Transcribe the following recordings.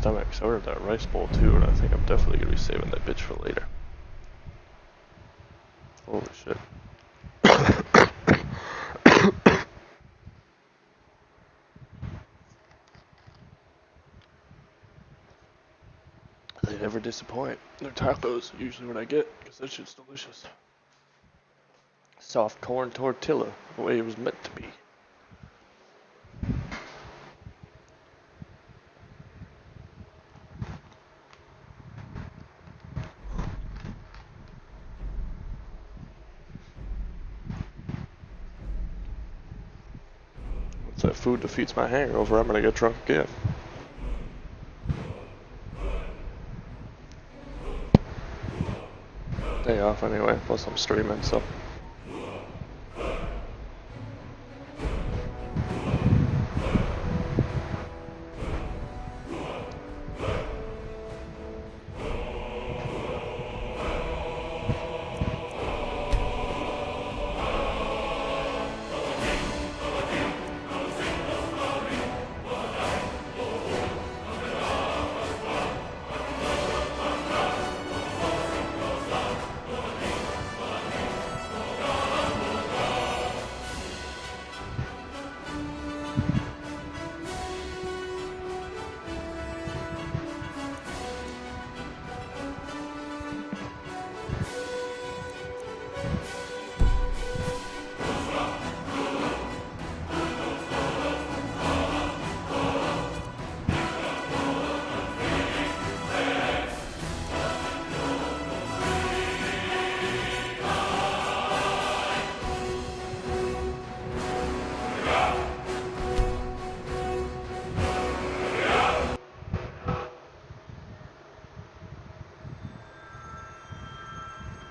stomach, so I ordered that rice bowl too, and I think I'm definitely gonna be saving that bitch for later. Holy shit. They never disappoint. They're tacos, usually what I get, because that shit's delicious. Soft corn tortilla, the way it was meant to be. Once that food defeats my hangover, I'm gonna get drunk again. Day off anyway, plus I'm streaming, so.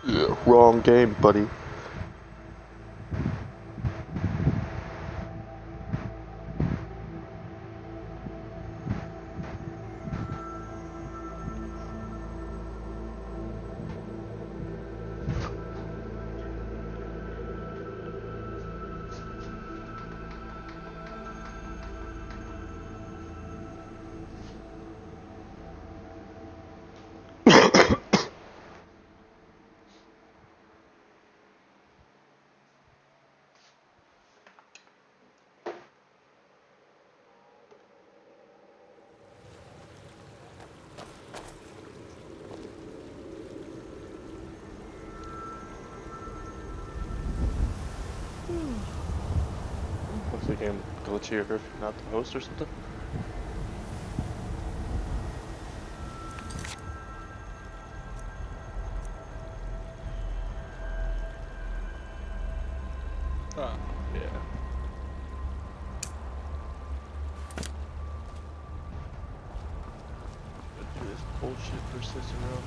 Yeah, wrong game, buddy. What's the game glitchy or if you're not the host or something? Oh, yeah. Do this bullshit persistent round.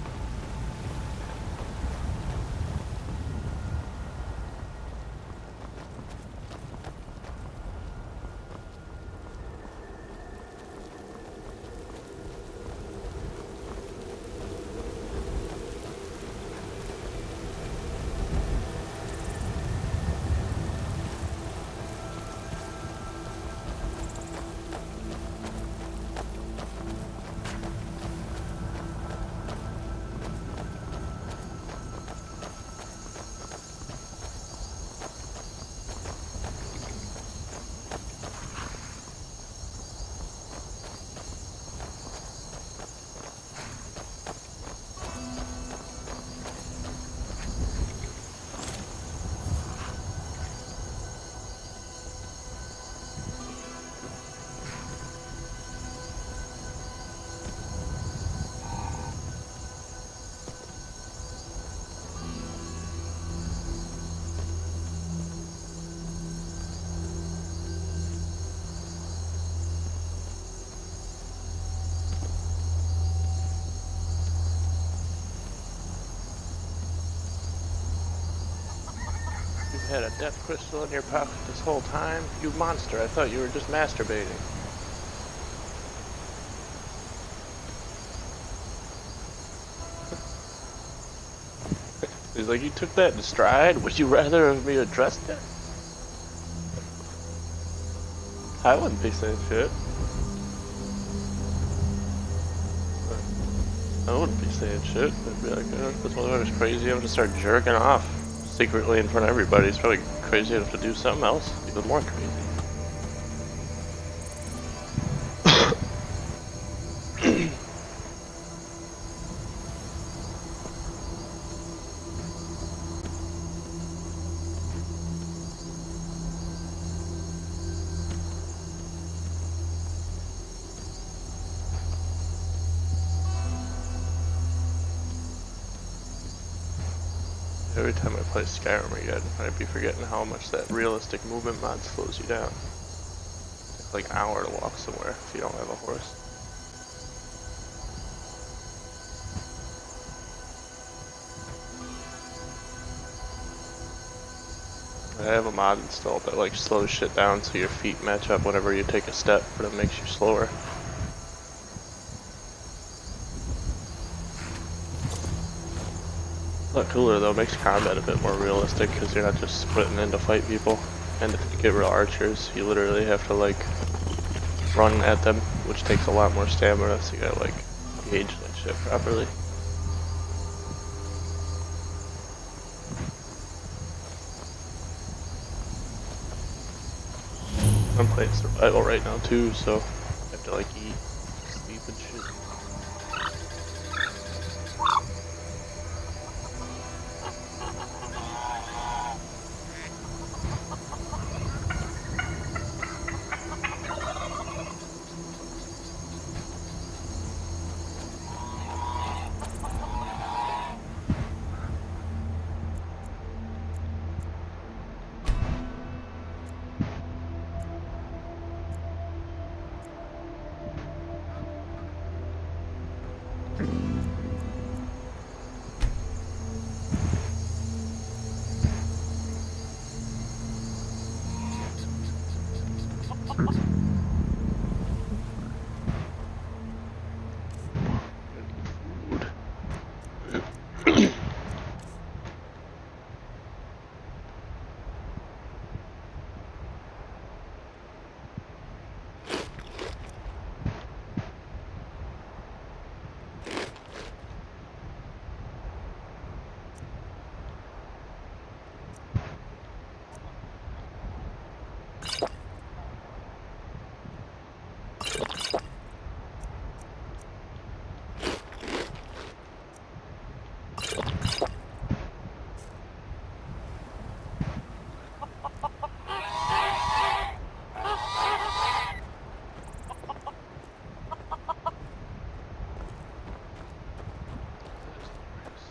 You've had a death crystal in your pocket this whole time? You monster, I thought you were just masturbating. He's like, you took that in stride? Would you rather have me addressed it? I wouldn't be saying shit. wouldn't be saying shit. I'd be like, oh, this motherfucker's crazy. I'm gonna start jerking off secretly in front of everybody. It's probably crazy enough to do something else, even more crazy. Every time I play Skyrim again, I'd be forgetting how much that realistic movement mod slows you down. It's like an hour to walk somewhere if you don't have a horse. I have a mod installed that like slows shit down so your feet match up whenever you take a step, but it makes you slower. A lot cooler though, makes combat a bit more realistic because you're not just splitting in to fight people. And to get rid of archers, you literally have to like run at them, which takes a lot more stamina, so you gotta like gauge that shit properly. I'm playing survival right now too, so I have to like eat, sleep and shit.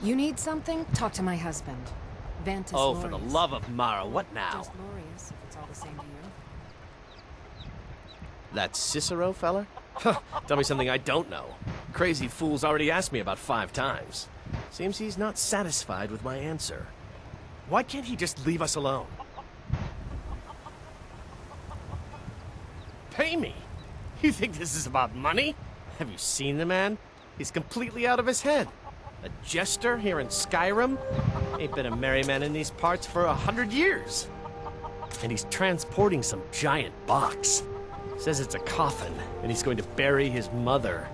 You need something? Talk to my husband. Vantis Oh, Lorius. for the love of Mara, what now? Just Lorius, if it's all the same to you. That Cicero fella? Huh, tell me something I don't know. Crazy fool's already asked me about 5 times. Seems he's not satisfied with my answer. Why can't he just leave us alone? Pay me? You think this is about money? Have you seen the man? He's completely out of his head. A jester here in Skyrim? Ain't been a merry man in these parts for 100 years. And he's transporting some giant box. Says it's a coffin, and he's going to bury his mother.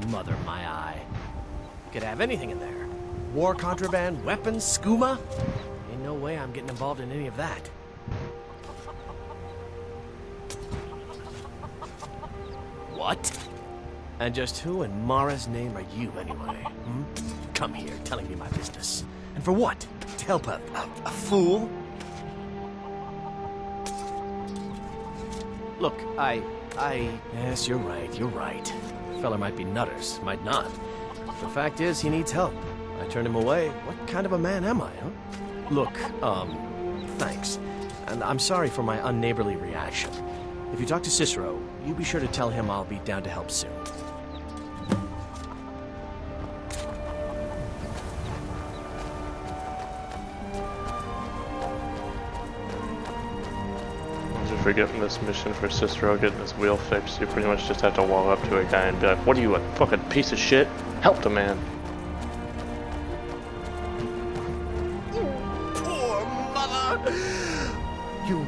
Mother, my eye. Could have anything in there. War contraband, weapons, skooma. Ain't no way I'm getting involved in any of that. What? And just who in Mara's name are you, anyway? Hmm? Come here, telling me my business. And for what? To help a fool? Look, Yes, you're right. Fella might be nutters, might not. The fact is, he needs help. I turned him away. What kind of a man am I, huh? Look, thanks. And I'm sorry for my unneighborly reaction. If you talk to Cicero, you be sure to tell him I'll be down to help soon. For getting this mission for Cicero, getting his wheel fixed, you pretty much just have to walk up to a guy and be like, what are you, a fucking piece of shit? Help the man. Poor mother! You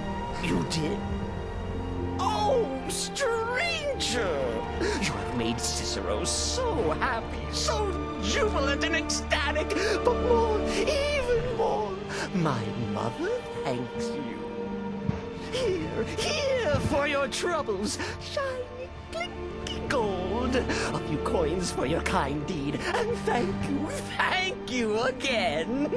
did? Oh, stranger! You have made Cicero so happy, so jubilant and ecstatic. But more, even more, my mother thanks you. Here for your troubles, shiny, clinky gold. A few coins for your kind deed, and thank you again.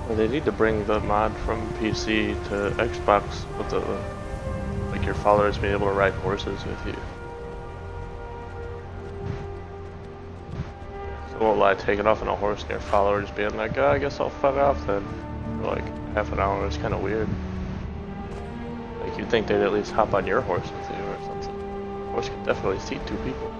They need to bring the mod from PC to Xbox with the, like, your followers being able to ride horses with you. So I won't lie, taking off on a horse and your follower just being like, oh, I guess I'll fuck off then. For like half an hour is kind of weird. Like, you'd think they'd at least hop on your horse with you or something. Horse can definitely seat 2 people.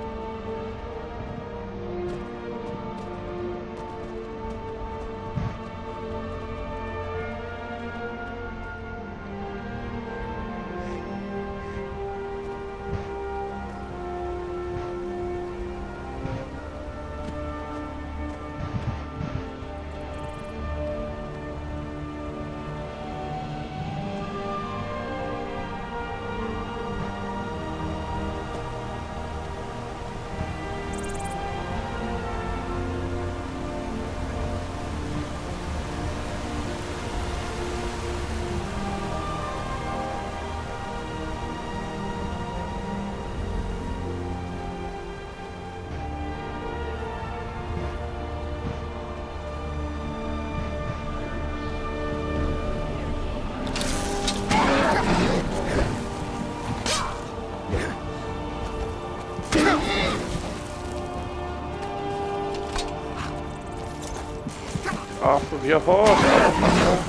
Off of your horse, motherfucker.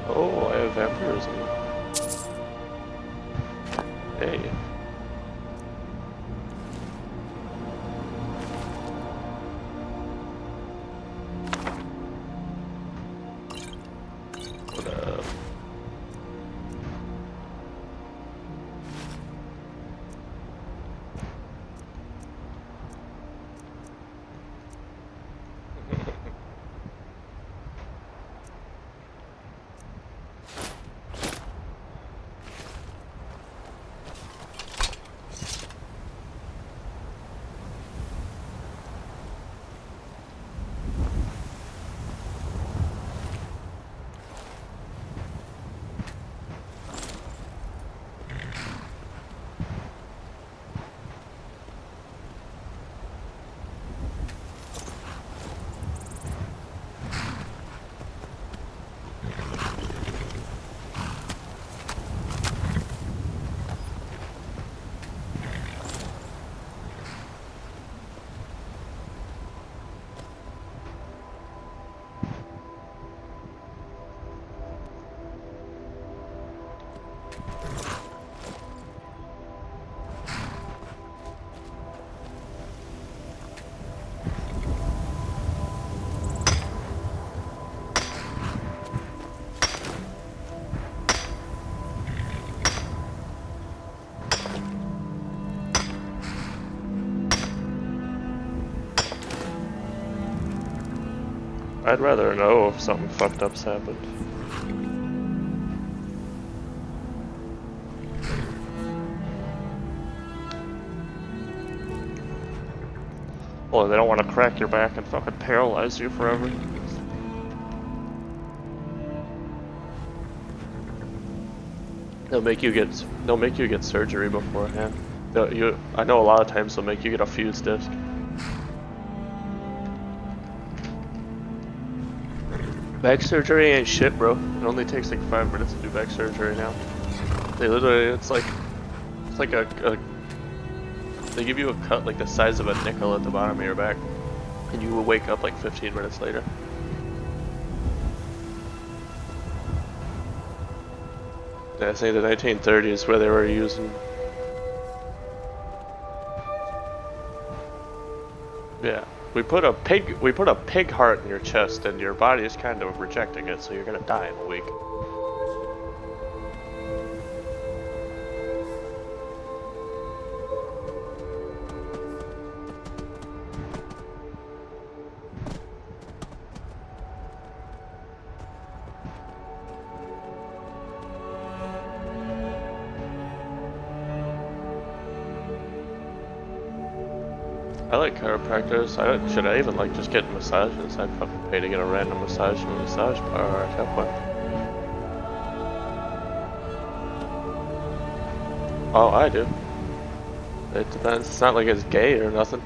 Oh, I have vampirism. Hey. What up? I'd rather know if something fucked up's happened. Well, they don't want to crack your back and fucking paralyze you forever. They'll make you get surgery beforehand. I know a lot of times they'll make you get a fused disc. Back surgery ain't shit, bro. It only takes like 5 minutes to do back surgery now. They literally, it's like they give you a cut like the size of a nickel at the bottom of your back, and you will wake up like 15 minutes later. Yeah, I say the 1930s where they were using. Yeah, we put a pig heart in your chest, and your body is kind of rejecting it, so you're gonna die in a week. I like chiropractors. Should I even like just getting massages? I'd fucking pay to get a random massage from a massage parlor. I got one. Oh, I do. It depends. It's not like it's gay or nothing.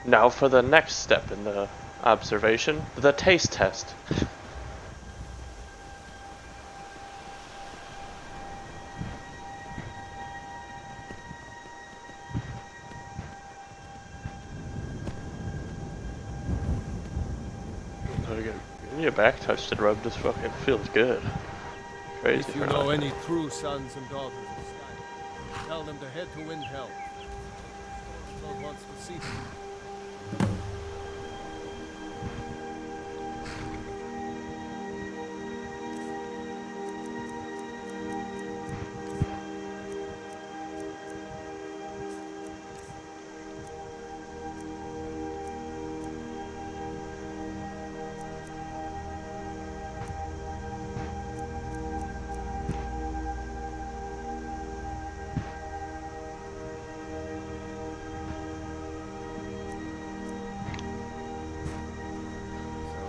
Now for the next step in the observation, the taste test. Give me a back touch to rub, this fucking feels good. Crazy. If you know any true sons and daughters of Skyrim, tell them to head to Windhelm. God wants to see them.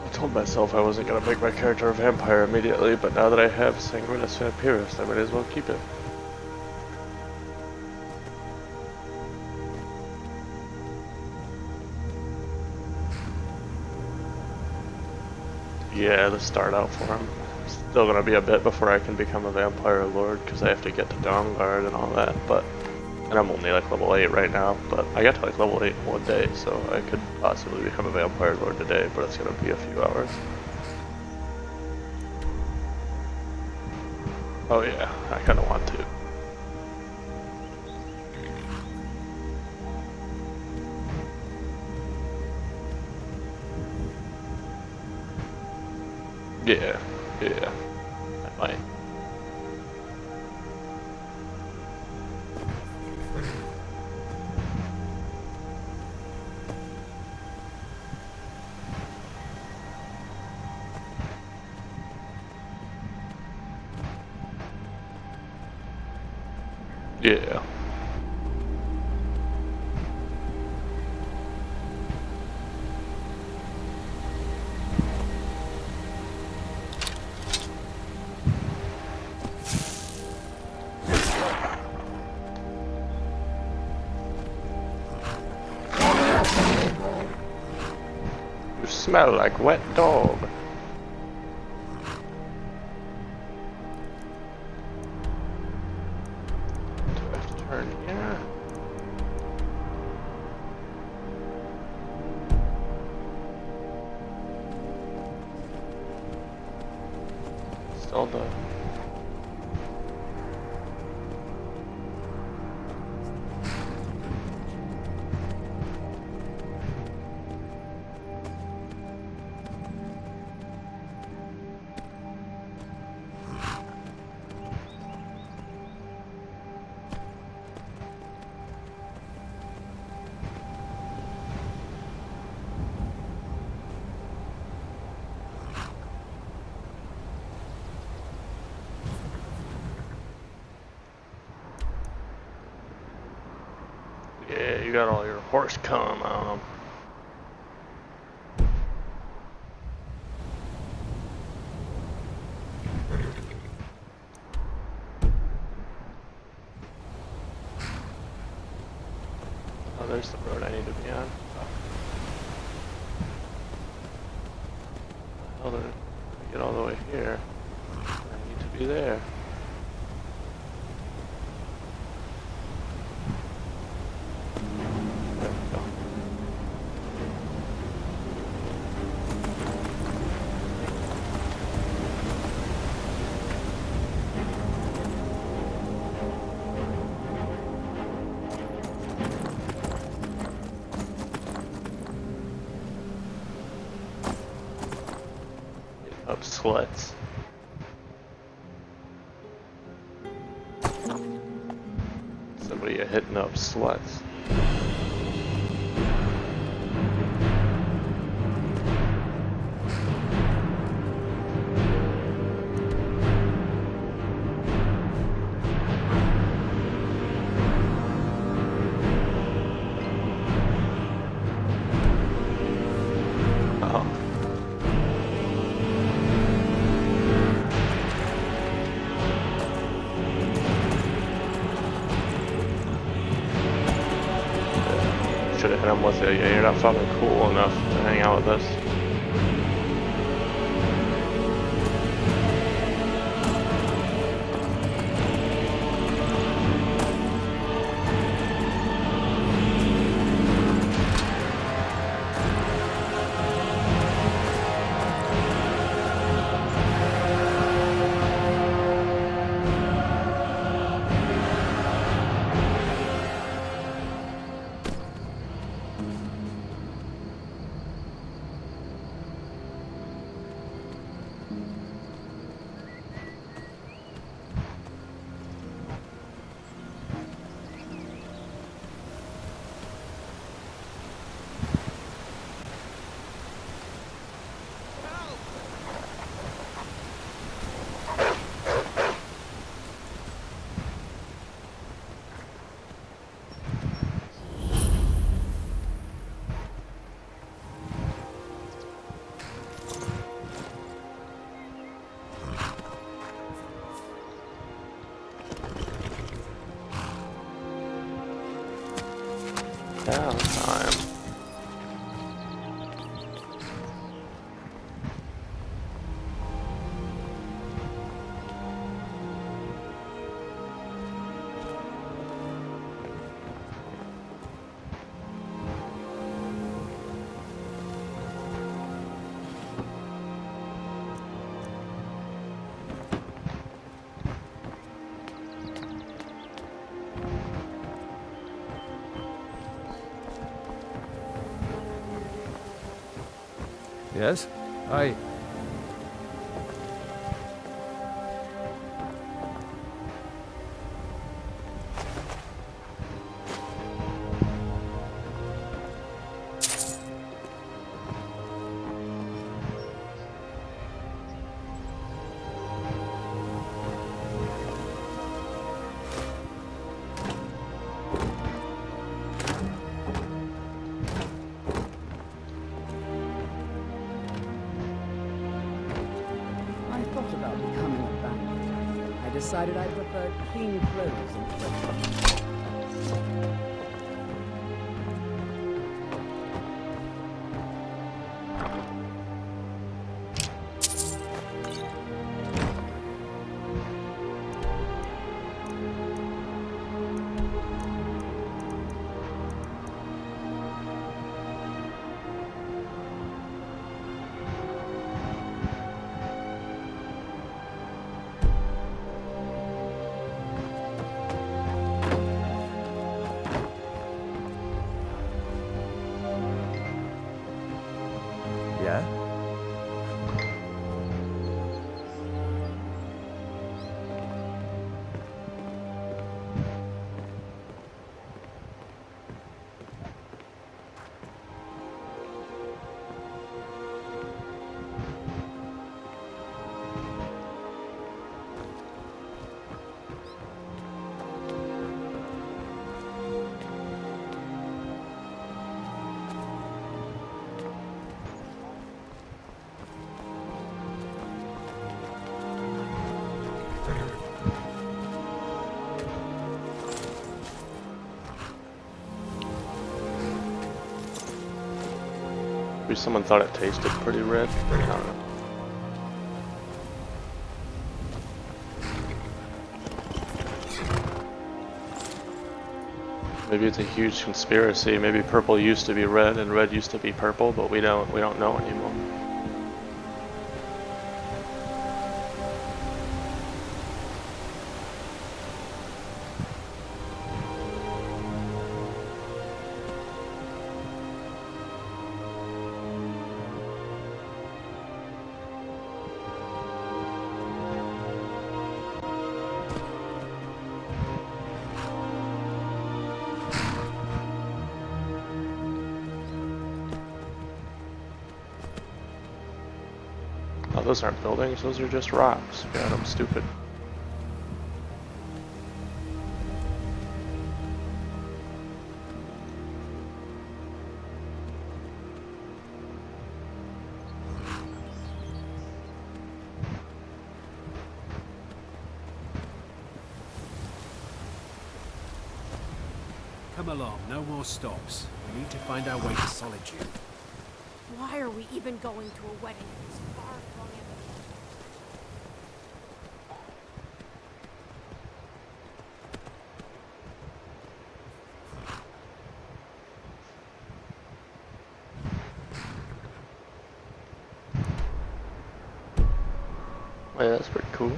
I told myself I wasn't gonna make my character a vampire immediately, but now that I have Sanguinus Vampirus, I might as well keep it. Yeah, to start out for him. Still gonna be a bit before I can become a vampire lord, because I have to get to Dawnguard and all that, and I'm only like level 8 right now, but I got to like level 8 in one day, so I could possibly become a vampire lord today, but it's gonna be a few hours. Oh yeah, I kinda want to. Yeah, I might. Yeah. You smell like wet dog. Do I have to turn here? Still the... Yeah, you got all your horse cum on them. Oh, there's the road I need to be on. Oh, then I get all the way here. I need to be there. There we go. Up sluts. Somebody hitting up sluts. Oh. Should have hit him with it. Yeah, you're not fucking cool enough to hang out with us. Downtime. Yes? I... Thought about becoming a bandit. I decided I preferred clean clothes and fresh. Yeah? Maybe someone thought it tasted pretty red. I don't know. Maybe it's a huge conspiracy. Maybe purple used to be red and red used to be purple, but we don't know anymore. Oh, those aren't buildings, those are just rocks. God, I'm stupid. Come along, no more stops. We need to find our way to Solitude. Why are we even going to a wedding this far from him? Oh, yeah, that's pretty cool.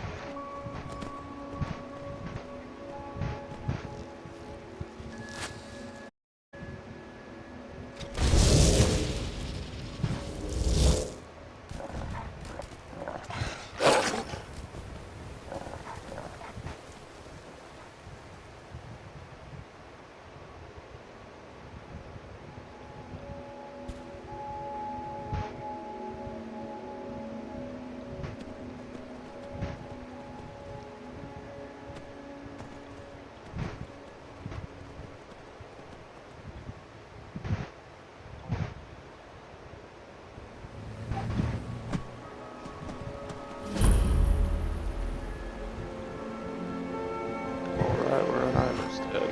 Alright, we're on Ivan's dead.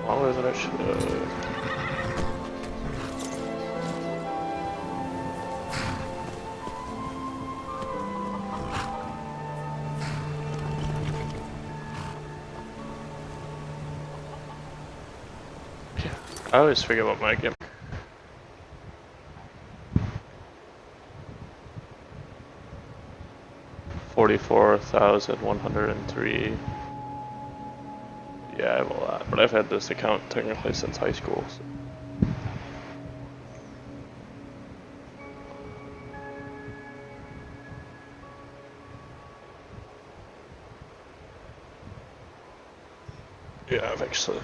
Longer than I should have. I always forget what my game. $44,103. Yeah, I have a lot, but I've had this account technically since high school. So. Yeah, I've actually.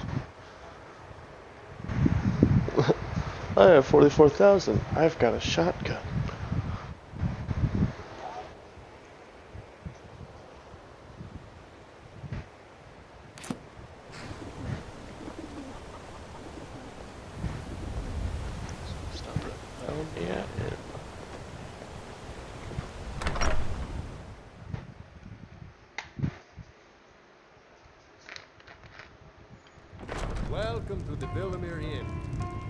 I have 44,000. I've got a shotgun. Stop it. Yeah. Welcome to the Villamere Inn.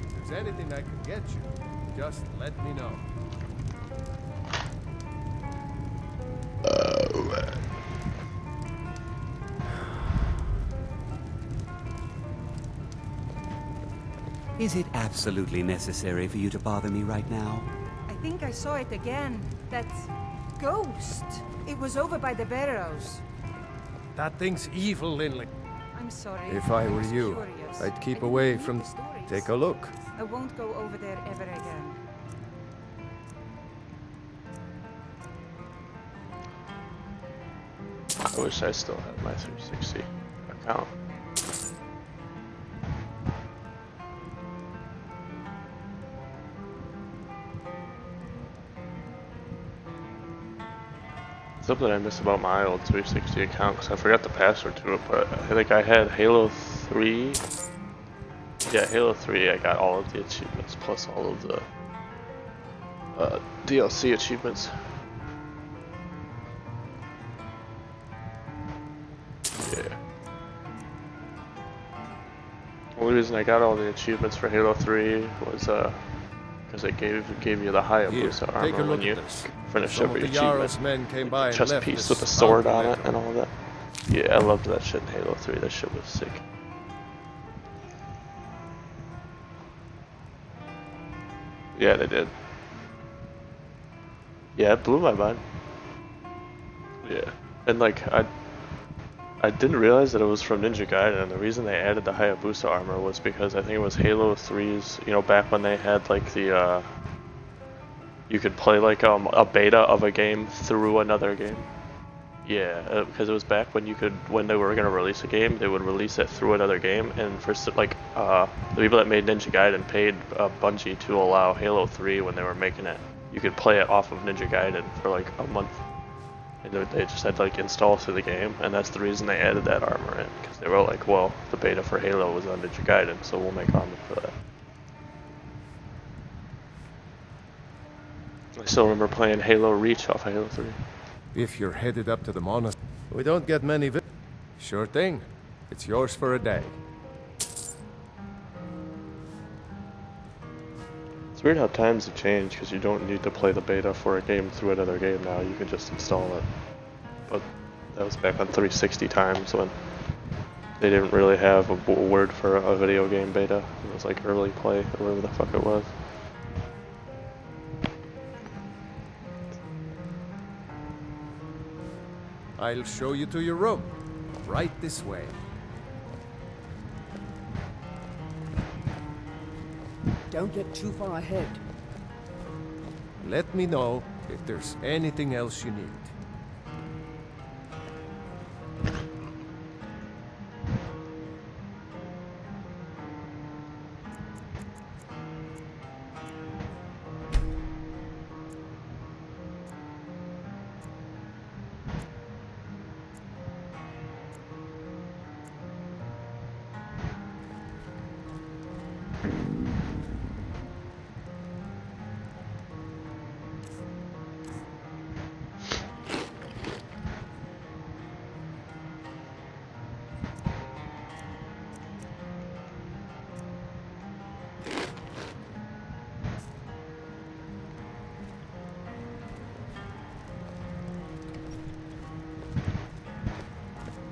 If there's anything I can get you, just let me know. Is it absolutely necessary for you to bother me right now? I think I saw it again. That ghost. It was over by the barrows. That thing's evil, Linley. I'm sorry. If I were was you, curious. I'd keep I didn't away believe from... the stories. Take a look. I won't go over there ever again. I wish I still had my 360 account. Something I miss about my old 360 account because I forgot the password to it, but I think I had Halo 3. Yeah, Halo 3, I got all of the achievements plus all of the DLC achievements. Yeah. The only reason I got all the achievements for Halo 3 was because it gave you the Hayabusa Take a armor look when you at this. finished Some every of the Jarl's achievement. men came by and Chest left piece this with a sword on bounty it and all that. Yeah, I loved that shit in Halo 3. That shit was sick. Yeah, they did. Yeah, it blew my mind. Yeah, and like I didn't realize that it was from Ninja Gaiden, and the reason they added the Hayabusa armor was because I think it was Halo 3's, you know, back when they had like the you could play like a beta of a game through another game. Yeah, because it was back when when they were gonna release a game, they would release it through another game, and for like the people that made Ninja Gaiden paid Bungie to allow Halo 3 when they were making it. You could play it off of Ninja Gaiden for like a month, and they just had to like install through the game, and that's the reason they added that armor in, because they were like, well, the beta for Halo was on Ninja Gaiden, so we'll make armor for that. I still remember playing Halo Reach off Halo 3. If you're headed up to the monastery, we don't get many Sure thing. It's yours for a day. It's weird how times have changed, because you don't need to play the beta for a game through another game now, you can just install it. But that was back on 360 times when they didn't really have a word for a video game beta. It was like early play, or whatever the fuck it was. I'll show you to your room. Right this way. Don't get too far ahead. Let me know if there's anything else you need.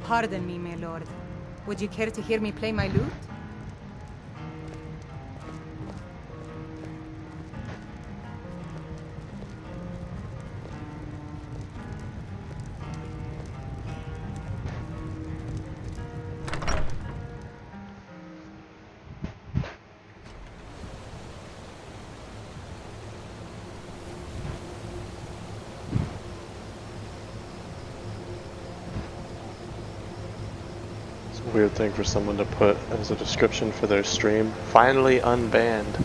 Pardon me, my lord. Would you care to hear me play my lute? Weird thing for someone to put as a description for their stream. Finally unbanned.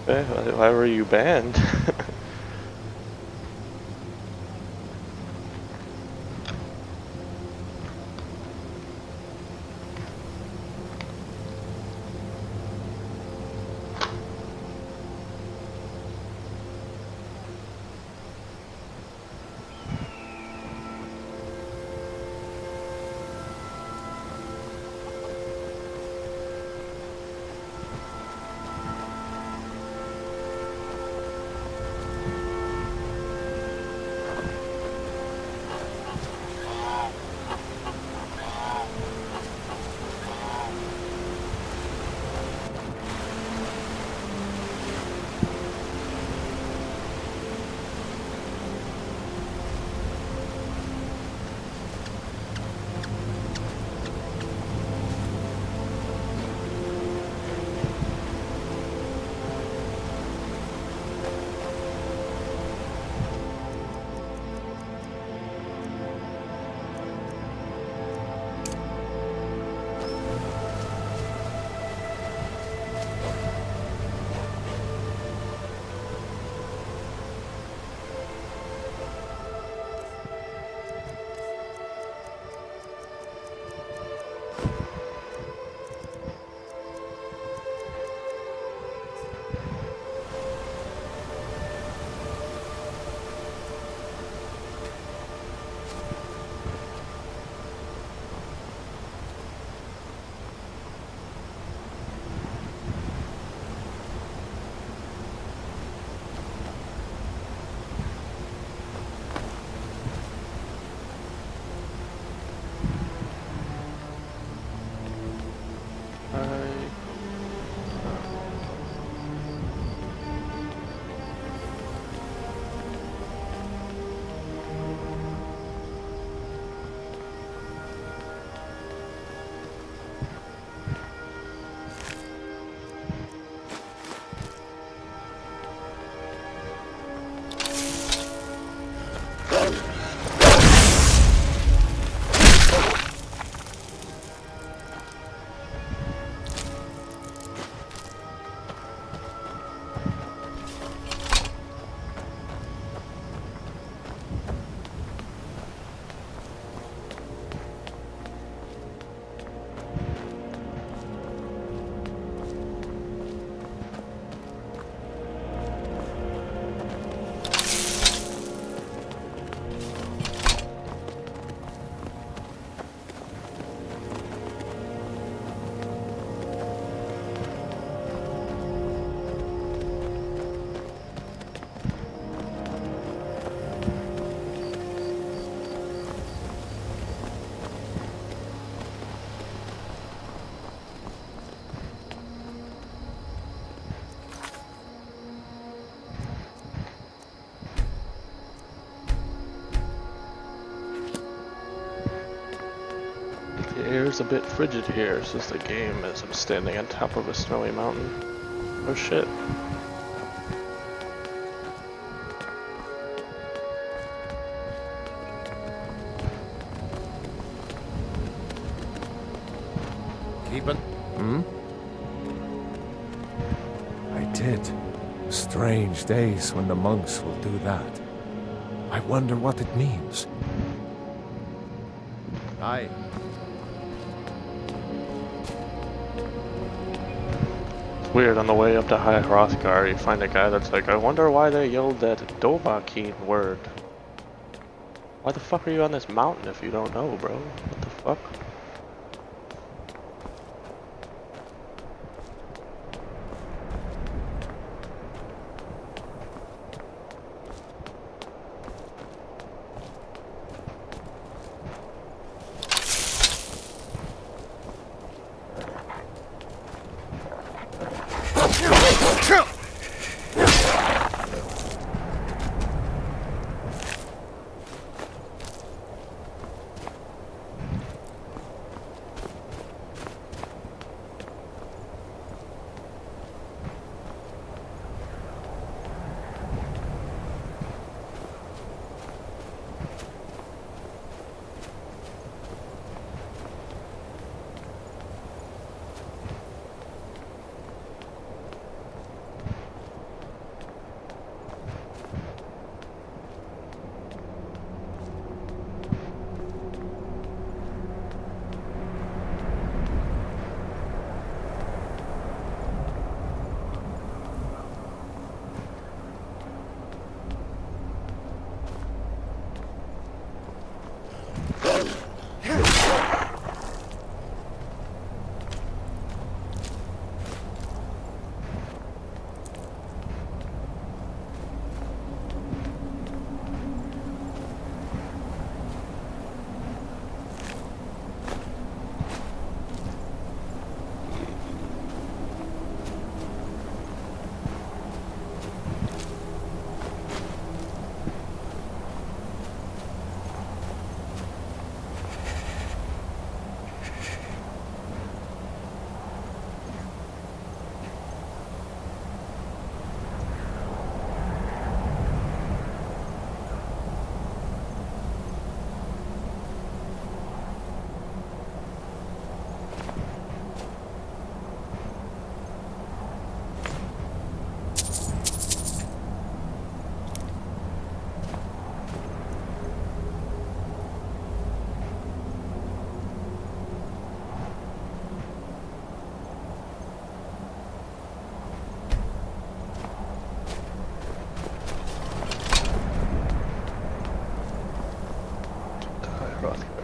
Eh, why were you banned? weather's a bit frigid here, says the game as I'm standing on top of a snowy mountain. Oh shit. Keeping? I did. Strange days when the monks will do that. I wonder what it means. Aye. It's weird, on the way up to High Hrothgar, you find a guy that's like, I wonder why they yelled that Dovahkiin word. Why the fuck are you on this mountain if you don't know, bro? What the fuck?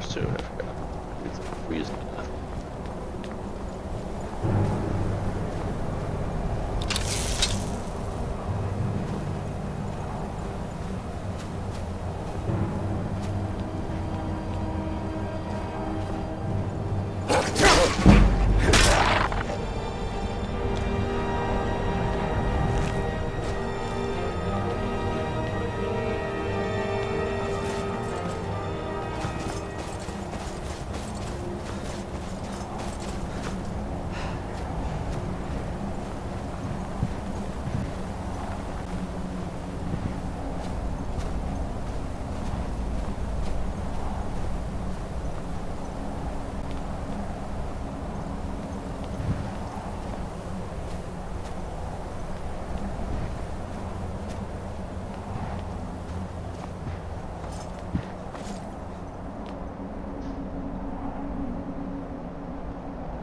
Too, I forgot. Reason enough.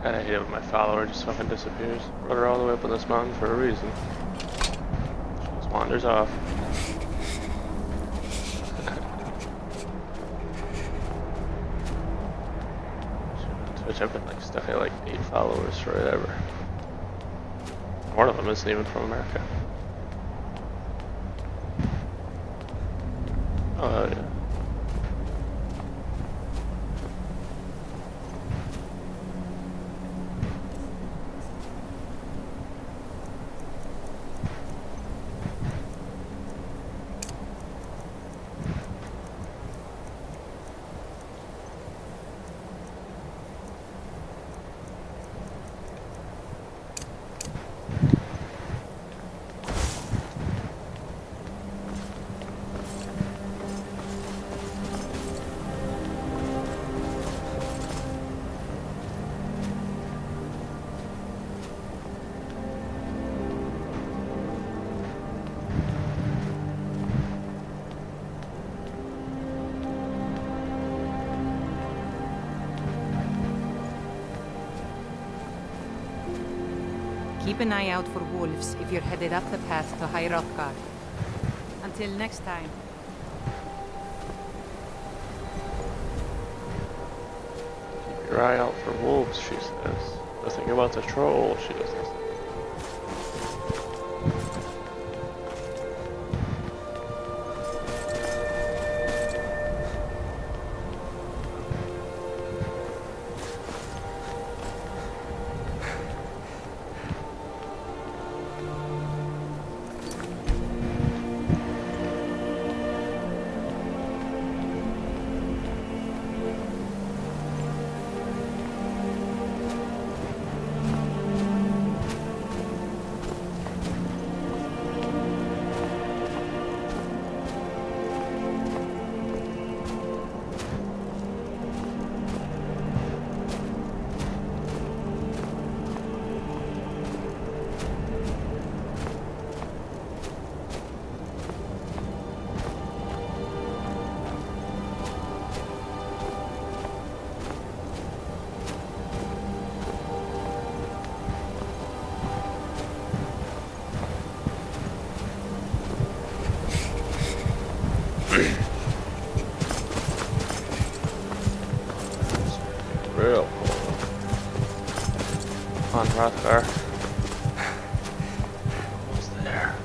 Kinda hate it when my follower just fucking disappears. Brought her all the way up on this mountain for a reason. She just wanders off. Twitch, I've been like stuck at like 8 followers forever. One of them isn't even from America. Oh hell yeah. Keep an eye out for wolves if you're headed up the path to High Hrothgar. Until next time. Keep your eye out for wolves, she says. Nothing about the troll, she doesn't say. Real cold. On Hrothgar. Almost there.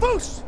Foos!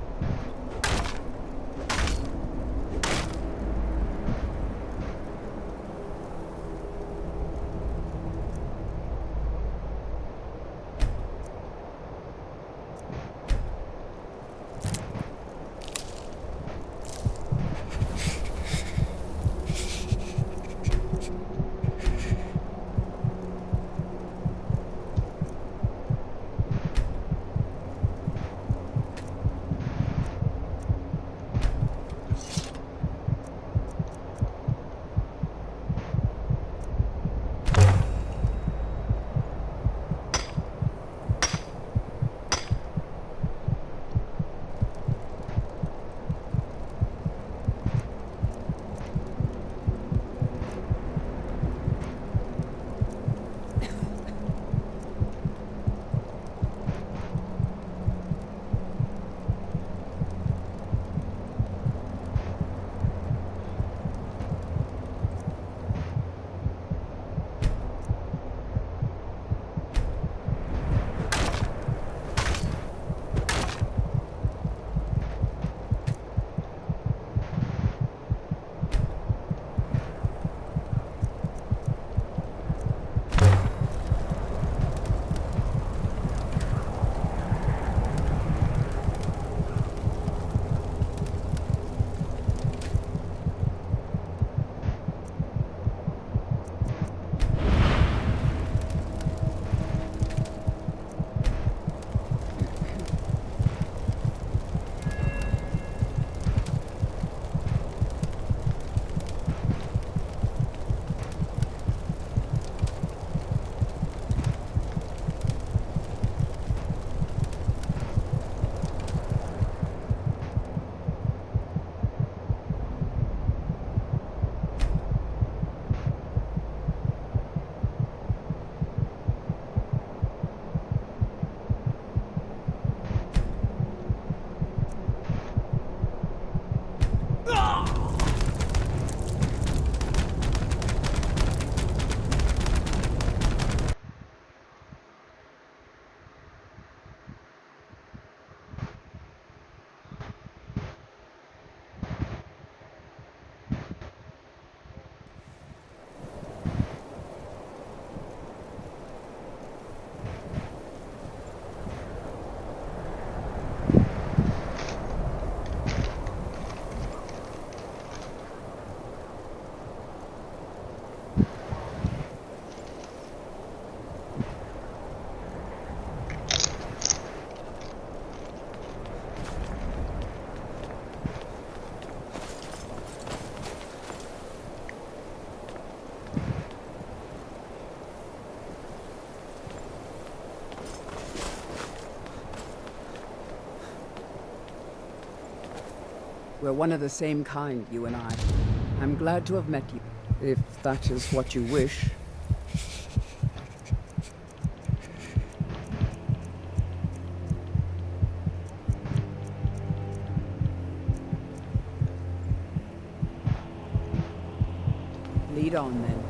We're one of the same kind, you and I. I'm glad to have met you, if that is what you wish. Lead on, then.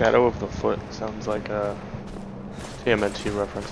Shadow of the Foot sounds like a TMNT reference.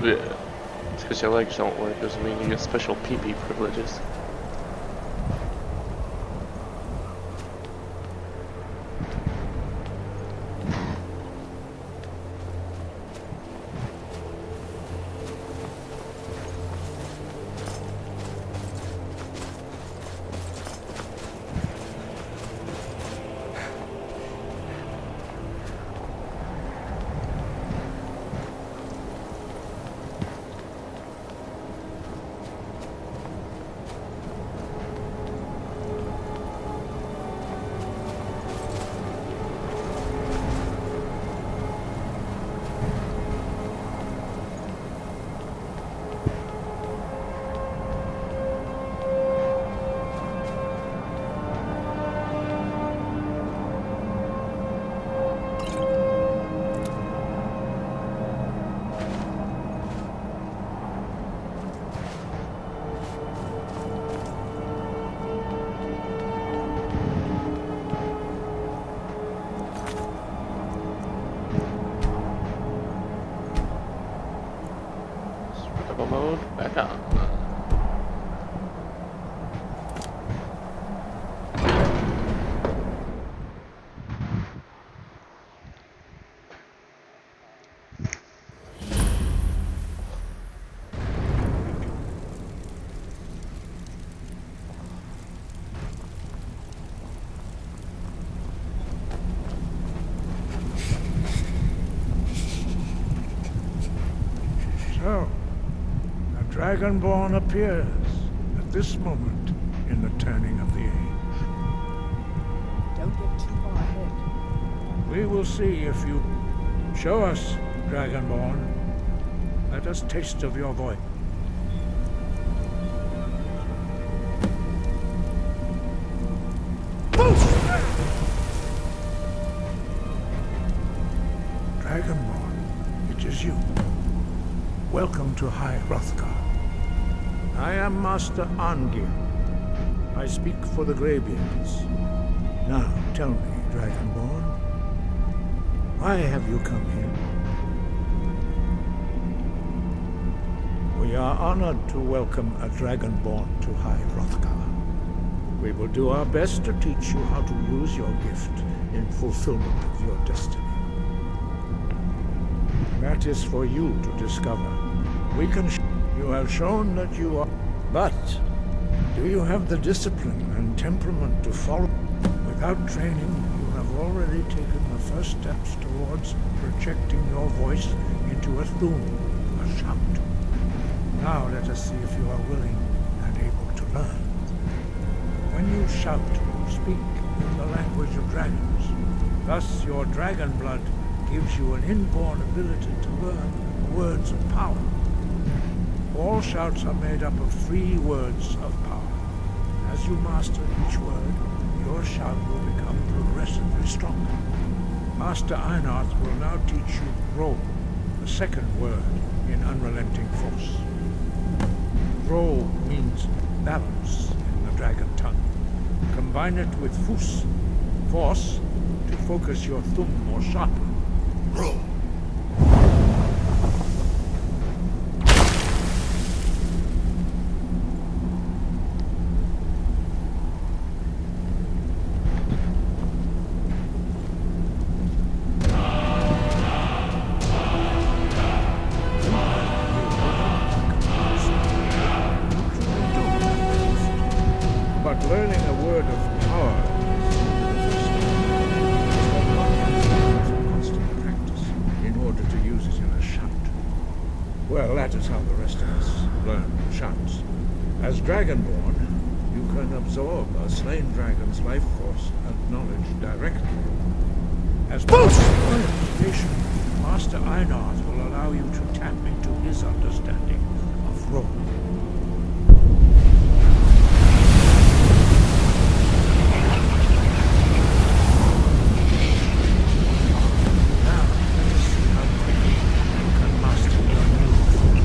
Yeah. Just because your legs don't work doesn't mean you get special pee-pee privileges. Survival mode, back on. So, a Dragonborn appears at this moment in the turning of the age. Don't get too far ahead. We will see if you show us, Dragonborn. Let us taste of your voice. Dragonborn, it is you. Welcome to High Hrothgar. I am Master Angir. I speak for the Greybeards. Now, tell me, Dragonborn, why have you come here? We are honored to welcome a Dragonborn to High Hrothgar. We will do our best to teach you how to use your gift in fulfillment of your destiny. That is for you to discover. We can you have shown that you are... But, do you have the discipline and temperament to follow? Without training, you have already taken the first steps towards projecting your voice into a thum, a shout. Now let us see if you are willing and able to learn. When you shout, you speak in the language of dragons. Thus, your dragon blood gives you an inborn ability to learn words of power. All shouts are made up of 3 words of power. As you master each word, your shout will become progressively stronger. Master Einarth will now teach you Ro, the second word in Unrelenting Force. Ro means balance in the dragon tongue. Combine it with Force to focus your thumb more sharply. Ro. Well, that is how the rest of us learn shouts. As Dragonborn, you can absorb a slain dragon's life force and knowledge directly. As part of your investigation, Master Einard will allow you to tap into his understanding of role. Now, let us see how quickly you can master your new form.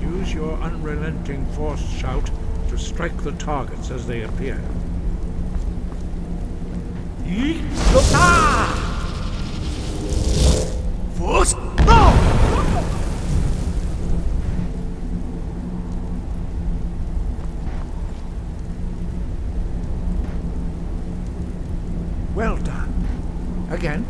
Use your unrelenting force shout to strike the targets as they appear. Force! Well done. Again.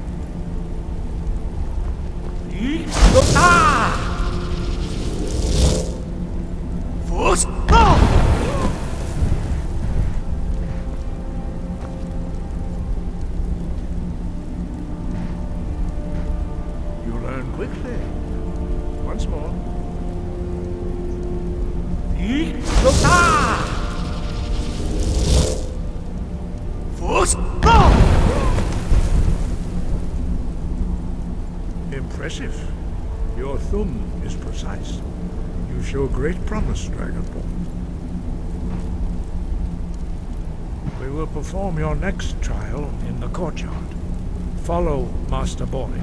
Force! You learn quickly. Once more. Force! Impressive. Your thumb is precise. You show great promise, Dragonborn. We will perform your next trial in the courtyard. Follow Master Bori.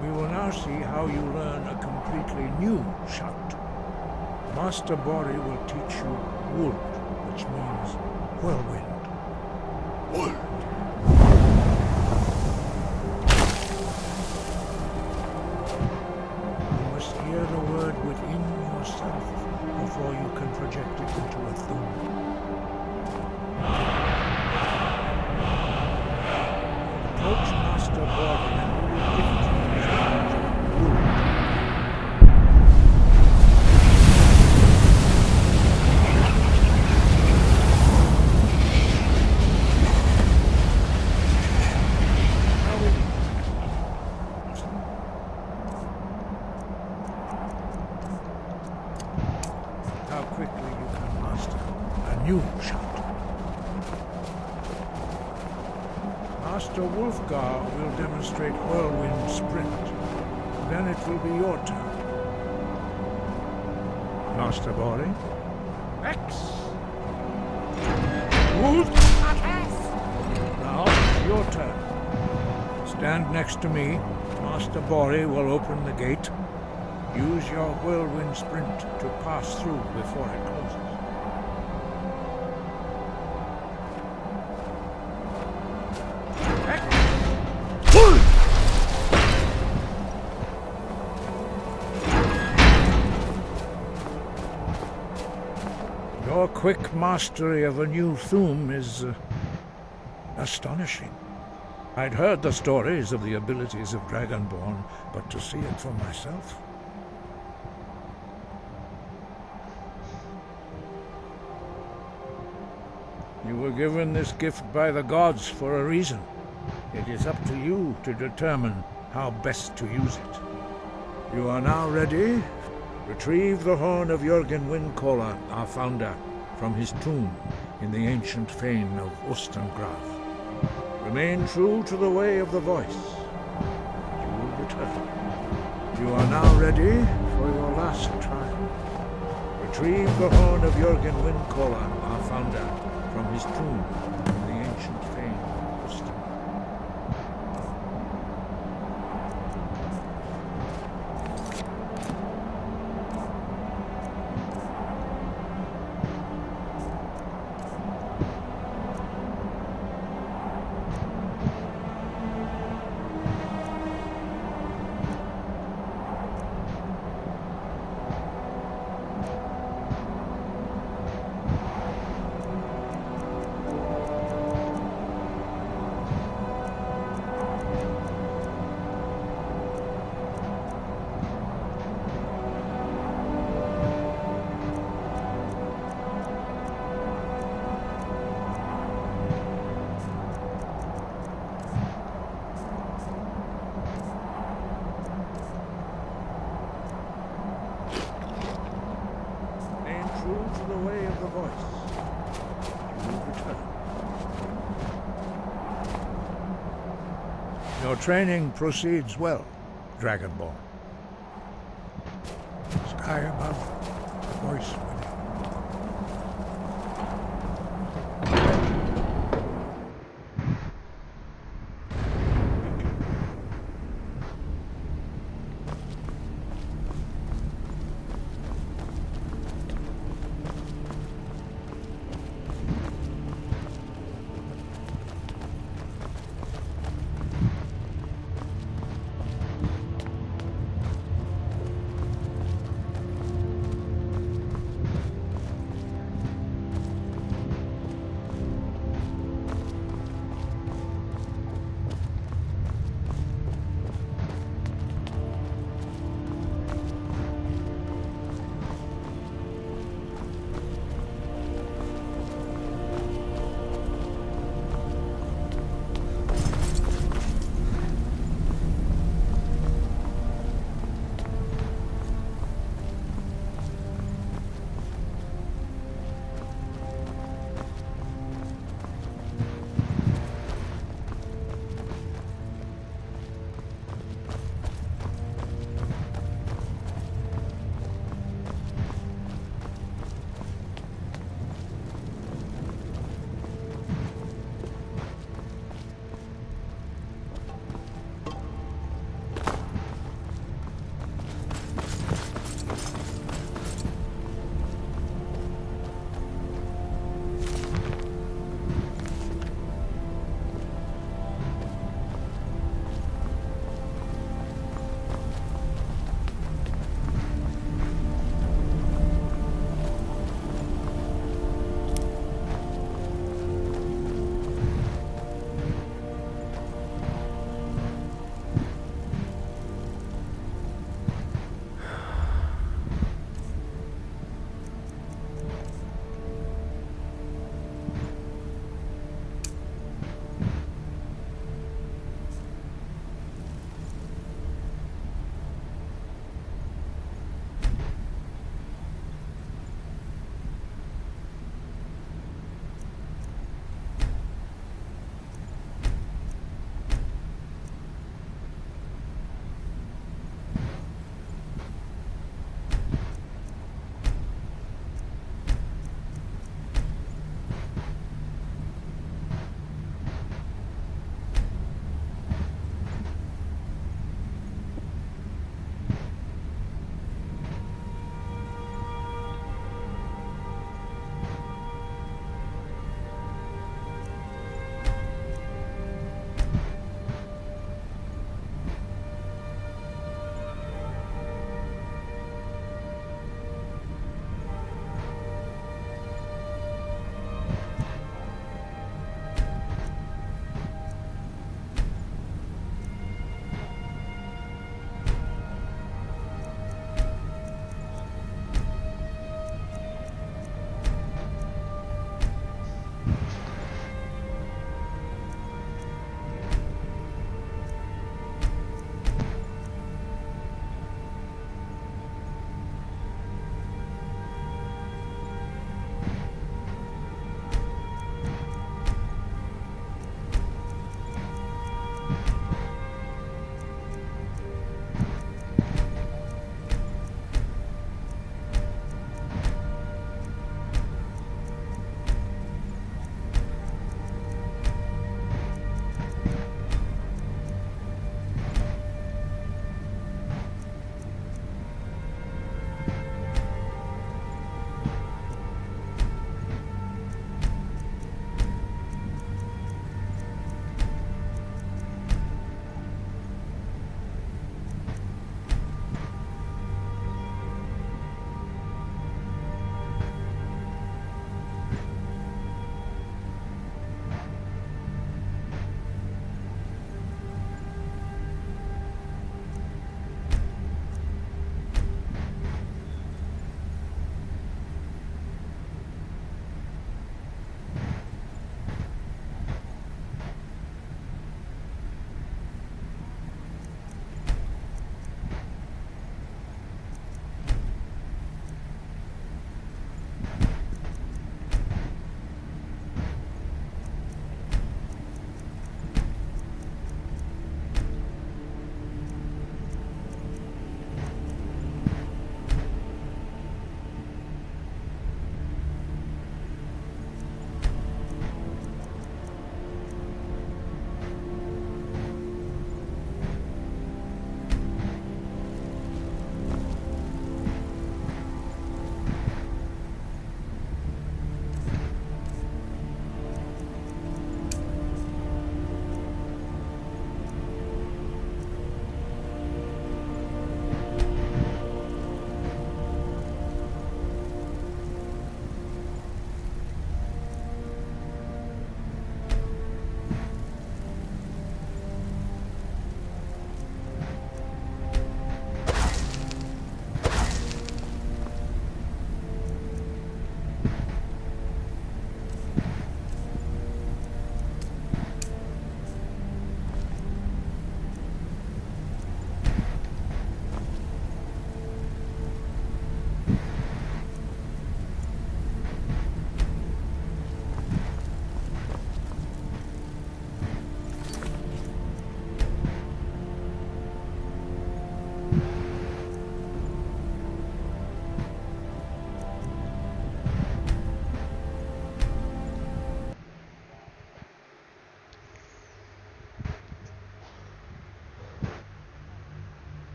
We will now see how you learn a completely new shout. Master Bori will teach you Wold, which means whirlwind. Wold! You must hear the word within yourself before you can project it into a thum. Approach Master Bori and he will gift you his knowledge of Wold. How quickly you can master a new shout. Master Wolfgar will demonstrate Whirlwind Sprint. Then it will be your turn. Master Bori. X! Wolf! Now, your turn. Stand next to me. Master Bori will open the gate. Use your Whirlwind Sprint to pass through before it closes. Your quick mastery of a new thum is astonishing. I'd heard the stories of the abilities of Dragonborn, but to see it for myself... You were given this gift by the gods for a reason. It is up to you to determine how best to use it. You are now ready. Retrieve the horn of Jürgen Windcaller, our founder, from his tomb in the ancient fane of Ostengraf. Remain true to the way of the voice. You will return. You are now ready for your last trial. Retrieve the horn of Jürgen Windcaller, our founder, from his tomb in the ancient fane of Ostengraf. the way of the voice. You will return. Your training proceeds well, Dragonborn. Sky above, the voice within.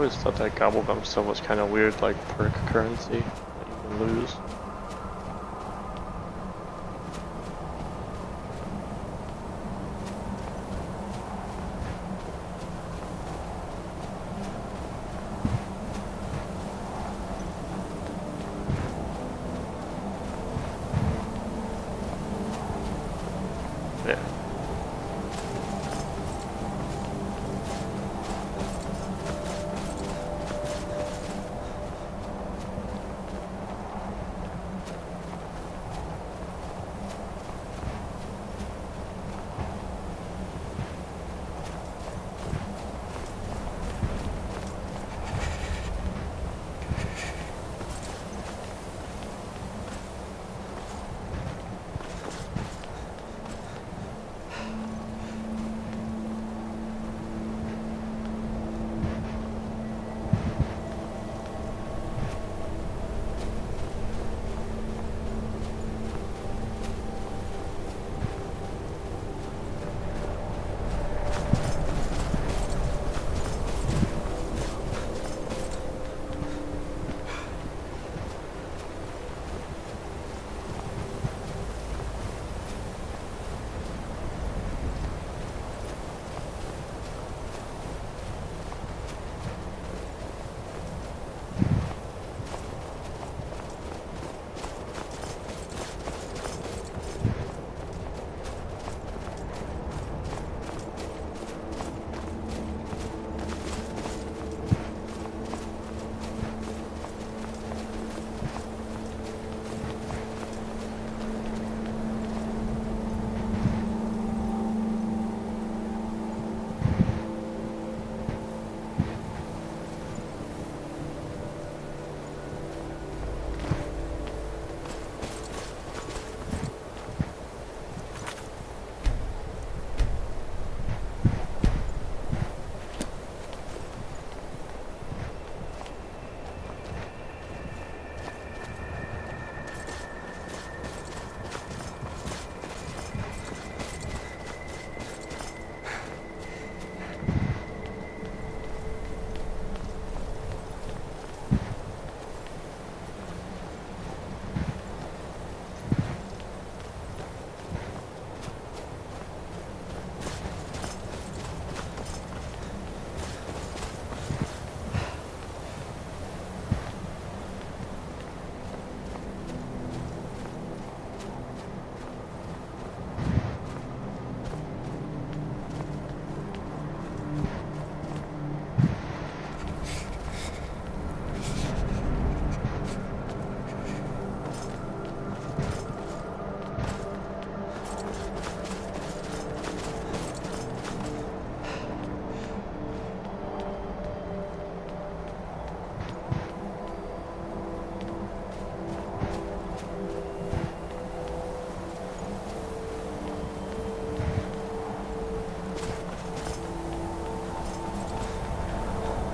always thought that gobblegum stuff was kind of weird, like perk currency that you can lose. Yeah.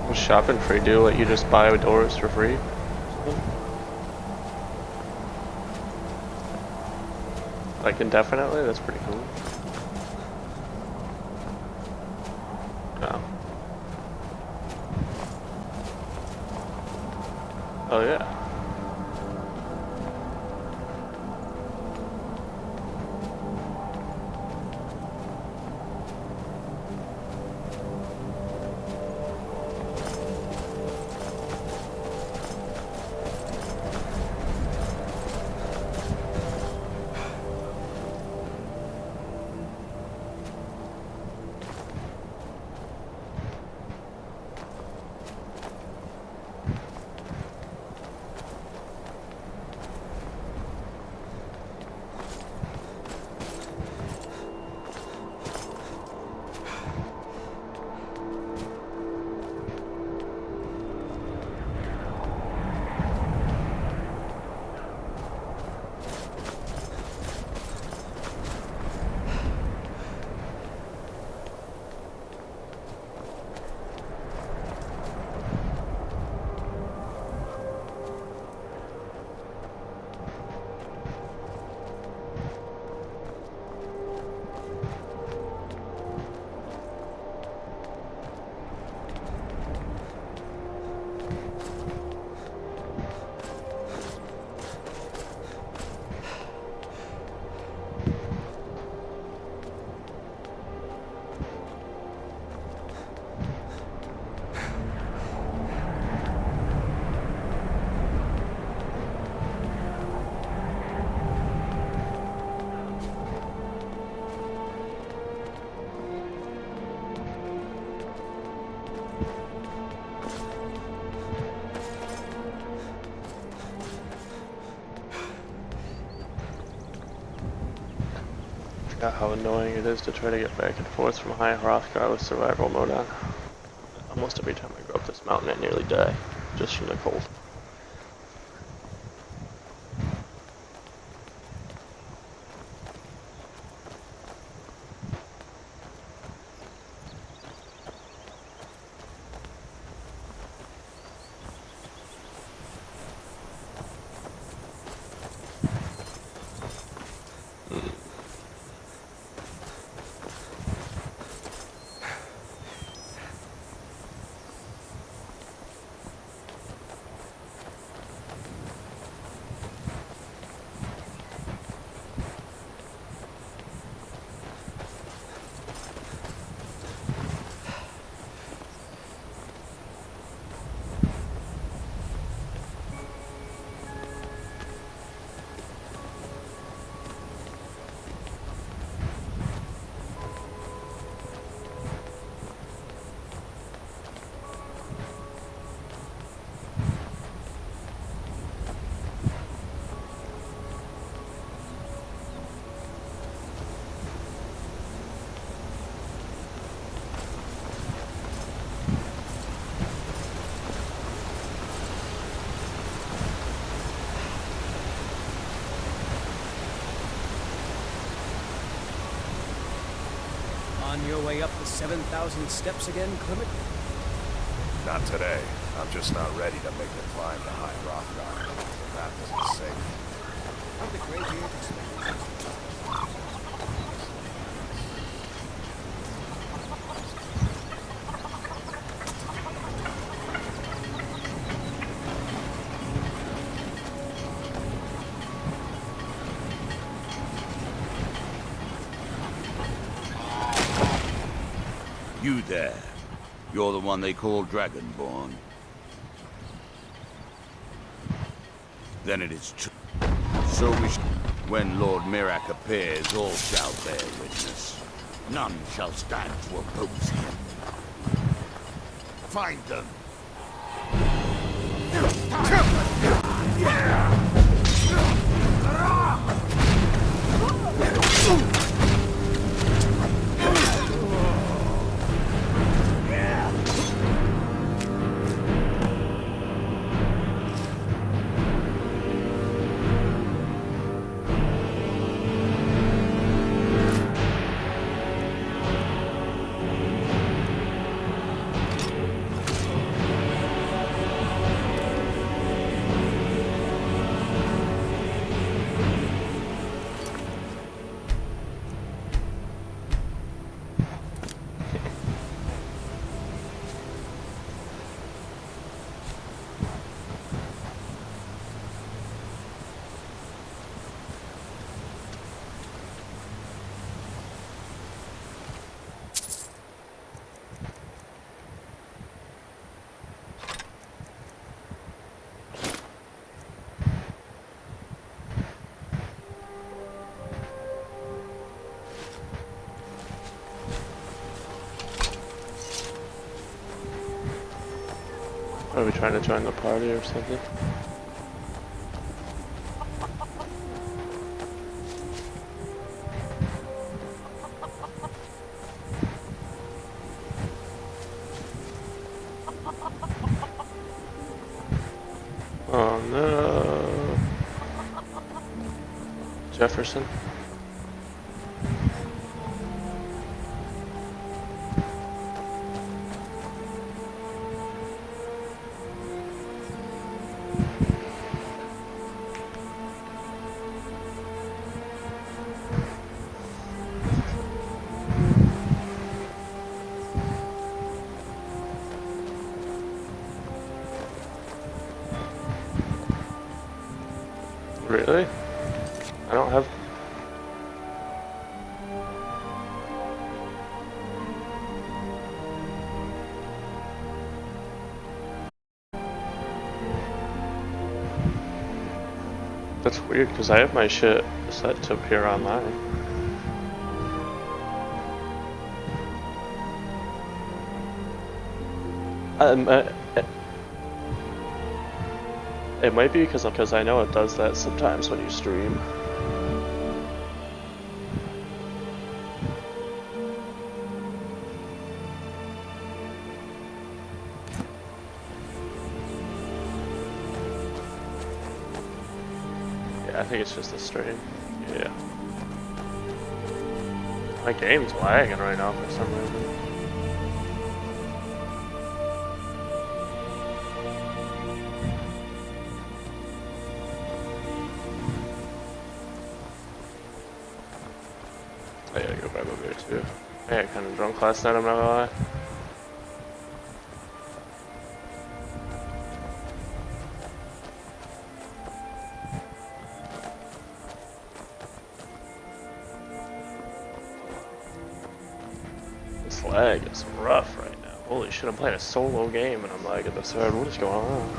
What's shopping free do? Let you just buy doors for free? Like indefinitely? That's pretty cool. Oh. Oh yeah. forgot how annoying it is to try to get back and forth from High Hrothgar with survival mode on. Almost every time I go up this mountain, I nearly die, just from the cold. On your way up the 7,000 steps again, Clement? Not today. I'm just not ready to make the climb to High Hrothgar. That isn't safe. How the Greybeard expected. You there. You're the one they call Dragonborn. Then it is true. So when Lord Mirak appears, all shall bear witness. None shall stand to oppose him. Find them. Are we trying to join the party or something? Oh no. Jefferson? Really? I don't have... That's weird, because I have my shit set to appear online. It might be because I know it does that sometimes when you stream. I think it's just a stream. Yeah. My game's lagging right now for some reason. I gotta go grab a beer too. I got kind of drunk last night, I'm not gonna lie. This lag is rough right now. Holy shit, I'm playing a solo game and I'm lagging this hard. What is going on?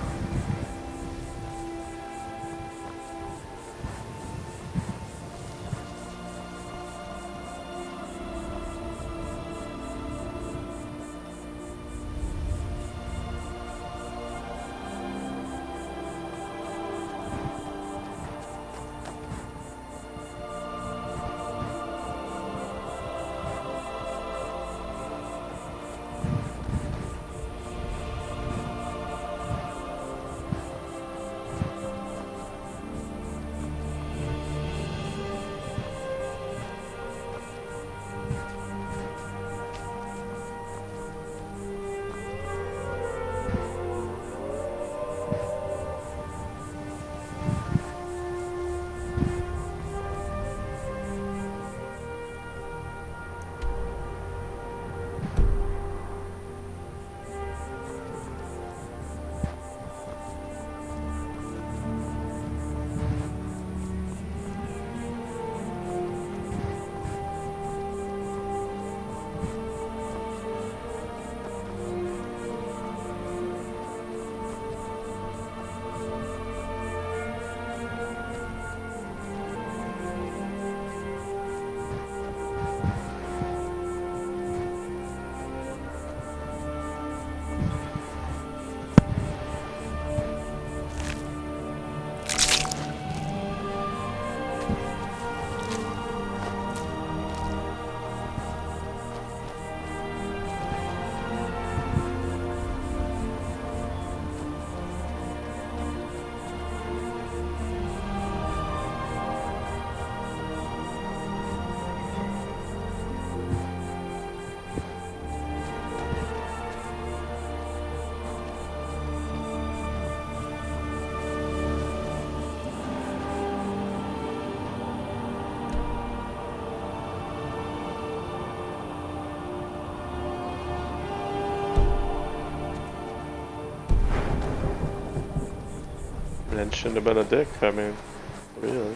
And shouldn't have been a dick, I mean, really.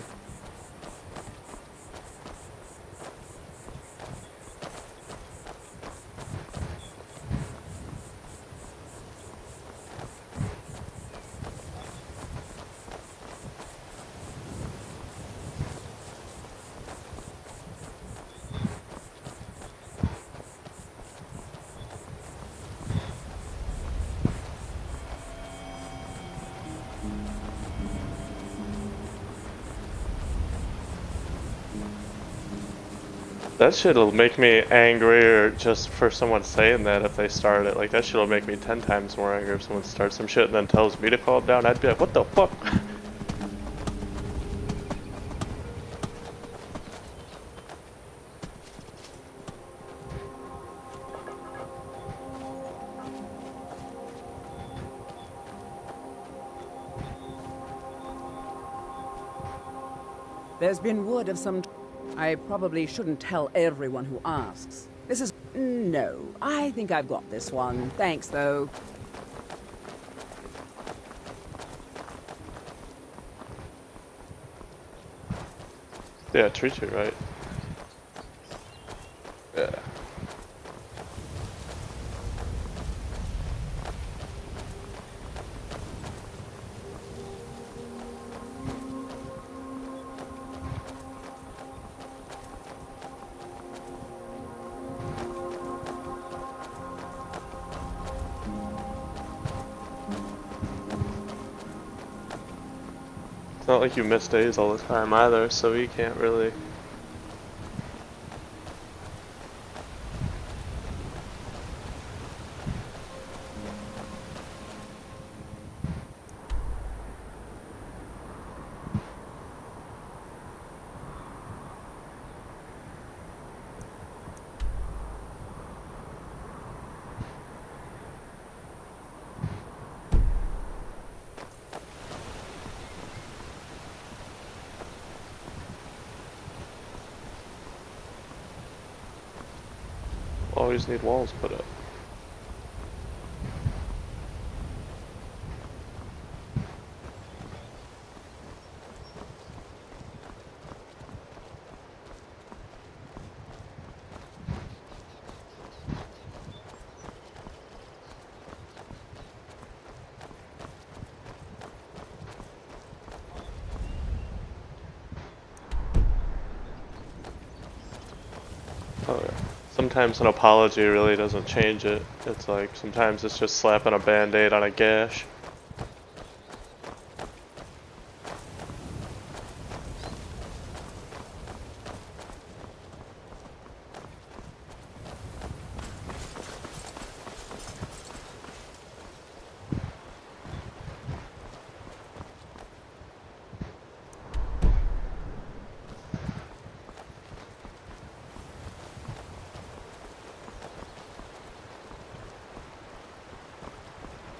That shit'll make me angrier just for someone saying that if they start it. Like, that shit'll make me 10 times more angry if someone starts some shit and then tells me to calm down. I'd be like, what the fuck? There's been word of some... I probably shouldn't tell everyone who asks. This is... No, I think I've got this one. Thanks, though. Yeah, treat you right. Yeah. It's not like you miss days all the time either, so you can't really... always need walls put up. Oh yeah. Sometimes an apology really doesn't change it. It's like, sometimes it's just slapping a band-aid on a gash.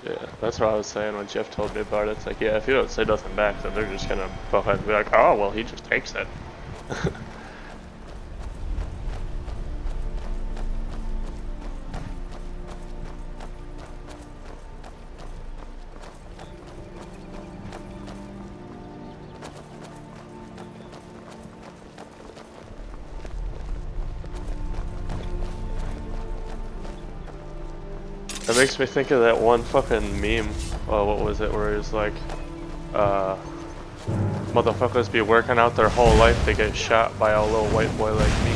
Yeah, that's what I was saying when Jeff told me about it. It's like, yeah, if you don't say nothing back, then they're just gonna fucking be like, oh, well, he just takes it. That makes me think of that one fucking meme. What was it? Where it was like, motherfuckers be working out their whole life to get shot by a little white boy like me.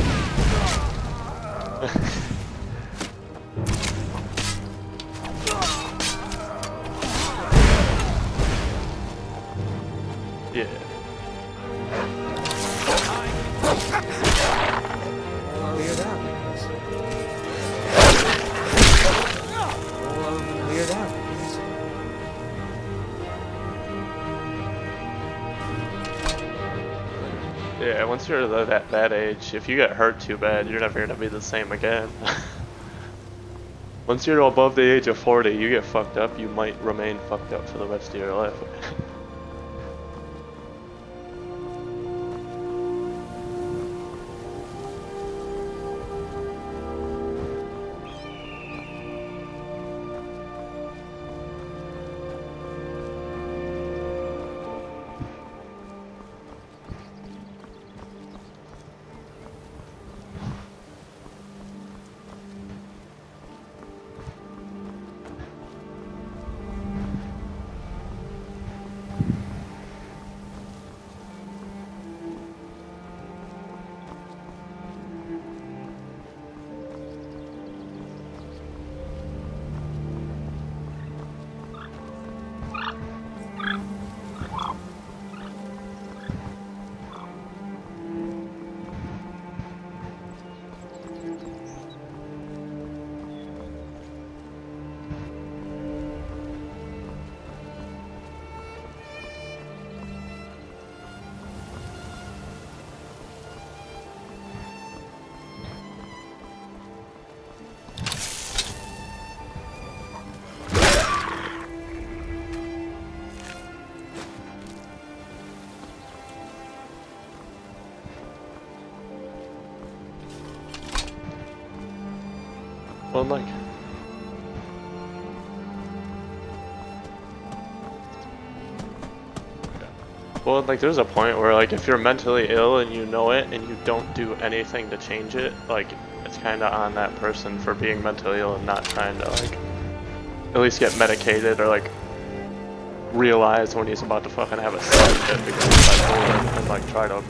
Yeah. Weird out. Weird out. Yeah, once you're at that age, if you get hurt too bad, you're never gonna be the same again. Once you're above the age of 40, you get fucked up, you might remain fucked up for the rest of your life. Well, like, well, like, there's a point where, like, if you're mentally ill and you know it and you don't do anything to change it, like, it's kind of on that person for being mentally ill and not trying to, like, at least get medicated or, like, realize when he's about to fucking have a sudden hit because he's bipolar and, like, try to,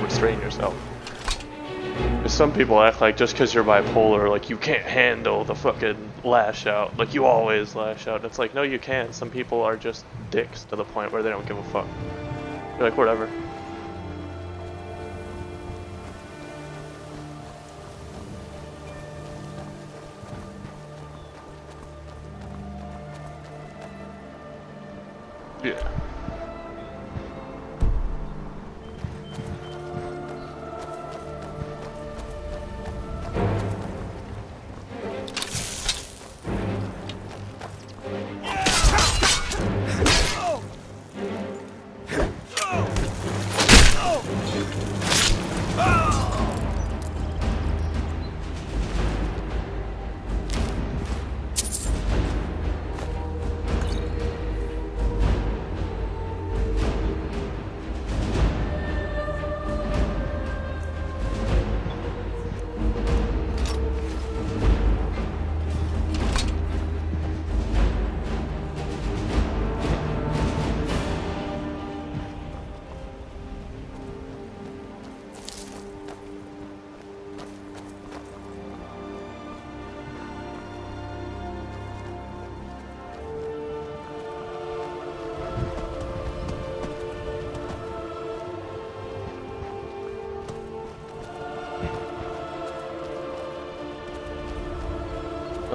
restrain yourself. Some people act like just because you're bipolar, like, you can't handle the fucking lash out. Like, you always lash out. It's like, no, you can't. Some people are just dicks to the point where they don't give a fuck. You're like, whatever. Yeah.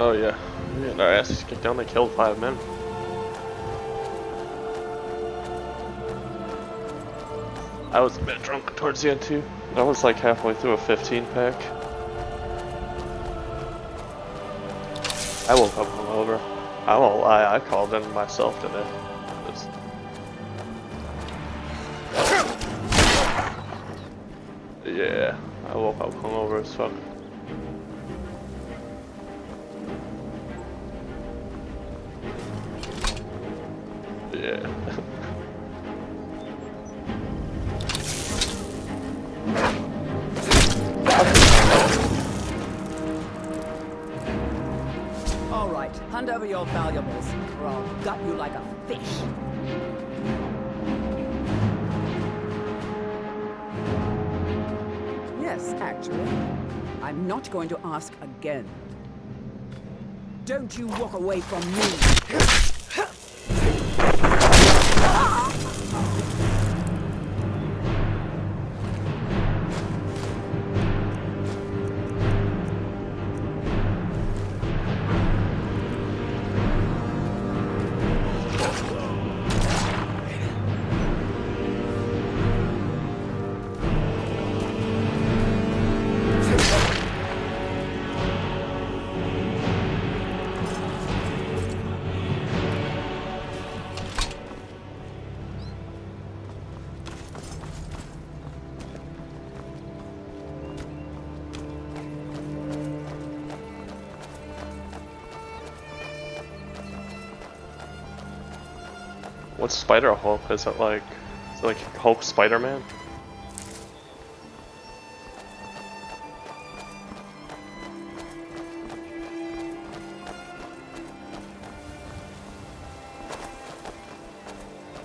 Oh yeah, we got our asses kicked down. They killed 5 men. I was a bit drunk towards the end too. I was like halfway through a 15 pack. I woke up hungover. I won't lie, I called in myself today. Yeah, I woke up hungover as fuck. Yeah. All right, hand over your valuables, or I'll gut you like a fish. Yes, actually. I'm not going to ask again. Don't you walk away from me. What's Spider Hulk? Is it like Hulk Spider-Man?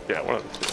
Yeah, one of the two.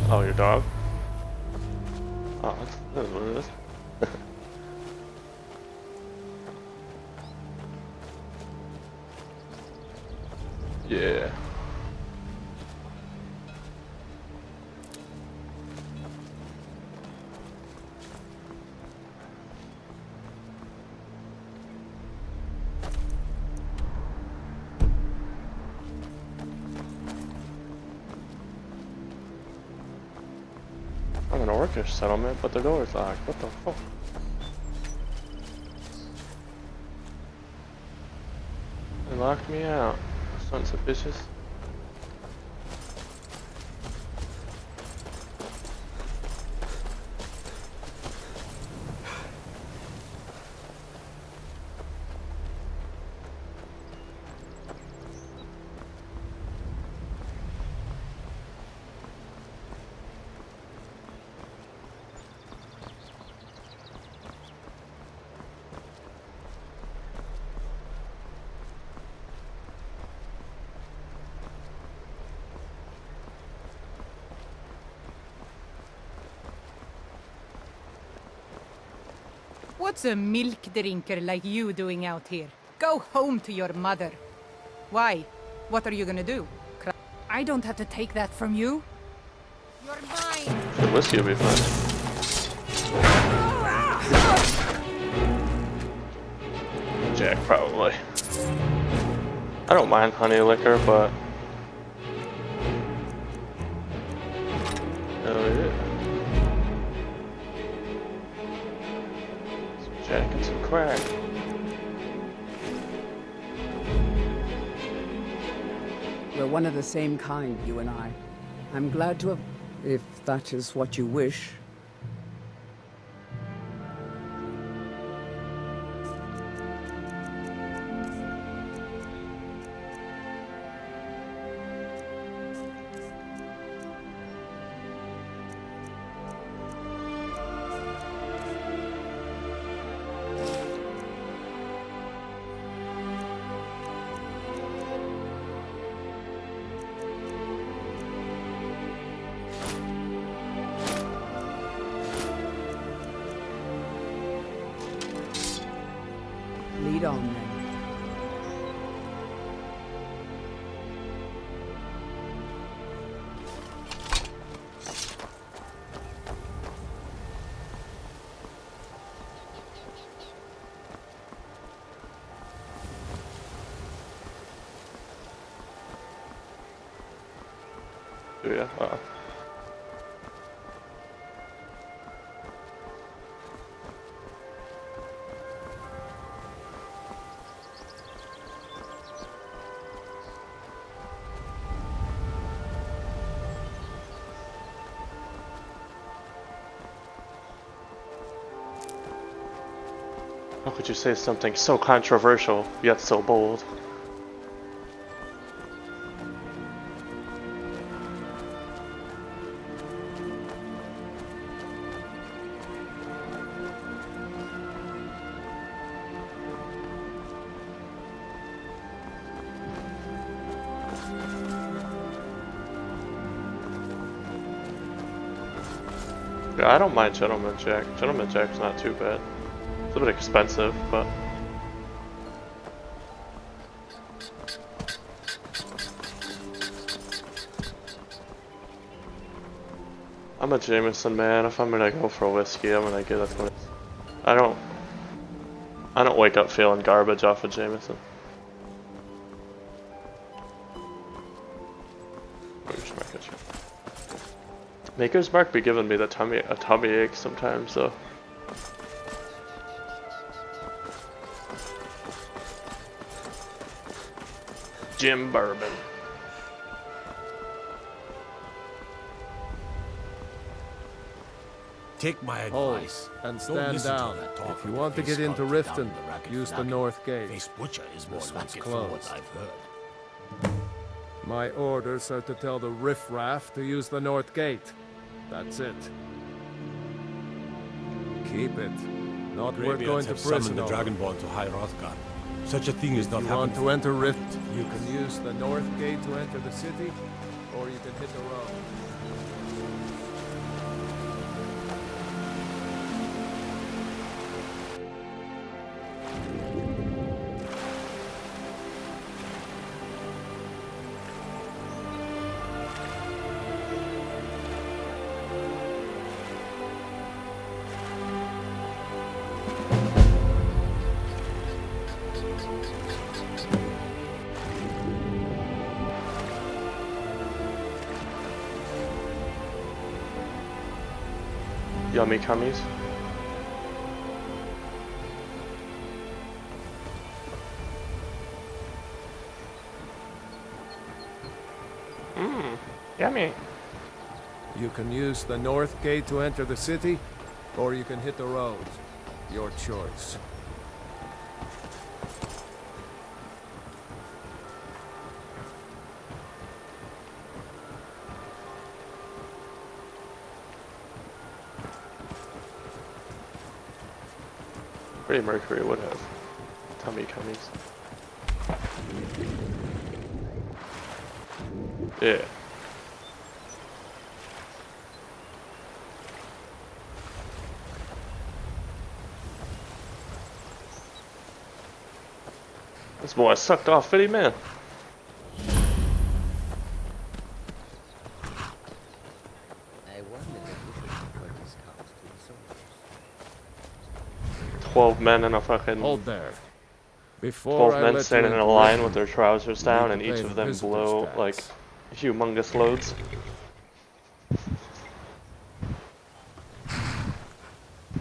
Oh, your dog? Oh, that's what it is. Yeah. I'm an orcish settlement, but the door's locked. What the fuck? They locked me out. Sons of bitches. What's a milk drinker like you doing out here? Go home to your mother. Why? What are you gonna do? I don't have to take that from you. You're mine. The whiskey will be fine. Jack, probably. I don't mind honey liquor, but... Oh yeah. Some Jack and some crack. We're one of the same kind, you and I. I'm glad to have... if that is what you wish. Yeah. How could you say something so controversial, yet so bold? Yeah, I don't mind Gentleman Jack. Gentleman Jack's not too bad. It's a bit expensive, but... I'm a Jameson man. If I'm gonna go for a whiskey, I'm gonna get it. I don't wake up feeling garbage off of Jameson. Maker's Mark be giving me a tummy ache sometimes though. Jim Bourbon. Take my advice and stand down. If you want to get into Riften, use the North Gate. This one's closed. My orders are to tell the riffraff to use the North Gate. That's it. Keep it. Not worth going to prison. The Dragonborn to High Hrothgar. Such a thing is not happening. You want to enter Rift? You can use the North Gate to enter the city, or you can hit the road. Yummy cummies. Yummy. You can use the North Gate to enter the city, or you can hit the road. Your choice. Freddie Mercury would have tummy cummies. Yeah. This boy sucked off 50 men. I wonder if we should put this comes to the soldiers. 12 men in a fucking... Hold there. Before 12 men standing in a line with their trousers down and each of them blow like humongous loads.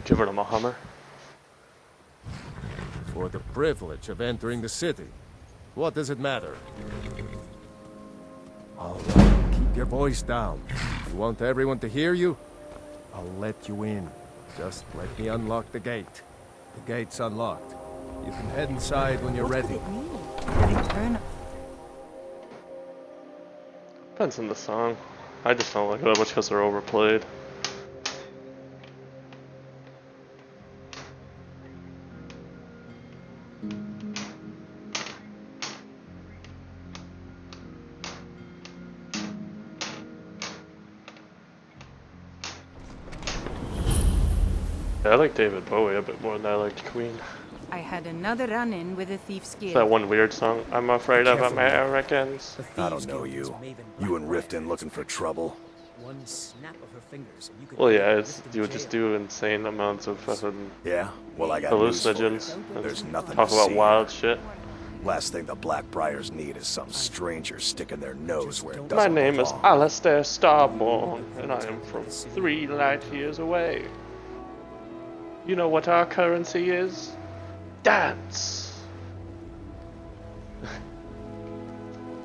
Giving them a Hummer. For the privilege of entering the city. What does it matter? All right, keep your voice down. You want everyone to hear you? I'll let you in. Just let me unlock the gate. The gate's unlocked. You can head inside when you're ready. Depends on the song. I just don't like it that much because they're overplayed. Yeah, I like David Bowie a bit more than I liked Queen. I had another run-in with a thief's guild. That one weird song, I'm afraid of Americans. I don't know you. You and Riften looking for trouble? One snap of her fingers and you could... Well, yeah, you would just do insane amounts of fucking yeah? Well, I got news for you. hallucinogens. There's nothing Talk to about see. wild shit. Last thing the Blackbriars need is some stranger sticking their nose where it doesn't My name is belong. Alistair Starborn, and I am from 3 light years away. You know what our currency is? Dance!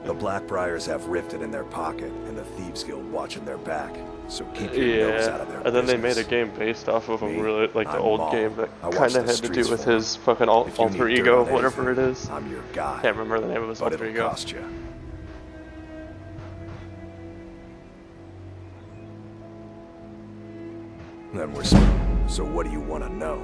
The Blackbriars have Rifted in their pocket, and the Thieves Guild watching their back. So keep your nose out of their and then they made business. a game based off of him, Me, really, like the I'm old Maul. game that I watch kind the of had to do streets with for his fucking If you alter need dirt ego, on whatever anything, it is. I'm your guy. Can't remember the name of his But alter it'll ego. cost you. Then we're so what do you want to know?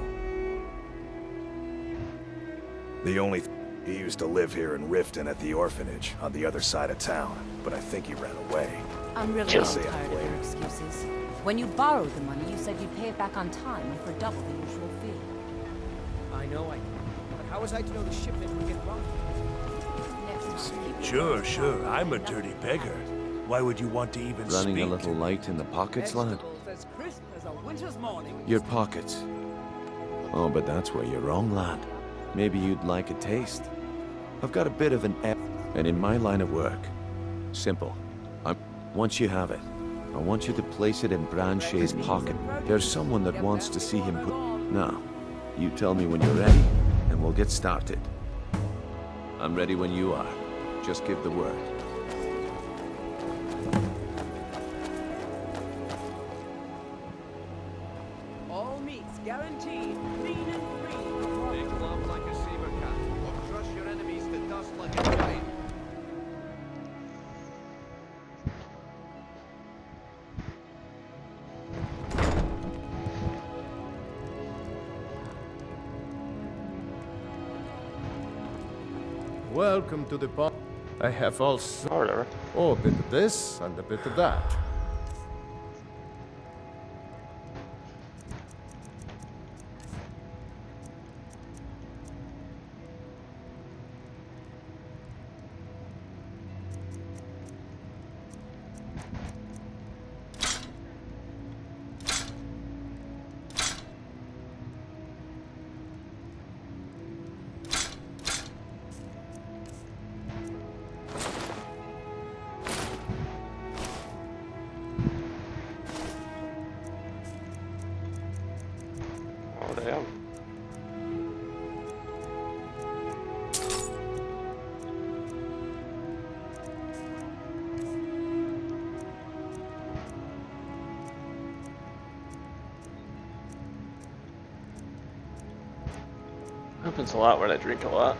The only he used to live here in Riften at the orphanage on the other side of town, but I think he ran away. I'm really Just getting say I'm tired of your late. excuses. When you borrowed the money, you said you'd pay it back on time and for double the usual fee. I know. But how was I to know the shipment would get wrong? Next time, keep Sure, sure. I'm a dirty beggar. Why would you want to even Running speak? a little light in the pockets, lad? As crisp as a winter's morning. Your pockets. Oh, but that's where you're wrong, lad. Maybe you'd like a taste. I've got a bit of an and in my line of work, simple. Once you have it, I want you to place it in Branche's pocket. There's someone that wants to see him put... Now, you tell me when you're ready, and we'll get started. I'm ready when you are. Just give the word. All meats guaranteed, clean and free. Make love like a saber cat, or crush your enemies to dust like a giant. Welcome to the pub. I have also a bit of this and a bit of that. Oh, damn. Happens a lot when I drink a lot.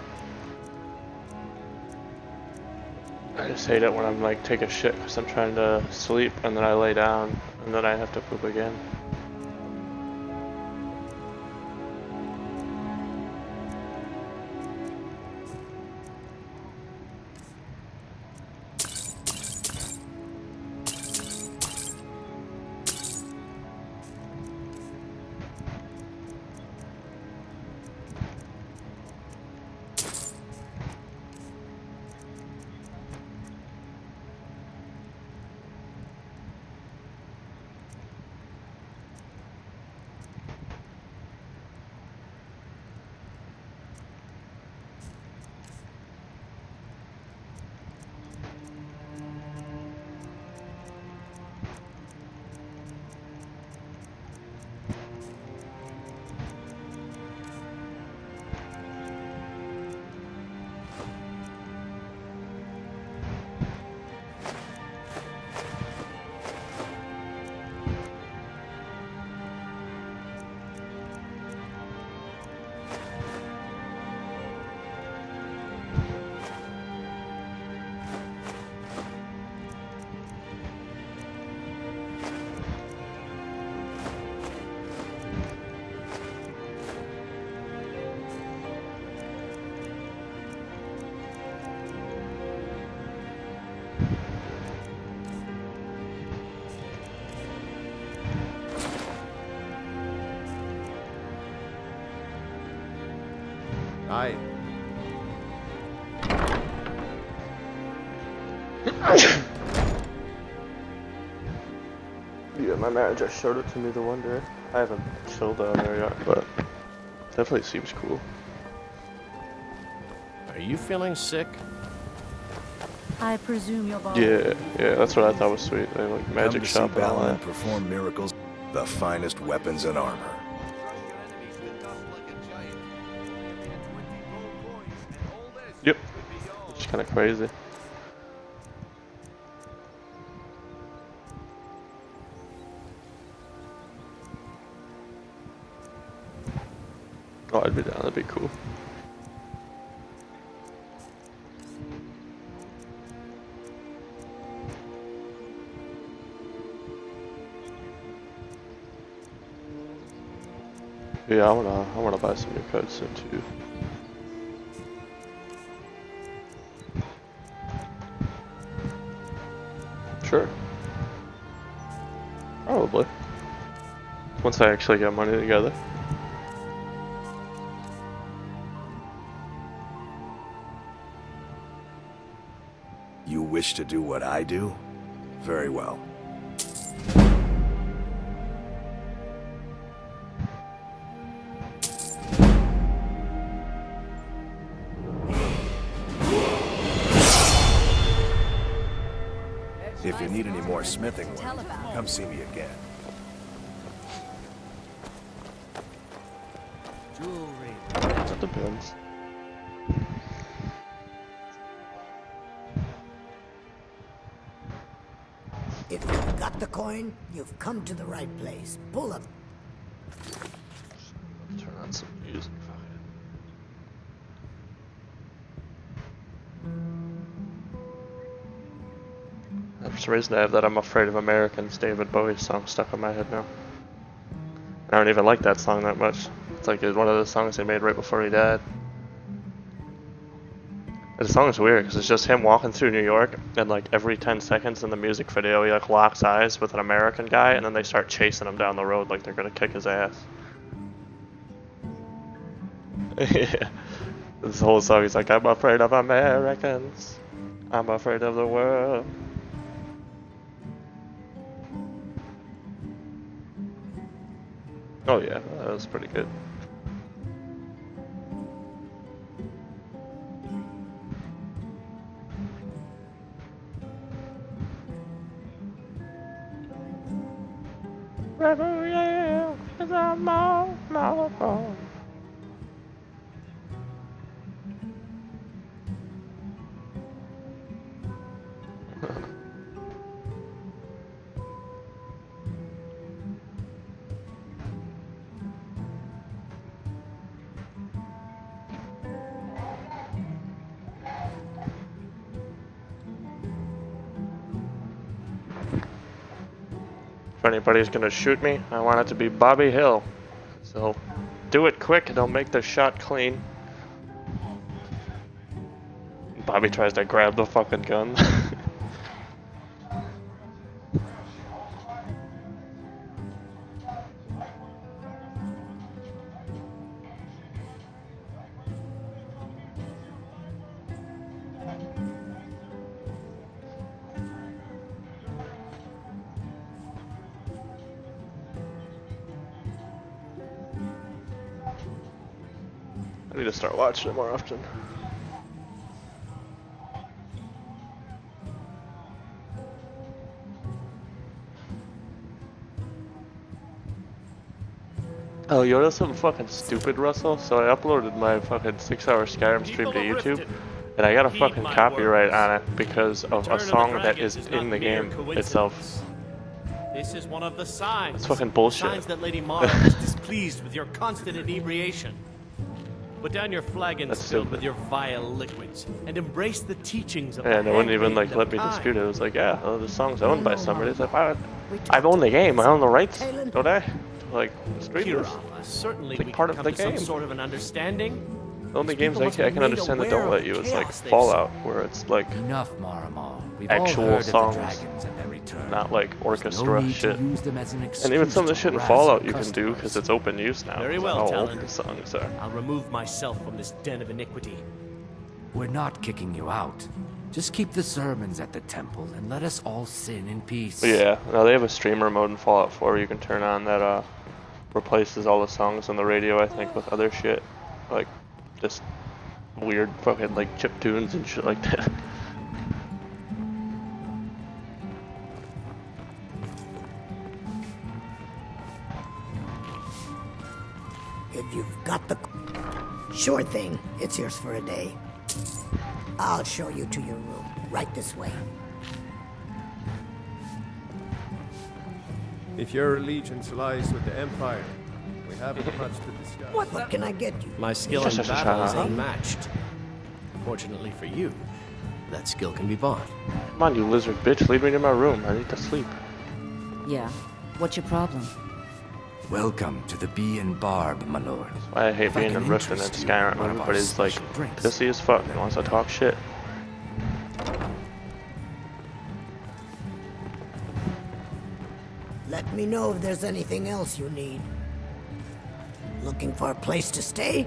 I just hate it when I'm like take a shit because I'm trying to sleep and then I lay down and then I have to poop again. Aye. Yeah, my manager showed it to me the one day. I haven't chilled down there yet, but definitely seems cool. I Are you feeling sick? I presume your boss. Yeah, that's what I thought was sweet. They like magic Come to shop see and all Balin that. and perform miracles. The finest weapons and armor. Yep. It's kind of crazy. Oh, I'd be down. That'd be cool. Yeah, I wanna buy some new cards soon too. Sure. Probably. Once I actually get money together. You wish to do what I do? Very well. If you need any more smithing work, come see me again. It depends. If you've got the coin, you've come to the right place. Pull up. Turn on some music. For some reason I have that I'm Afraid of Americans David Bowie song stuck in my head now. I don't even like that song that much. It's like one of the songs he made right before he died. The song's weird because it's just him walking through New York, and like every 10 seconds in the music video he like locks eyes with an American guy, and then they start chasing him down the road like they're gonna kick his ass. Yeah. This whole song he's like, I'm afraid of Americans. I'm afraid of the world. Oh yeah, that was pretty good. Rebel is a more. If anybody's gonna shoot me, I want it to be Bobby Hill. So do it quick, don't make the shot clean. Bobby tries to grab the fucking gun. I need to start watching it more often. Oh, you know something fucking stupid, Russell? So I uploaded my fucking 6-hour Skyrim stream to YouTube, and I got a fucking copyright on it because of a song that is in the game itself. This is one of the signs. It's fucking bullshit. Signs that Lady Mara is displeased with your constant inebriation. Put down your flagons filled with your vile liquids and embrace the teachings of the And they wouldn't even like let me dispute it. It was like, yeah, oh, the song's owned by somebody. It's like, why? I've owned the game. I own the rights, don't I? Like, stream this. Certainly It's like we part can of come the to some game. sort of an understanding. The only games I can understand that don't let you is like Fallout, where it's like actual songs, not like orchestra shit. And even some of the shit in Fallout you can do because it's open use now. Very It's well, like how old Talon. the songs are. I'll remove myself from this den of iniquity. We're not kicking you out. Just keep the sermons at the temple and let us all sin in peace. But yeah, now they have a streamer mode in Fallout 4 you can turn on that replaces all the songs on the radio, I think, with other shit. Like, just weird fucking like chip tunes and shit like that. If you've got the... Sure thing. It's yours for a day. I'll show you to your room. Right this way. If your allegiance lies with the Empire, we haven't much to discuss. What can I get you? My skill in battle is unmatched. Fortunately for you, that skill can be bought. Come on, you lizard bitch, leave me in my room. I need to sleep. Yeah. What's your problem? Welcome to the Bee and Barb, my lord. That's why I hate being in Riften and Skyrim. Everybody's like pissy as fuck and wants to talk shit. Let me know if there's anything else you need. Looking for a place to stay?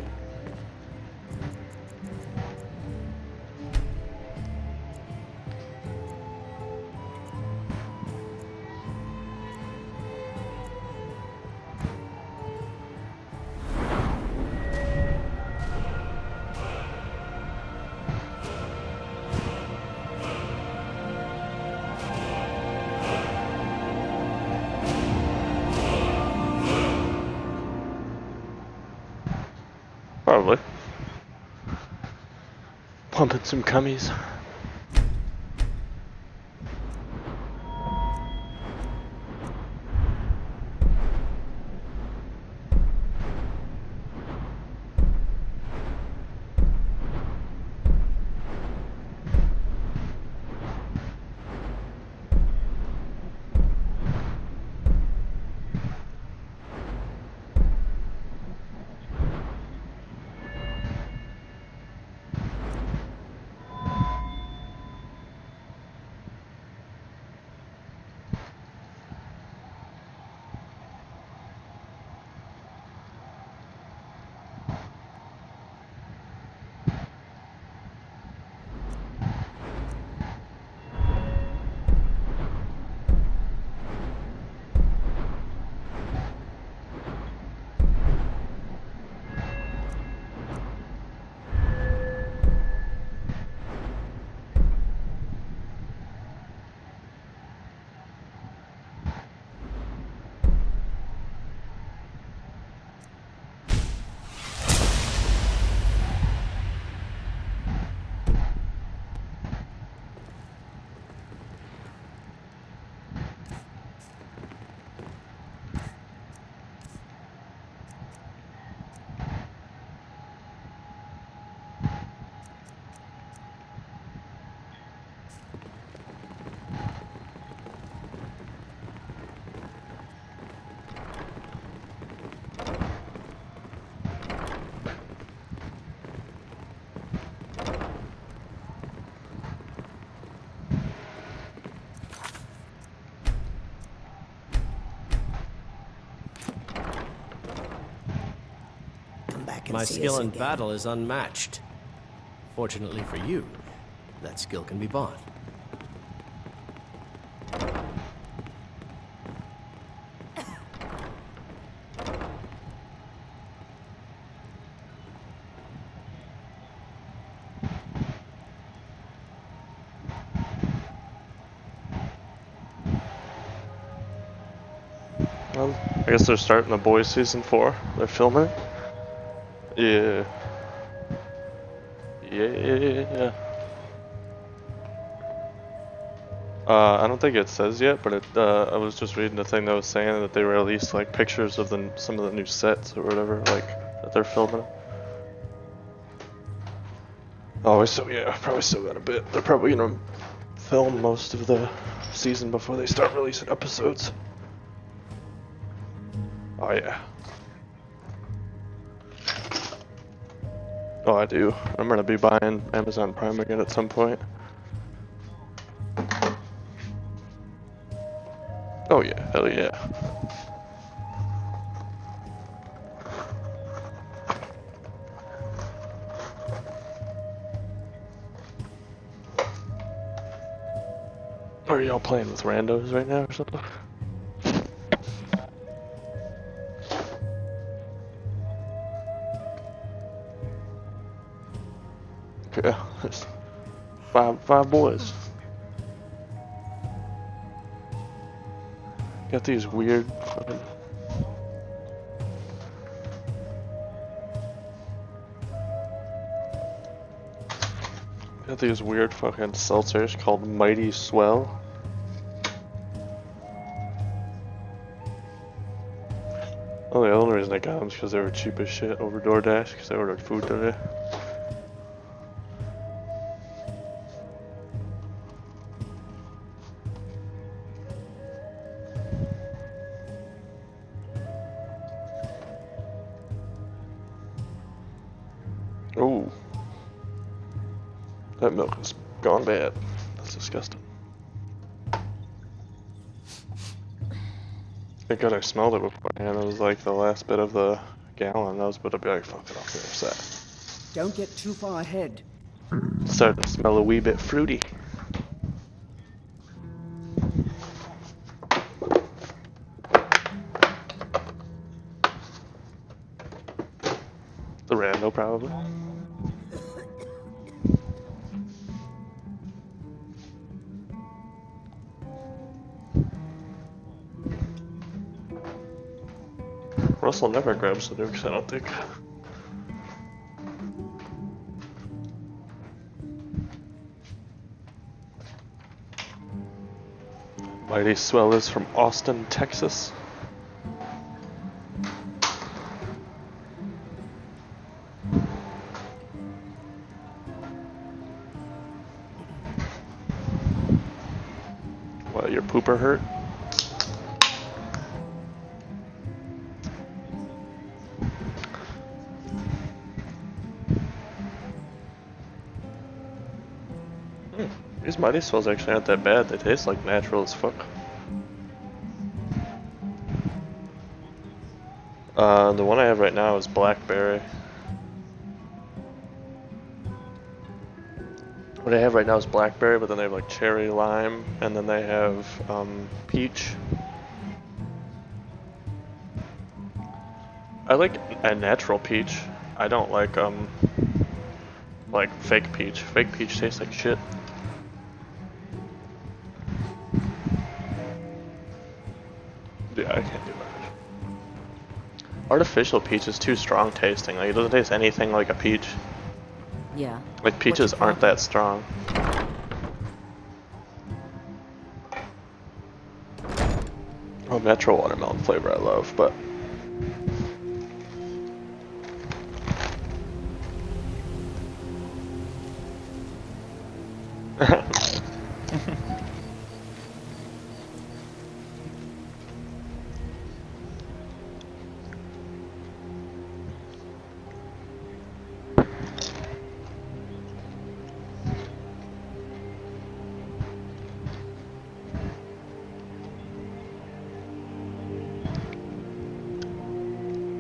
Probably. Pumping some cummies. My skill in battle is unmatched. Fortunately for you, that skill can be bought. Well, I guess they're starting The Boys season 4. They're filming it. Yeah. Yeah. I don't think it says yet, but I was just reading the thing that was saying that they released like pictures of some of the new sets or whatever, like that they're filming. Oh, so yeah, probably still got a bit. They're probably gonna film most of the season before they start releasing episodes. Oh yeah. Oh, I do. I'm gonna be buying Amazon Prime again at some point. Oh yeah, hell yeah. Are y'all playing with randos right now or something? yeah. There's five boys. Got these weird fucking... Got these weird fucking seltzers called Mighty Swell. Oh, the only reason I got them is because they were cheap as shit over DoorDash because I ordered food today. Oh, that milk has gone bad. That's disgusting. Thank God I smelled it beforehand. It was like the last bit of the gallon. I was about to be like, fuck it, I'll finish that. Don't get too far ahead. Starting to smell a wee bit fruity. The rando, probably. Russell never grabs the nukes, I don't think. Mighty Swell is from Austin, Texas. What, your pooper hurt? These Mighty Swells actually aren't that bad. They taste like natural as fuck. The one I have right now is blackberry. What I have right now is blackberry, but then they have like cherry lime, and then they have peach. I like a natural peach. I don't like fake peach. Fake peach tastes like shit. Yeah, I can't do that. Artificial peach is too strong tasting. Like, it doesn't taste anything like a peach. Yeah. Like, peaches aren't that strong. Oh, natural watermelon flavor I love, but...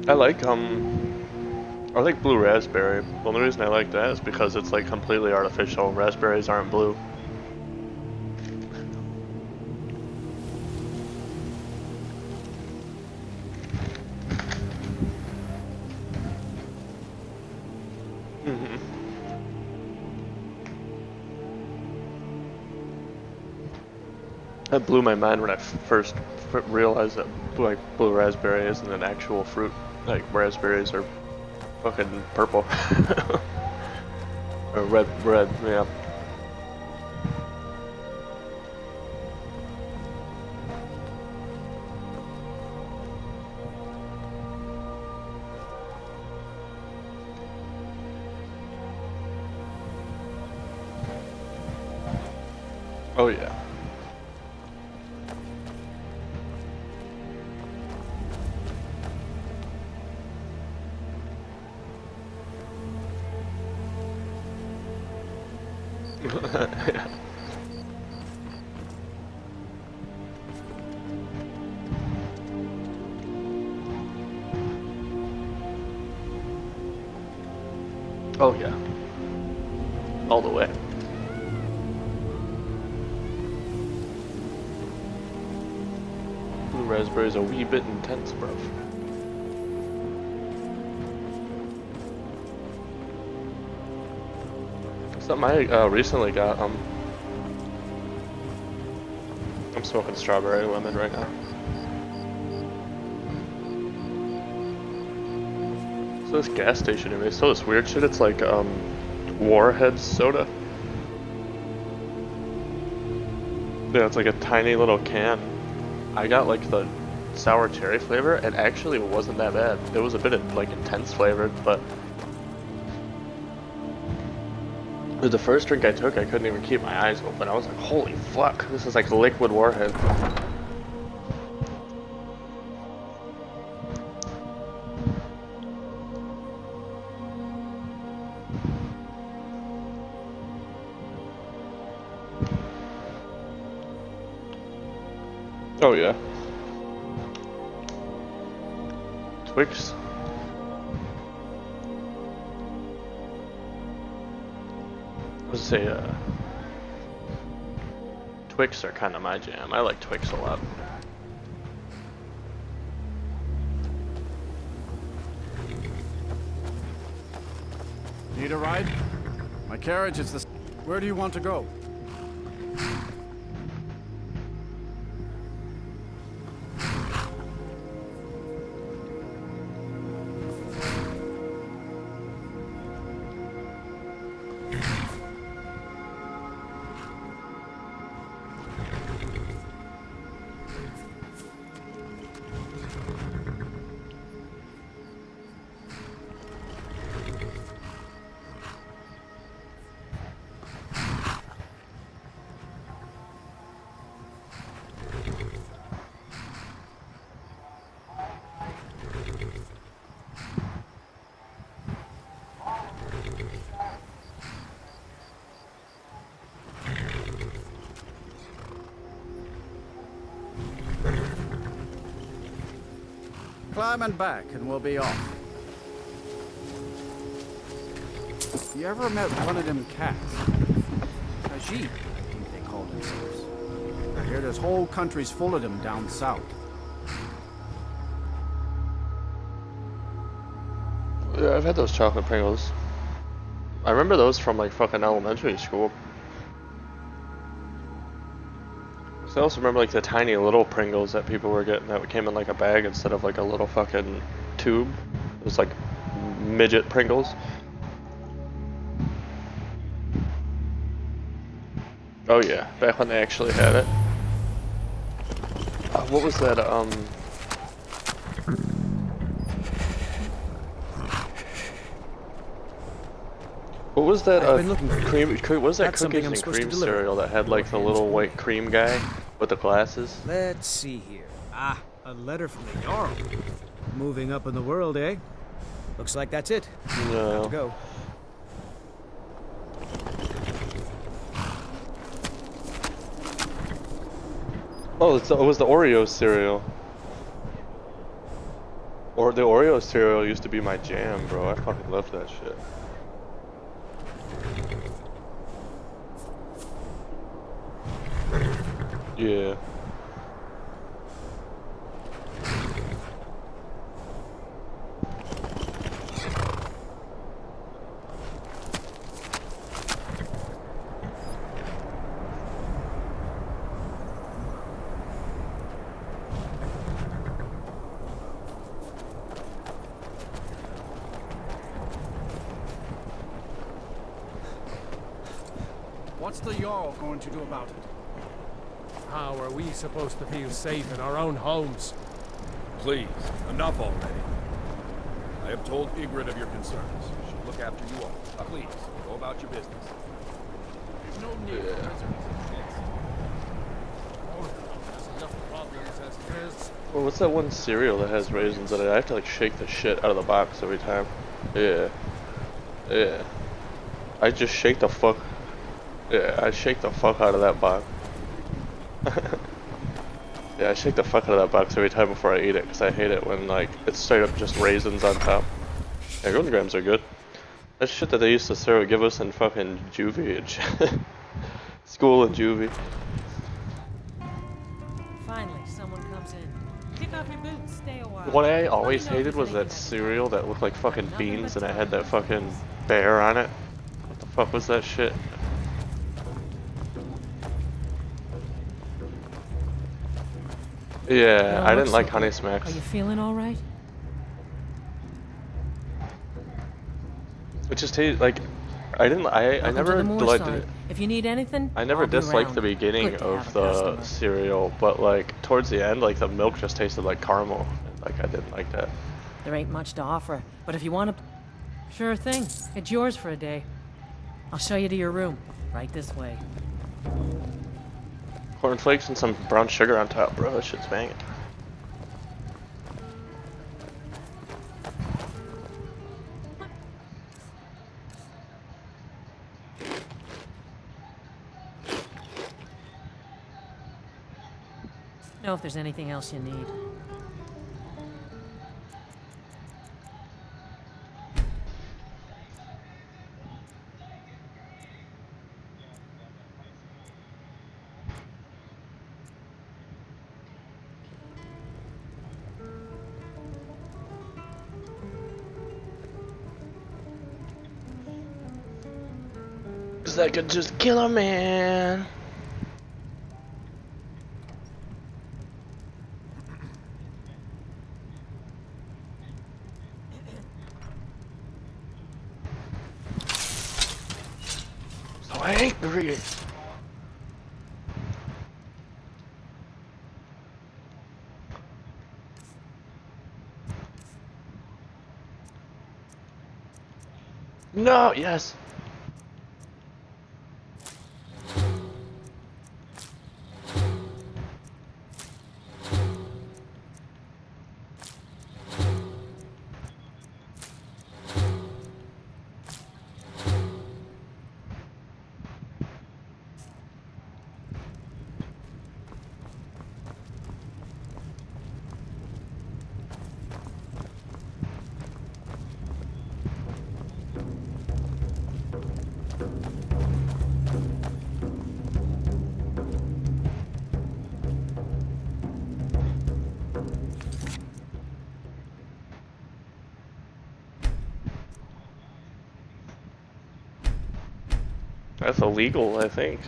I like blue raspberry. The only reason I like that is because it's like completely artificial. Raspberries aren't blue. That blew my mind when I first realized that blue raspberry isn't an actual fruit. Like, raspberries are fucking purple. Or red, yeah. Oh yeah. Yeah. Oh yeah. All the way. Blue raspberry's a wee bit intense, bruv. Something I recently got, I'm smoking strawberry lemon right now. So this gas station anyway, so this weird shit, it's like Warhead soda. Yeah, it's like a tiny little can. I got like the sour cherry flavor, and actually it wasn't that bad. It was a bit of like intense flavored, but with the first drink I took, I couldn't even keep my eyes open. I was like, holy fuck, this is like liquid Warhead. Oh yeah. Twix. Let's say, Twix are kind of my jam. I like Twix a lot. Need a ride? My carriage is the... Where do you want to go? Climb and back, and we'll be off. You ever met one of them cats? Khajiit, I think they call themselves. I hear there's whole countries full of them down south. Yeah, I've had those chocolate Pringles. I remember those from like fucking elementary school. So I also remember like the tiny little Pringles that people were getting that came in like a bag instead of like a little fucking tube. It was like midget Pringles. Oh yeah, back when they actually had it. What was that, what was that, cream, what was that cookies and cream cereal that had like the little white cream guy with the glasses? Let's see here. Ah, a letter from the Jarl. Moving up in the world, eh? Looks like that's it. No. Have to go. Oh, it was the Oreo cereal. Or the Oreo cereal used to be my jam, bro. I fucking loved that shit. Yeah. What's the Jarl going to do about it? How are we supposed to feel safe in our own homes? Please, enough already. I have told Ygritte of your concerns. She'll look after you all. Please, go about your business. There's no need for miseries and shits. There's enough problems as it is. Well, what's that one cereal that has raisins in it? I have to like shake the shit out of the box every time. Yeah. Yeah. I just shake the fuck. Yeah, I shake the fuck out of that box. Yeah, I shake the fuck out of that box every time before I eat it, because I hate it when, like, it's straight up just raisins on top. Yeah, Golden Grams are good. That shit that they used to give us in fucking juvie and shit. School and juvie. Finally, someone comes in. Kick off your boots, stay a while. What I always hated was that cereal that looked like fucking beans and it had that fucking bear on it. What the Fuck was that shit? Yeah, I didn't like Honey Smacks. Are you feeling all right? It just tastes like I Welcome never to the Moor liked side. it. If you need anything, I never I'll be disliked around. the beginning Good to of have a the customer. cereal, but like towards the end, like the milk just tasted like caramel. Like I didn't like that. There ain't much to offer, but if you want to... Sure thing. It's yours for a day. I'll show you to your room. Right this way. Cornflakes and some brown sugar on top, bro. That shit's banging. Know if there's anything else you need. Cause I could just kill a man. So angry. No, yes. That's illegal, I think.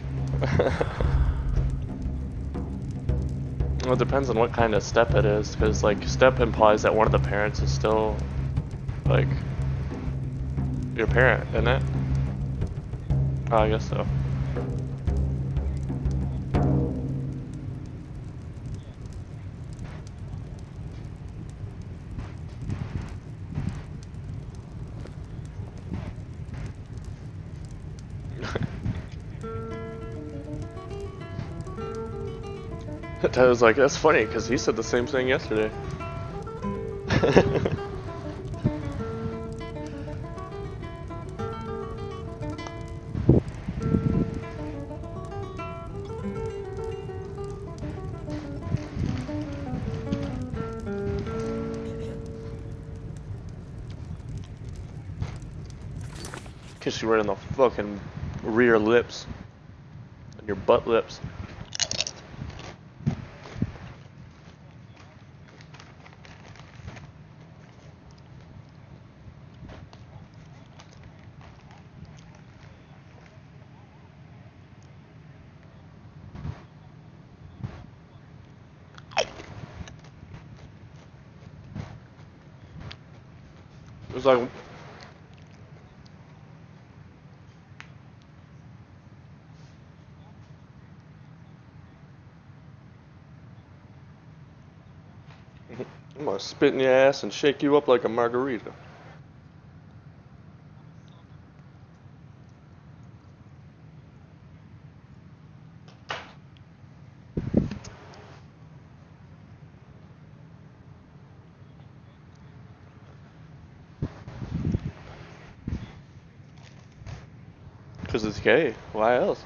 Well, it depends on what kind of step it is, because like step implies that one of the parents is still like your parent, isn't it? Oh, I guess so. I was like, that's funny, because he said the same thing yesterday. Kiss you right in the fucking rear lips. And your butt lips. It was like I'm gonna spit in your ass and shake you up like a margarita. Because it's gay. Why else?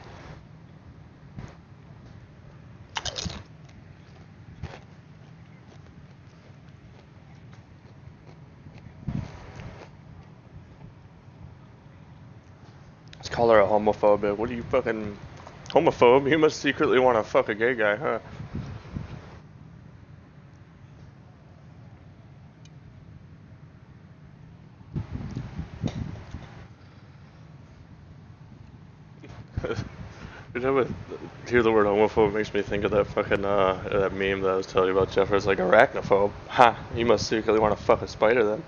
Let's call her a homophobe. What are you fucking homophobe? You must secretly want to fuck a gay guy, huh? Hear the word homophobe makes me think of that fucking that meme that I was telling you about, Jeff. It's like arachnophobe. Ha! You must secretly want to fuck a spider then.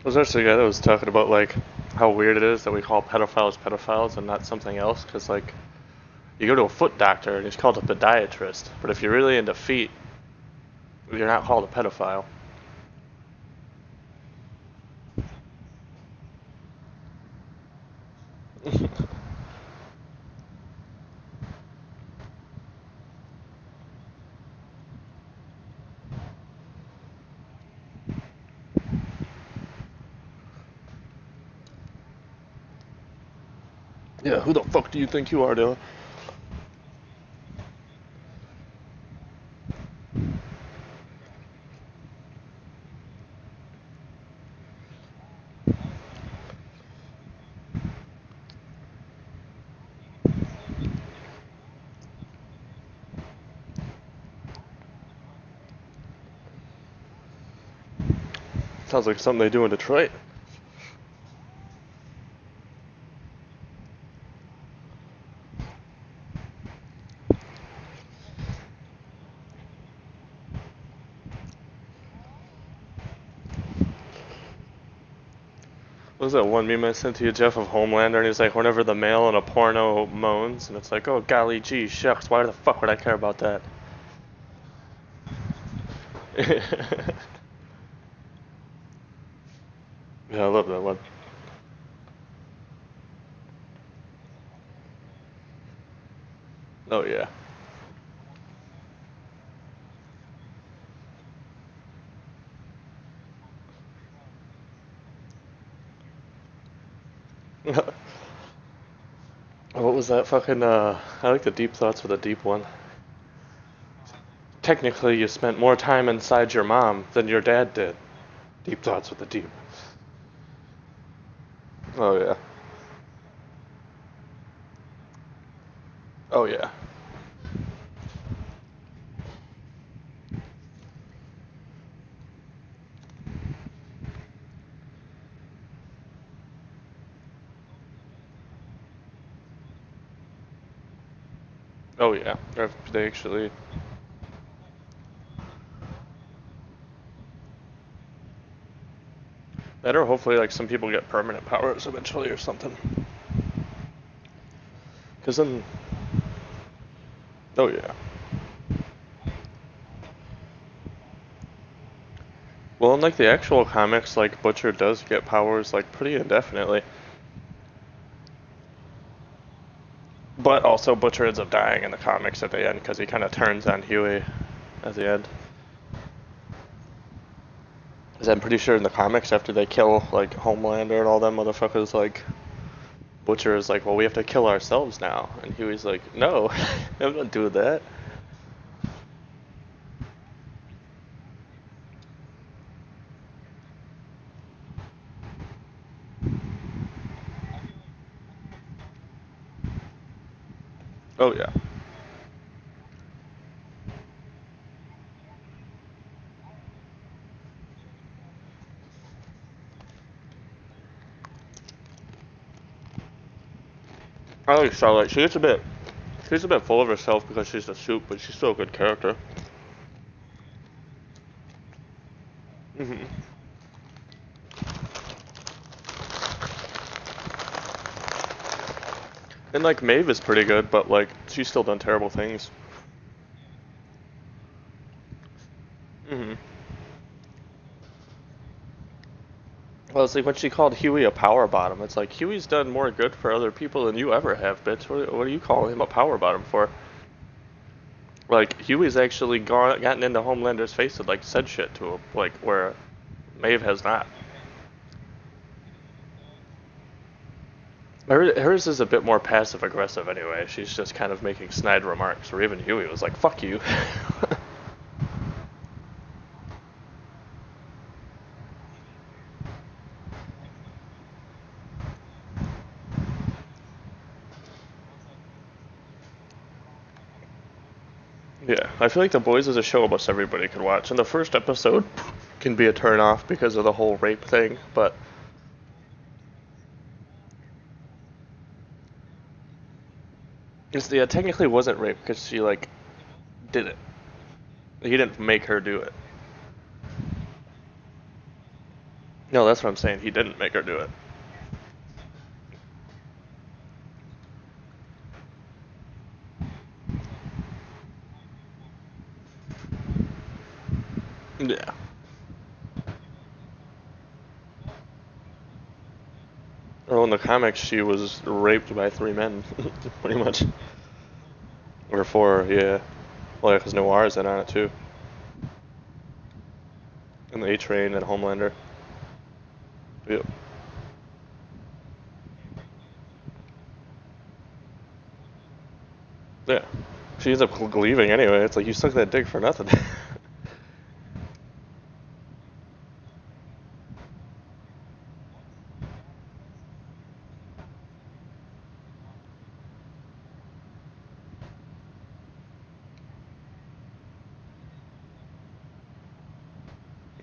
There's actually a guy that was talking about like how weird it is that we call pedophiles pedophiles and not something else, because like you go to a foot doctor and he's called a podiatrist, but if you're really into feet, you're not called a pedophile. Yeah, who the fuck do you think you are, Dylan? Sounds like something they do in Detroit. What was that one meme I sent to you, Jeff, of Homelander, and he's like, whenever the male in a porno moans, and it's like, oh golly gee shucks, why the fuck would I care about that? Yeah, I love that one. Oh yeah. What was that fucking, I like the deep thoughts with a deep one. Technically, you spent more time inside your mom than your dad did. Deep thoughts with the deep. Oh yeah. Oh yeah. Oh yeah. They actually. That or hopefully like some people get permanent powers eventually or something. Cause then. Oh yeah. Well, in like the actual comics, like Butcher does get powers like pretty indefinitely. But also Butcher ends up dying in the comics at the end because he kind of turns on Huey at the end. 'Cause I'm pretty sure in the comics after they kill like Homelander and all them motherfuckers, like Butcher is like, well, we have to kill ourselves now, and Huey's like, no, I'm not doing that. Oh yeah. I like Starlight. She's a bit full of herself because she's the soup, but she's still a good character. hmm And like Maeve is pretty good, but like she's still done terrible things. hmm Well, it's like when she called Huey a power bottom. It's like Huey's done more good for other people than you ever have, bitch. What are you calling him a power bottom for? Like Huey's actually gotten into Homelander's face and like said shit to him, like where Maeve has not. Hers is a bit more passive aggressive anyway. She's just kind of making snide remarks. Or even Huey was like, "Fuck you." Yeah, I feel like The Boys is a show almost everybody could watch. And the first episode can be a turn off because of the whole rape thing, but yeah, technically wasn't rape because she like did it. He didn't make her do it. No, that's what I'm saying. He didn't make her do it. Yeah. Well, in the comics, she was raped by 3 men, pretty much. Or 4, yeah. Well, yeah, because Noir's in on it, too. And the A-Train and Homelander. Yep. Yeah. She ends up leaving anyway. It's like, you suck that dick for nothing.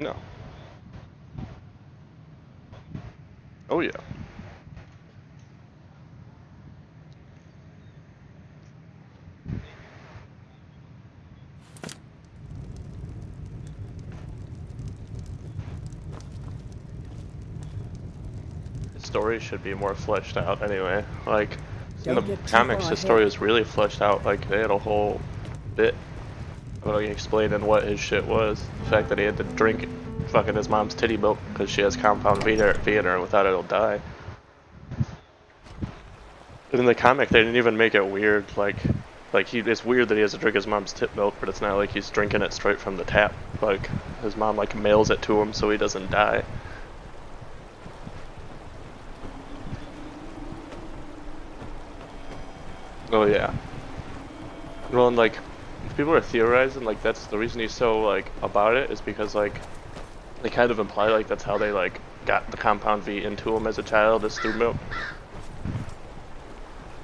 No. Oh, yeah. The story should be more fleshed out anyway. Like, in the Don't get too comics, far the story ahead. was really fleshed out. Like, they had a whole bit of like, explaining what his shit was. The fact that he had to drink fucking his mom's titty milk because she has compound V in her, without it, he'll die. And in the comic, they didn't even make it weird. Like it's weird that he has to drink his mom's tit milk, but it's not like he's drinking it straight from the tap. Like, his mom, like, mails it to him so he doesn't die. Oh, yeah. Well, and, like, people are theorizing, like, that's the reason he's so, like, about it, is because, like, they kind of imply, like, that's how they, like, got the compound V into him as a child, is through milk.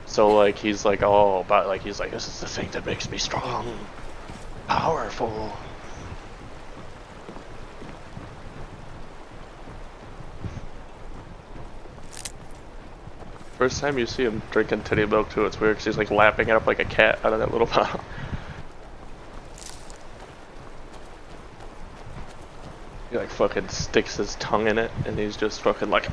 So, like, he's, like, all about, like, he's like, this is the thing that makes me strong, powerful. First time you see him drinking titty milk too, it's weird because he's, like, lapping it up like a cat out of that little bottle. He, like, fucking sticks his tongue in it, and he's just fucking like,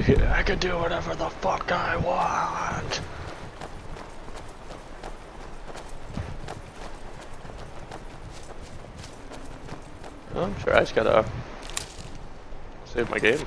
Yeah, I can do whatever the fuck I want. Oh, I'm sure I just gotta save my game.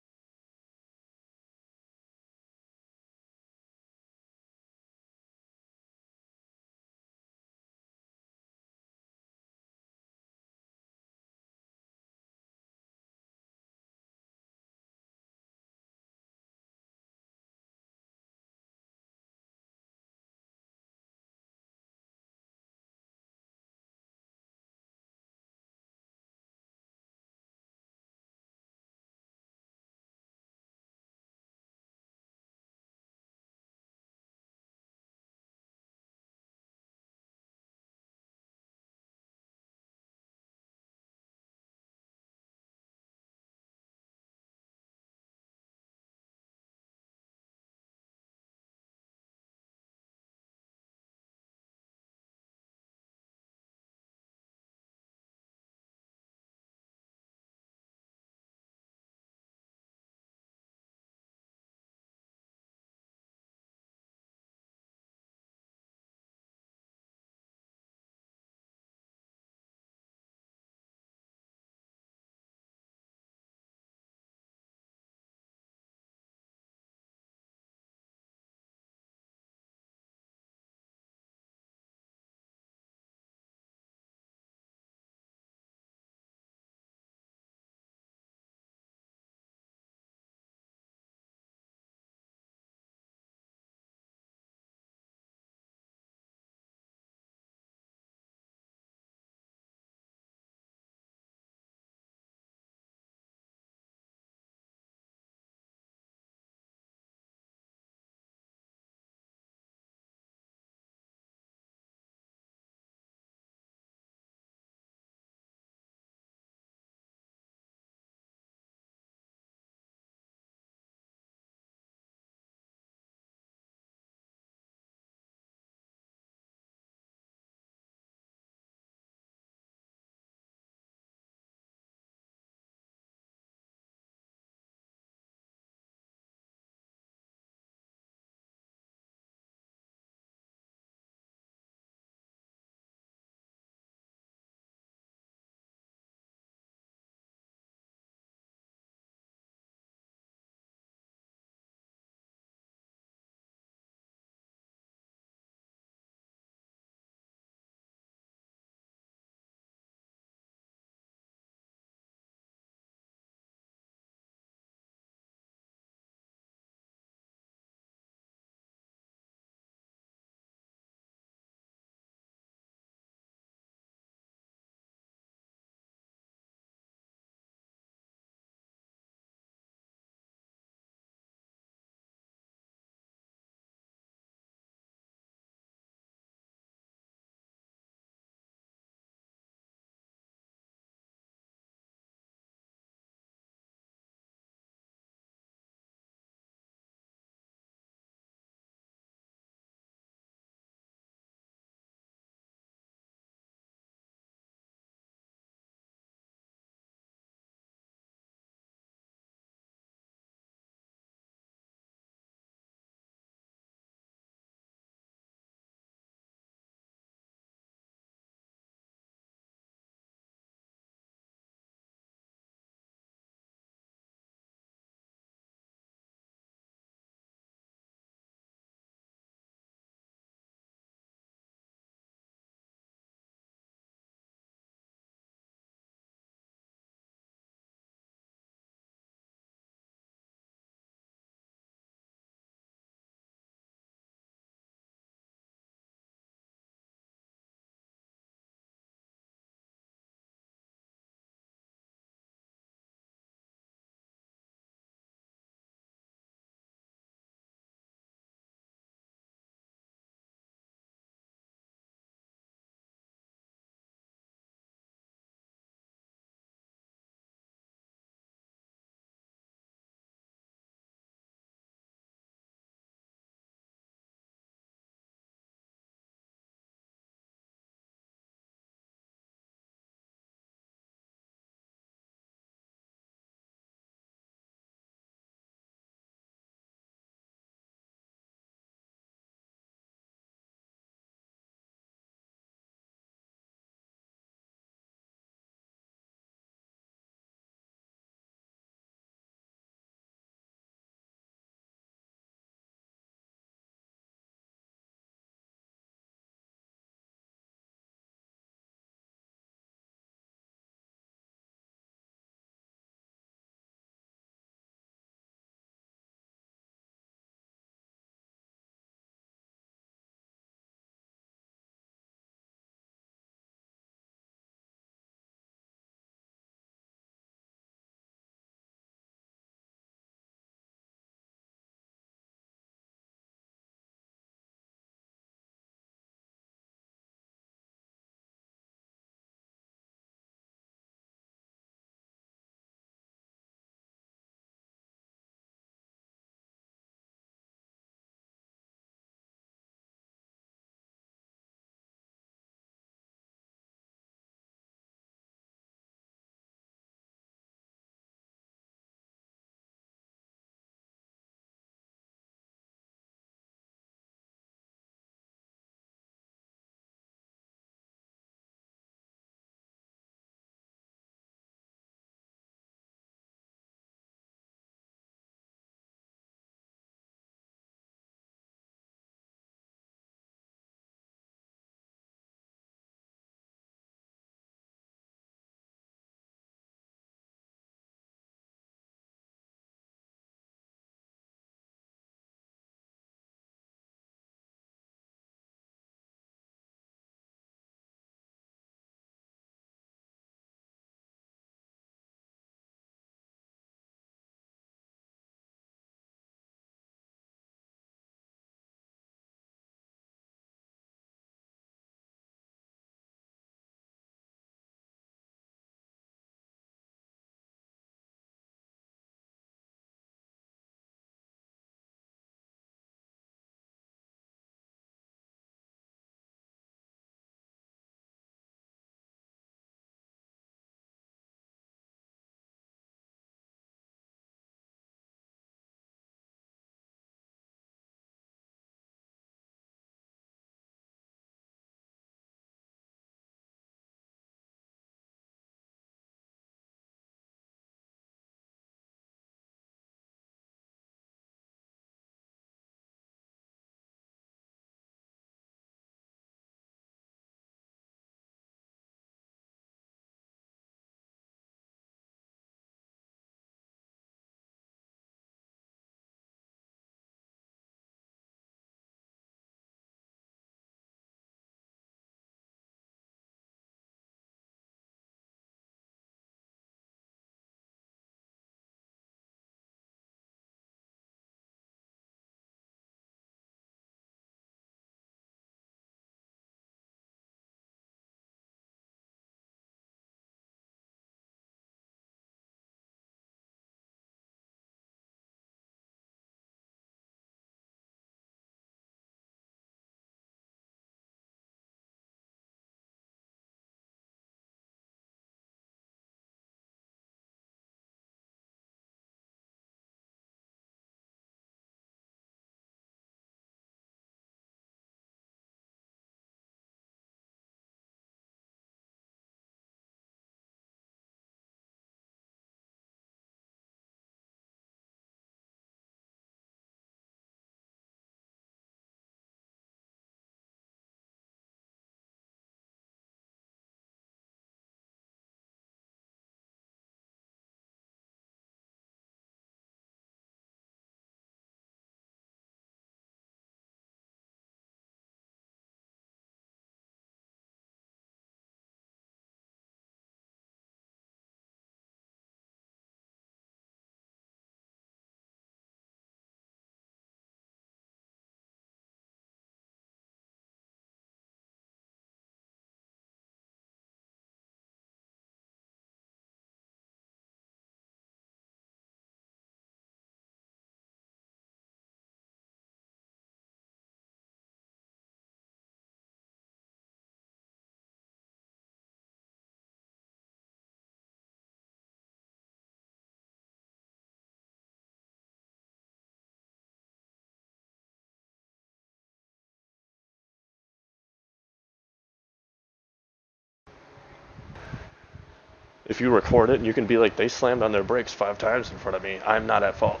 If you record it, you can be like, they slammed on their brakes 5 times in front of me. I'm not at fault.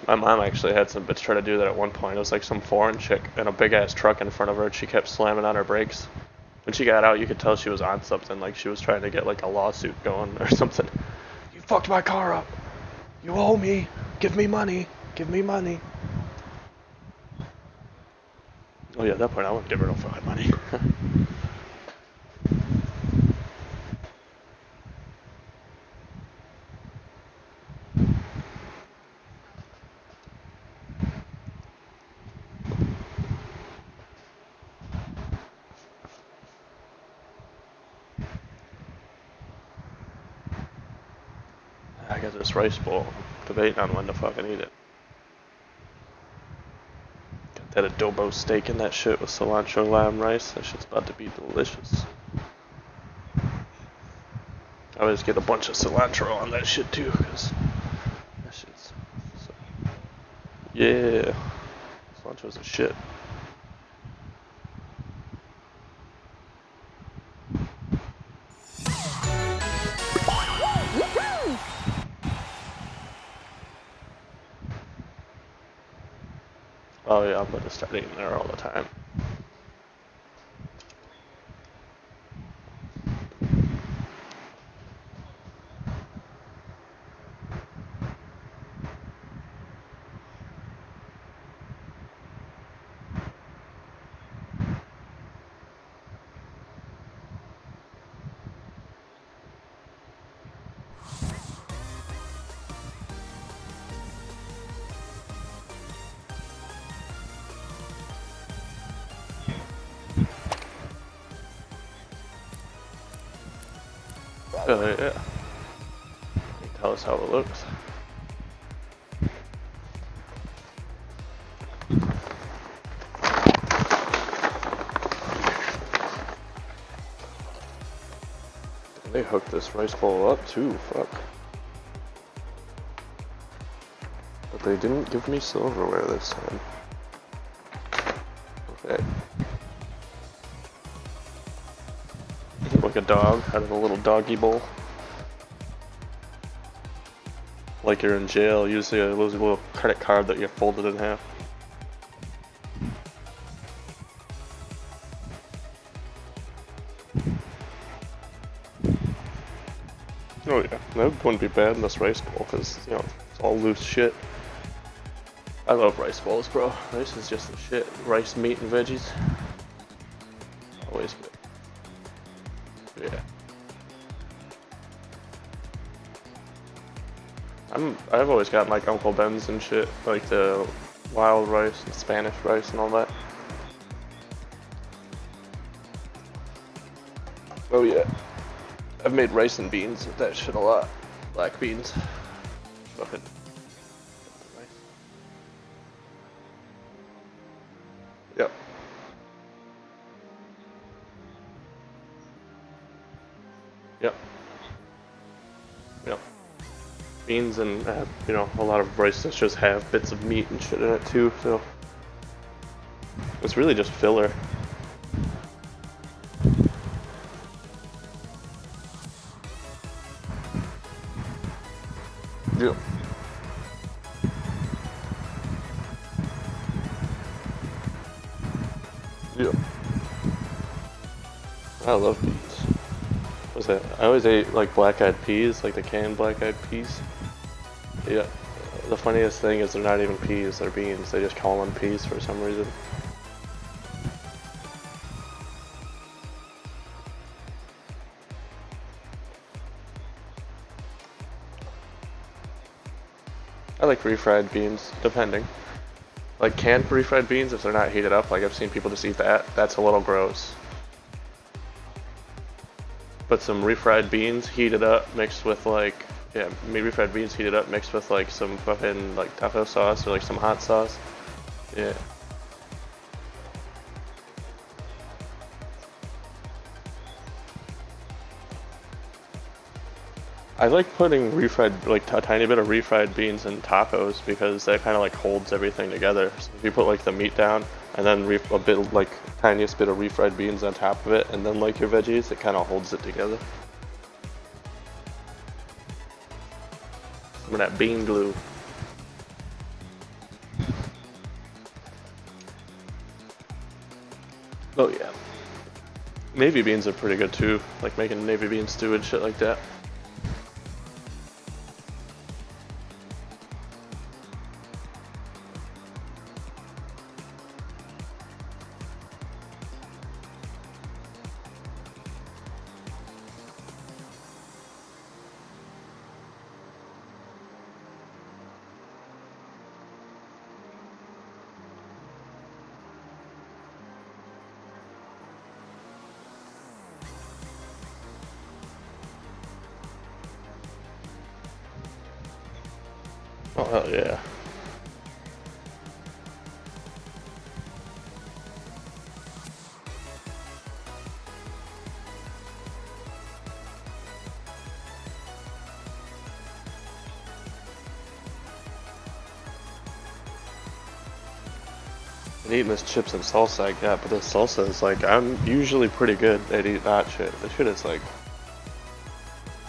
My mom actually had some bitch try to do that at one point. It was like some foreign chick in a big ass truck in front of her, and she kept slamming on her brakes. When she got out, you could tell she was on something, like she was trying to get like a lawsuit going or something. You fucked my car up. You owe me. Give me money. Give me money. Oh yeah, at that point I wouldn't give her no fucking money. I got this rice bowl. I'm debating on when to fucking eat it. Got that adobo steak in that shit with cilantro lime rice. That shit's about to be delicious. I always get a bunch of cilantro on that shit too, cause that shit's so... Yeah, cilantro's a shit. Oh yeah, I'm gonna start eating there all the time. Yeah. Can you tell us how it looks? They hooked this rice bowl up too, fuck. But they didn't give me silverware this time. Okay. Like a dog out of a little doggy bowl. Like you're in jail, usually a little credit card that you folded in half. Oh yeah, that wouldn't be bad in this rice bowl because, you know, it's all loose shit. I love rice bowls, bro. Rice is just the shit. Rice, meat, and veggies. Always good. Yeah. I've always got like Uncle Ben's and shit, like the wild rice and Spanish rice and all that. Oh yeah. I've made rice and beans with that shit a lot. Black beans. Fucking rice. Yep. Yep. Yep. Beans and, you know, a lot of rice dishes have bits of meat and shit in it too, so it's really just filler. Yeah. Yeah. I love beans. What's that? I always ate like black-eyed peas, like the canned black-eyed peas. Yeah. The funniest thing is they're not even peas, they're beans. They just call them peas for some reason. I like refried beans, depending. Like canned refried beans, if they're not heated up, like I've seen people just eat that, that's a little gross. But some refried beans heated up, mixed with like, yeah, refried beans heated up, mixed with like some fucking like taco sauce or like some hot sauce. Yeah. I like putting refried, like a tiny bit of refried beans in tacos because that kind of like holds everything together. So if you put like the meat down and then a bit like tiniest bit of refried beans on top of it, and then like your veggies, it kind of holds it together. Some of that bean glue. Oh yeah. Navy beans are pretty good too, like making navy bean stew and shit like that. Oh hell yeah. And eating this chips and salsa I got, but this salsa is like, I'm usually pretty good at eating that shit. This shit is like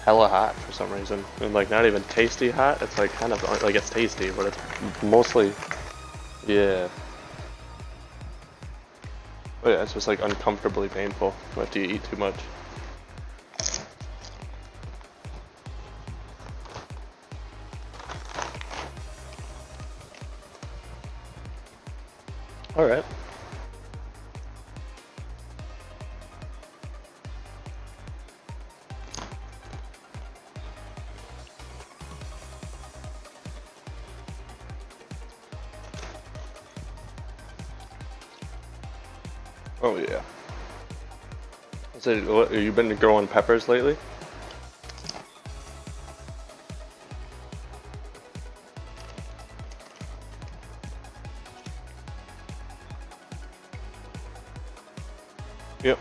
hella hot for some reason, and like not even tasty hot. It's like kind of like it's tasty, but it's mostly, yeah. But yeah, it's just like uncomfortably painful after you eat too much. All right. Oh yeah. So, what, have you been growing peppers lately? Yep.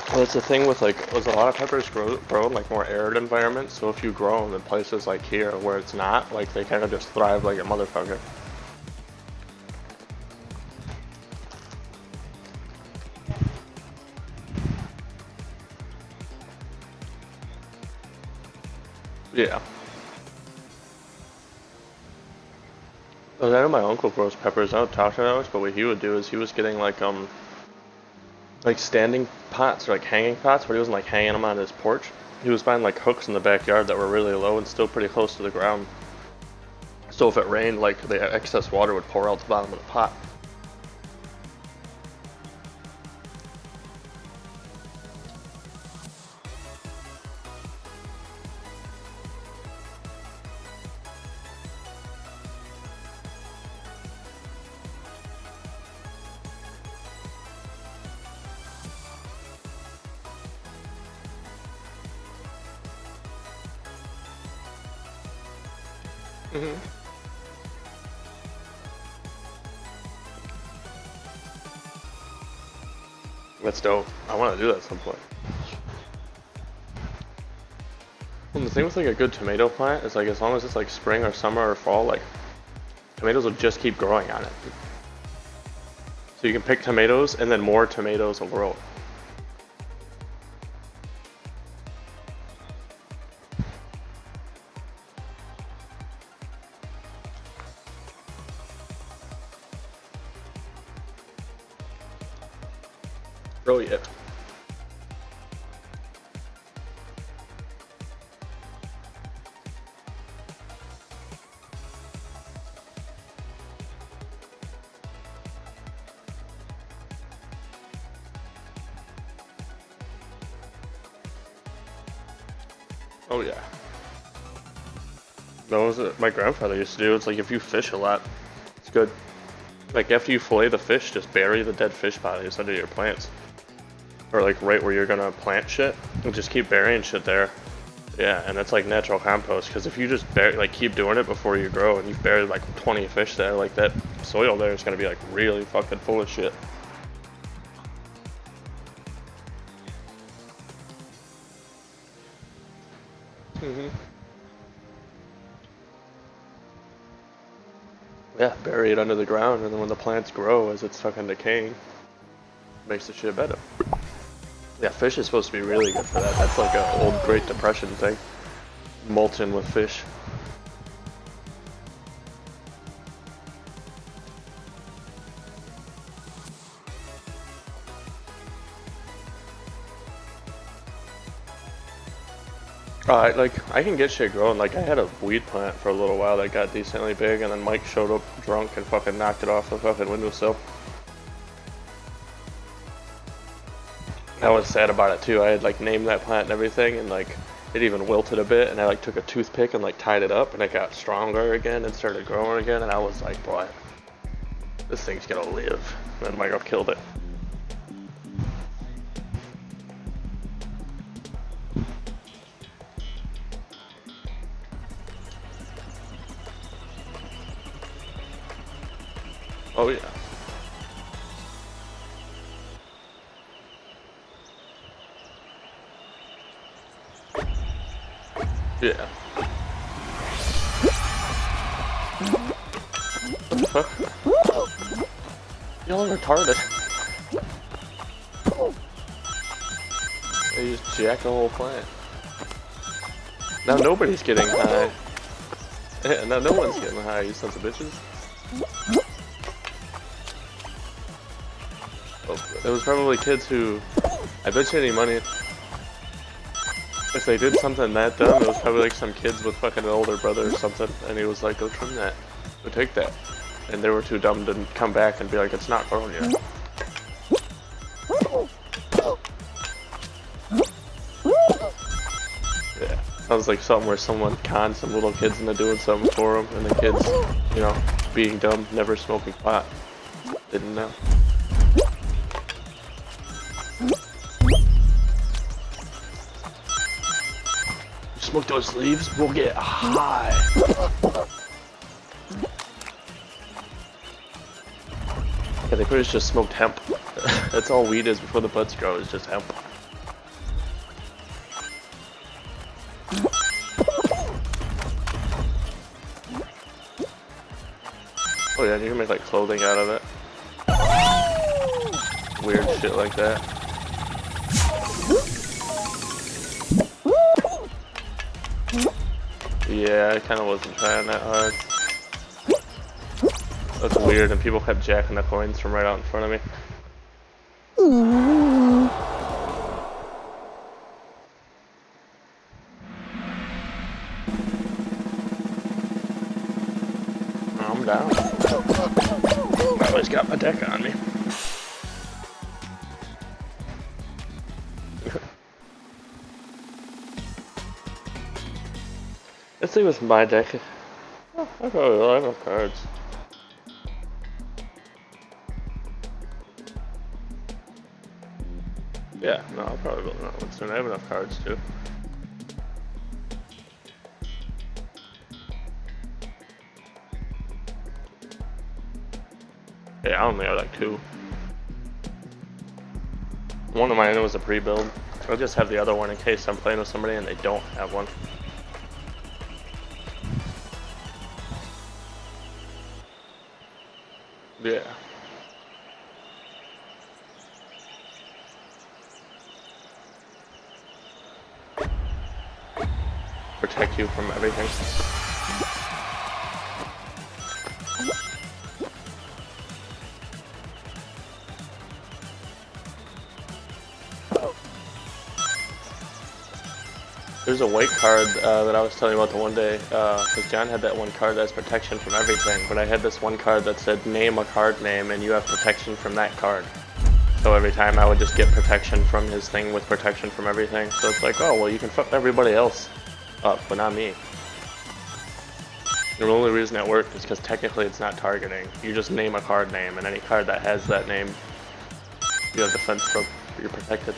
Well, that's the thing with like, there's a lot of peppers grow in like more arid environments. So if you grow them in places like here where it's not, like they kind of just thrive like a motherfucker. Yeah. I know my uncle grows peppers. I don't talk to him that much, but what he would do is he was getting like standing pots or like hanging pots, but he wasn't like hanging them on his porch. He was finding like hooks in the backyard that were really low and still pretty close to the ground. So if it rained, like the excess water would pour out the bottom of the pot. Mm-hmm. That's dope. I want to do that at some point. And the thing with like a good tomato plant is like as long as it's like spring or summer or fall, like tomatoes will just keep growing on it. So you can pick tomatoes and then more tomatoes will grow. Oh yeah. Oh yeah. That was what my grandfather used to do. It's like if you fish a lot, it's good. Like after you fillet the fish, just bury the dead fish bodies under your plants. Or like right where you're gonna plant shit. And just keep burying shit there. Yeah, and it's like natural compost, because if you just like keep doing it before you grow and you've buried like 20 fish there, like that soil there is going to be like really fucking full of shit. Yeah, bury it under the ground, and then when the plants grow as it's fucking decaying, makes the shit better. Yeah, fish is supposed to be really good for that. That's like an old Great Depression thing. Mulching with fish. I can get shit growing. Like, I had a weed plant for a little while that got decently big, and then Mike showed up drunk and fucking knocked it off the fucking windowsill. I was sad about it too. I had like named that plant and everything, and like it even wilted a bit, and I like took a toothpick and like tied it up, and it got stronger again and started growing again, and I was like, boy, this thing's gonna live. And then Michael killed it. Oh yeah. Yeah. What the fuck? Y'all are retarded. They just jacked the whole plant. Now nobody's getting high. Yeah, now no one's getting high, you sons of bitches. Oh, it was probably kids who, I bet you any money, if they did something that dumb, it was probably like some kids with fucking an older brother or something, and he was like, go trim that, go take that. And they were too dumb to come back and be like, it's not grown yet. Yeah, sounds like something where someone conned some little kids into doing something for them, and the kids, you know, being dumb, never smoking pot, didn't know. Smoke those leaves, we'll get high. Yeah, they pretty much just smoked hemp. That's all weed is before the buds grow, is just hemp. Oh yeah, you can make like clothing out of it. Weird shit like that. Yeah, I kinda wasn't trying that hard. That's weird, and people kept jacking the coins from right out in front of me. I'm down. I always got my deck on me. Let's see with my deck. Oh, I probably will have enough cards. Yeah, no, I'll probably build another one soon. I have enough cards too. Yeah, I only have like 2. One of mine was a pre-build. I'll just have the other one in case I'm playing with somebody and they don't have one. Yeah. Protect you from everything. There's a white card that I was telling you about the one day, because John had that one card that's protection from everything, but I had this one card that said name a card name and you have protection from that card. So every time I would just get protection from his thing with protection from everything. So it's like, oh, well, you can fuck everybody else up, but not me. The only reason that worked is because technically it's not targeting. You just name a card name, and any card that has that name, you have defense from. You're protected.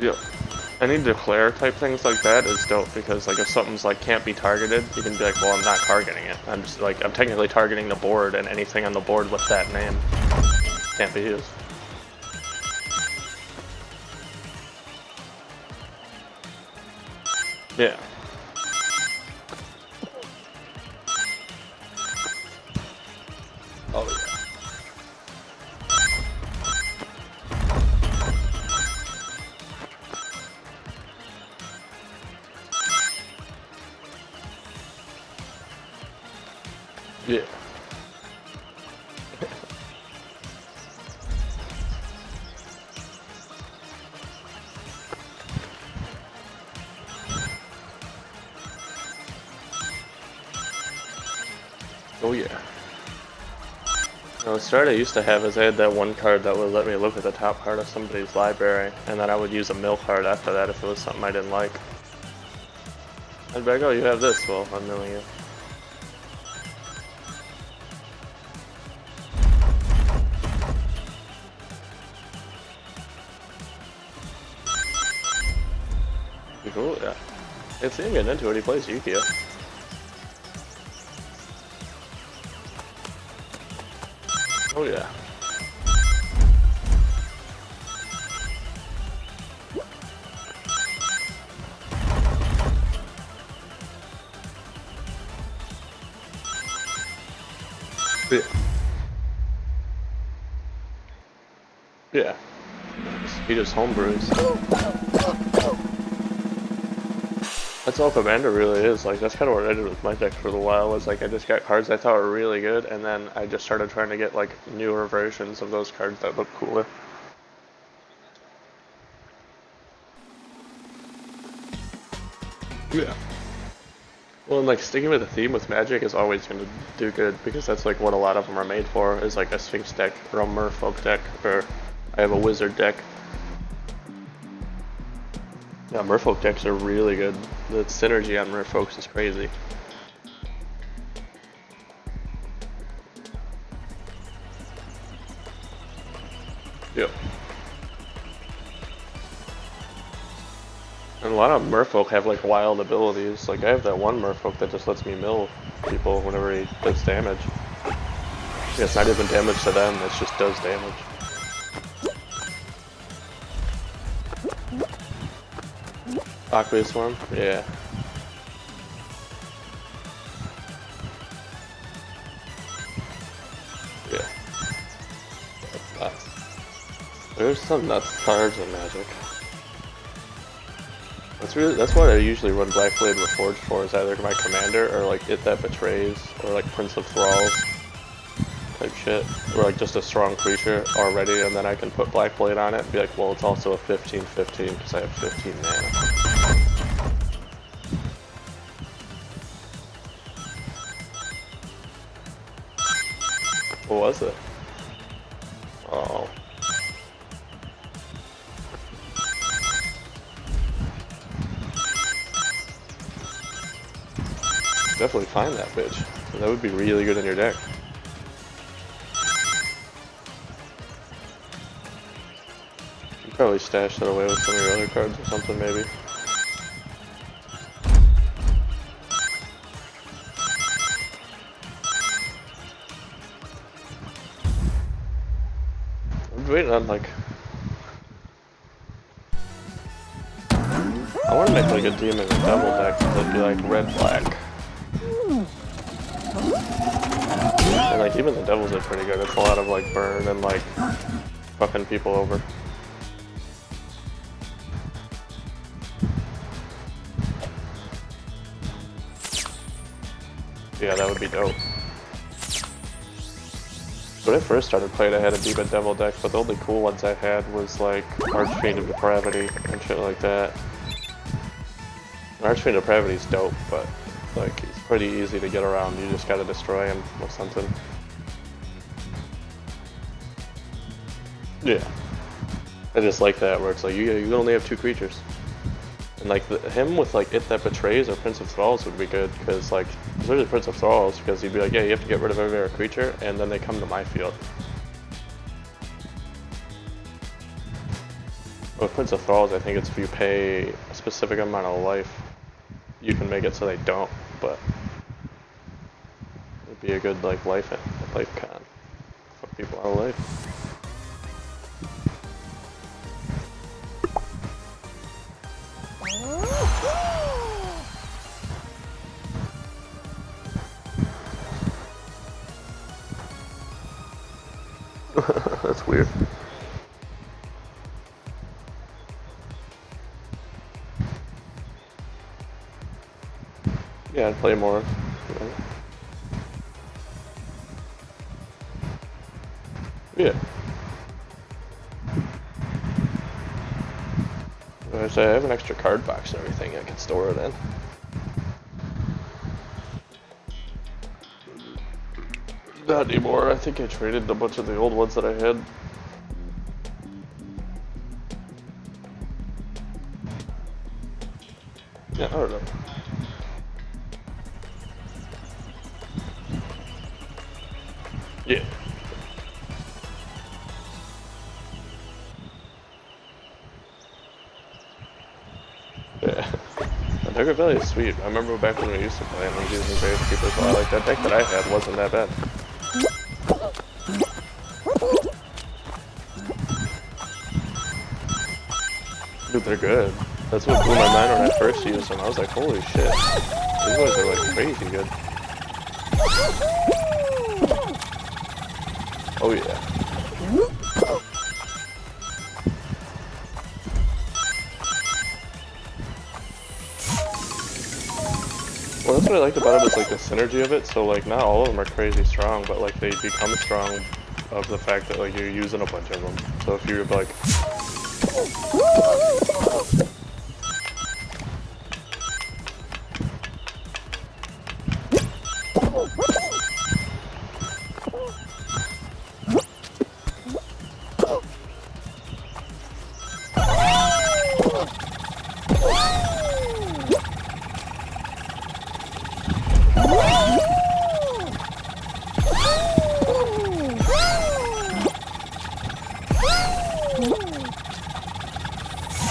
Yeah. Any declare type things like that is dope because like if something's like can't be targeted, you can be like, well, I'm not targeting it. I'm just like I'm technically targeting the board, and anything on the board with that name can't be used. Yeah. Oh yeah. Yeah. Oh yeah. The start I used to have is I had that one card that would let me look at the top card of somebody's library, and then I would use a mill card after that if it was something I didn't like. I'd be like, oh, you have this, well, I'm milling you. Be cool, yeah. It's him getting into it, he plays Yu-Gi-Oh! Oh yeah. Yeah. Yeah. He just homebrews. That's all Commander really is. Like, that's kind of what I did with my deck for a while, was like I just got cards I thought were really good, and then I just started trying to get like newer versions of those cards that look cooler. Yeah. Well, and like sticking with the theme with Magic is always going to do good, because that's like what a lot of them are made for, is like a Sphinx deck, or a Merfolk deck, or I have a Wizard deck. Yeah, Merfolk decks are really good. The synergy on Merfolks is crazy. Yep. And a lot of Merfolk have like wild abilities. Like I have that one Merfolk that just lets me mill people whenever he does damage. Yeah, it's not even damage to them, it just does damage. Aqueous Swarm? Yeah. Yeah. That's nuts. There's some nuts cards in Magic. That's what I usually run Blackblade Reforged for, is either my Commander or like It That Betrays, or like Prince of Thralls type shit. Or like just a strong creature already, and then I can put Blackblade on it and be like, well, it's also a 15/15 because I have 15 mana. What was it? Oh. Definitely find that bitch. That would be really good in your deck. You probably stash that away with some of your other cards or something, maybe. I'm waiting on like... I want to make like a demon and devil deck that'd be like red-black. And like even the devils are pretty good. It's a lot of like burn and like fucking people over. Yeah, that would be dope. When I first started playing, I had a demon devil deck, but the only cool ones I had was like Archfiend of Depravity and shit like that. Archfiend of Depravity is dope, but like it's pretty easy to get around. You just gotta destroy him or something. Yeah, I just like that where it's like you only have 2 creatures, and like him with like It That Betrays or Prince of Thralls would be good, because like especially Prince of Thralls, because he'd be like, yeah, you have to get rid of every other creature, and then they come to my field. with Prince of Thralls, I think it's if you pay a specific amount of life, you can make it so they don't, but it'd be a good like life con. Fuck people out of life. That's weird. Yeah, I'd play more. Yeah. I say I have an extra card box and everything I can store it in. Not anymore. I think I traded a bunch of the old ones that I had. Yeah, I don't know. Yeah. Yeah. Dagger Valley is sweet. I remember back when we used to play and we using Grave Keeper, so like that deck that I had wasn't that bad. Dude, they're good. That's what blew my mind when I first used them. I was like, holy shit. These boys are like crazy good. Oh yeah. Well, that's what I liked about it is like the synergy of it. So like not all of them are crazy strong, but like they become strong of the fact that like you're using a bunch of them. So if you're like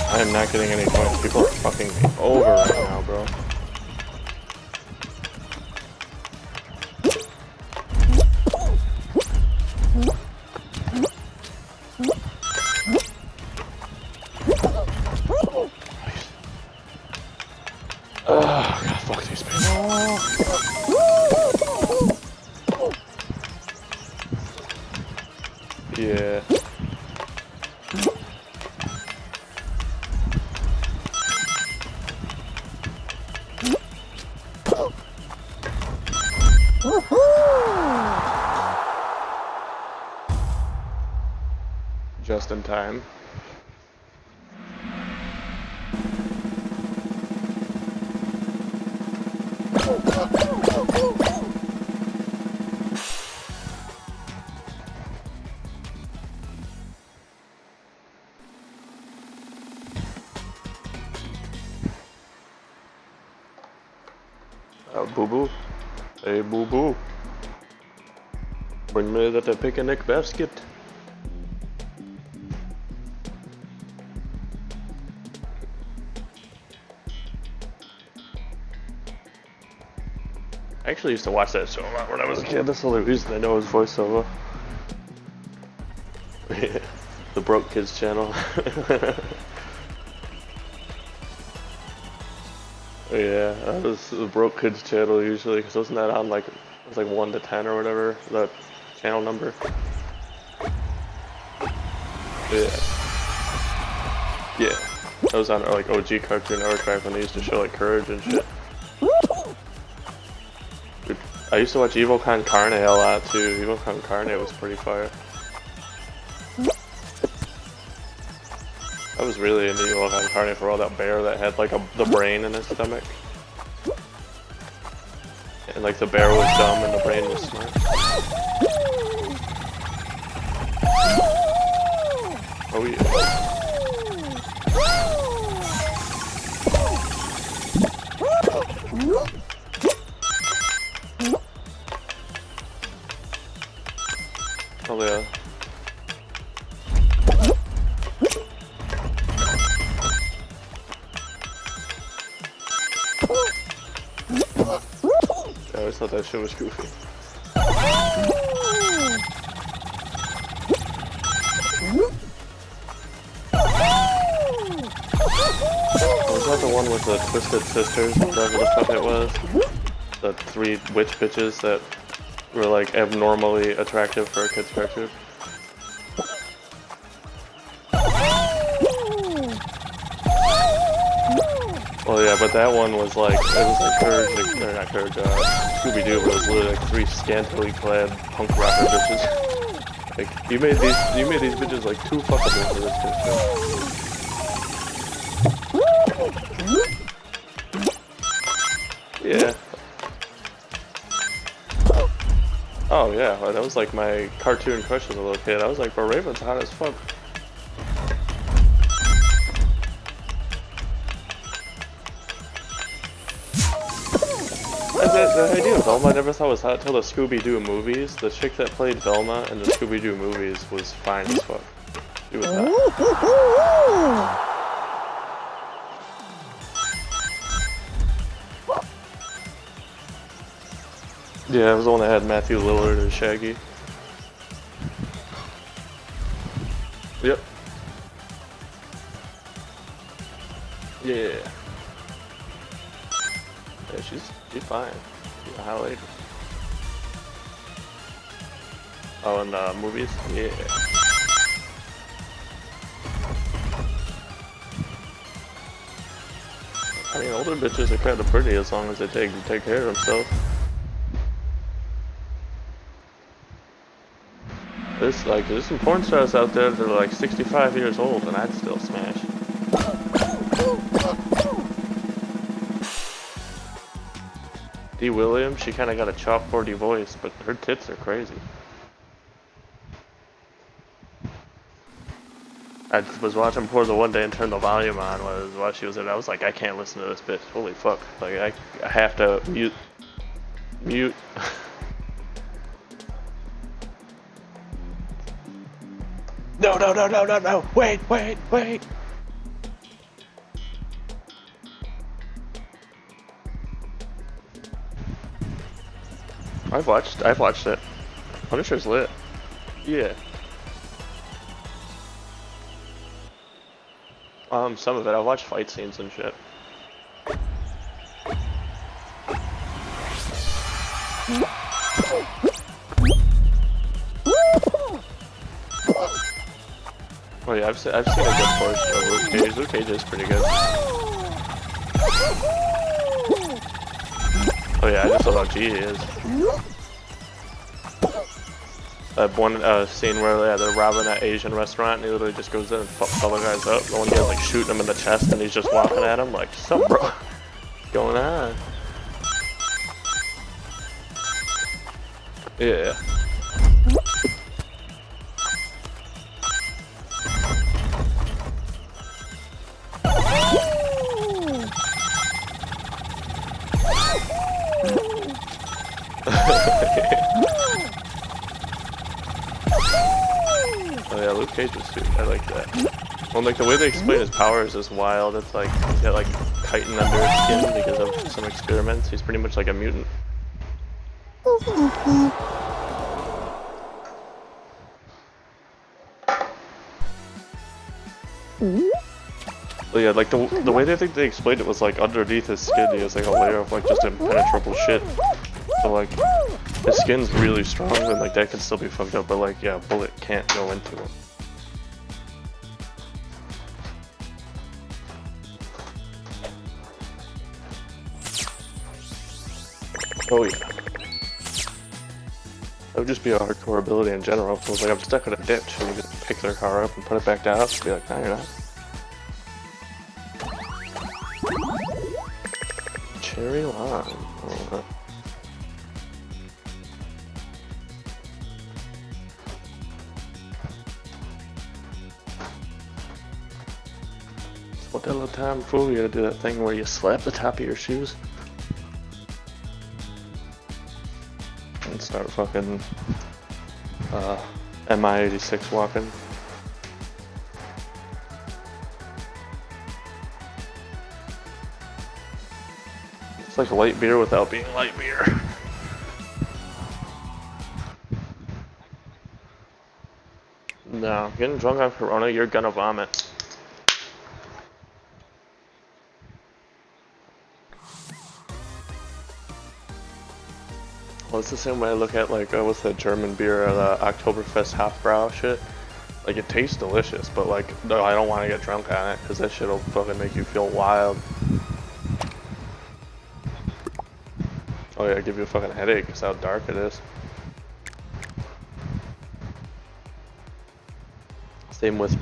I am not getting any points. People are fucking me over right now, bro. Oh, God, fuck these people. Yeah. Just in time. Boo boo. Hey boo boo. Bring me that picnic basket. I actually used to watch that show a lot when I was a kid. That's the only reason I know his voiceover. Yeah, the Broke Kids channel. Yeah, that was the Broke Kids channel usually, because wasn't that on like, it was like 1 to 10 or whatever, the channel number? Yeah. Yeah. That was on like OG Cartoon Network back when they used to show like Courage and shit. Dude, I used to watch Evil Con Carne a lot too. Evil Con Carne was pretty fire. I was really into Evil Con Carne for all that bear that had like the brain in his stomach. And like the bear was dumb and the brain was smart. Oh yeah. Oh yeah. always thought that shit was goofy. Was that the one with the Twisted Sisters, whatever the fuck it was? The 3 witch bitches that were like abnormally attractive for a kid's cartoon? Well, yeah, but that one was like, it was like Courage, or not Courage, Scooby-Doo, but it was literally like 3 scantily clad punk rocker bitches. Like, you made these bitches like too fuckable for this kid's show. Yeah. Oh yeah, well, that was like my cartoon crush as a little kid. I was like, bro, Raven's hot as fuck. The idea of Velma I never thought was hot until the Scooby-Doo movies. The chick that played Velma in the Scooby-Doo movies was fine as fuck. She was hot. Yeah, it was the one that had Matthew Lillard and Shaggy. Yep. Yeah. Yeah, she's fine. She's a highlight. Oh, in the movies? Yeah. I mean, older bitches are kind of pretty as long as they take care of themselves. There's some porn stars out there that are like 65 years old and I'd still smash. Dee Williams, she kind of got a chalkboardy voice, but her tits are crazy. I was watching porn the one day and turned the volume on while she was in it. I was like, I can't listen to this bitch. Holy fuck. Like, I have to mute. No, wait. I've watched it. Punisher's lit. Yeah. Some of it. I watched fight scenes and shit. Oh yeah, I've seen a good portion of Luke Cage. Luke Cage is pretty good. Oh yeah, I just love how G he is. That one scene where they're robbing that Asian restaurant and he literally just goes in and fucks all the guys up. The one guy's like shooting him in the chest and he's just walking at him like, sup bro? What's going on? Yeah. Oh yeah, Luke Cage is sweet. I like that. Well, like the way they explain his powers is wild. It's like he's got like chitin under his skin because of some experiments. He's pretty much like a mutant. But yeah, like the way they explained it was like underneath his skin he has like a layer of like just impenetrable shit. So like his skin's really strong and like that can still be fucked up, but like yeah, a bullet can't go into him. Oh yeah. That would just be a hardcore ability in general. So it's like I'm stuck in a ditch and you just pick their car up and put it back down and be like, no you're not. Cherry lime. Oh, what the hell time fool, you gotta do that thing where you slap the top of your shoes and start fucking MI-86 walking. It's like light beer without being light beer. No, getting drunk on Corona, you're gonna vomit. Well, it's the same way I look at, like, what's that German beer, the Oktoberfest Hofbrau shit? Like, it tastes delicious, but, like, no, I don't want to get drunk on it, because that shit'll fucking make you feel wild. Oh yeah, give you a fucking headache, because how dark it is. Same with...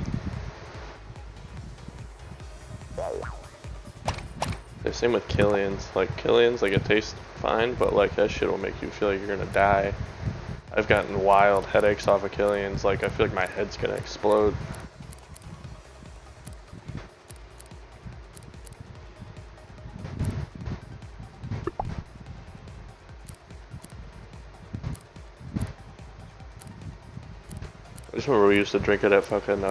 Yeah, same with Killian's. Like, Killian's, like, it tastes fine, but, like, that shit will make you feel like you're gonna die. I've gotten wild headaches off of Killian's, like, I feel like my head's gonna explode. I just remember we used to drink it at fucking,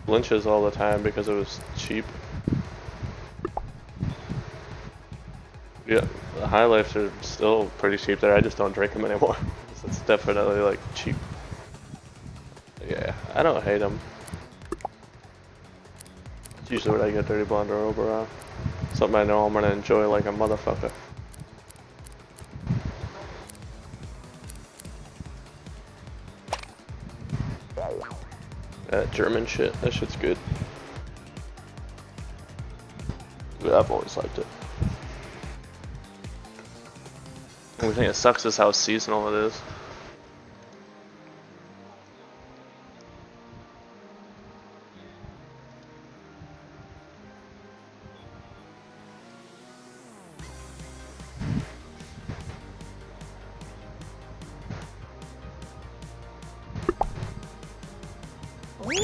Lynch's all the time because it was cheap. Yeah, the High Lifes are still pretty cheap there, I just don't drink them anymore. It's definitely, like, cheap. Yeah, I don't hate them. It's usually what I get Dirty Blonde or Oberon. Something I know I'm gonna enjoy like a motherfucker. That German shit, that shit's good. Yeah, I've always liked it. The only thing that sucks is how seasonal it is.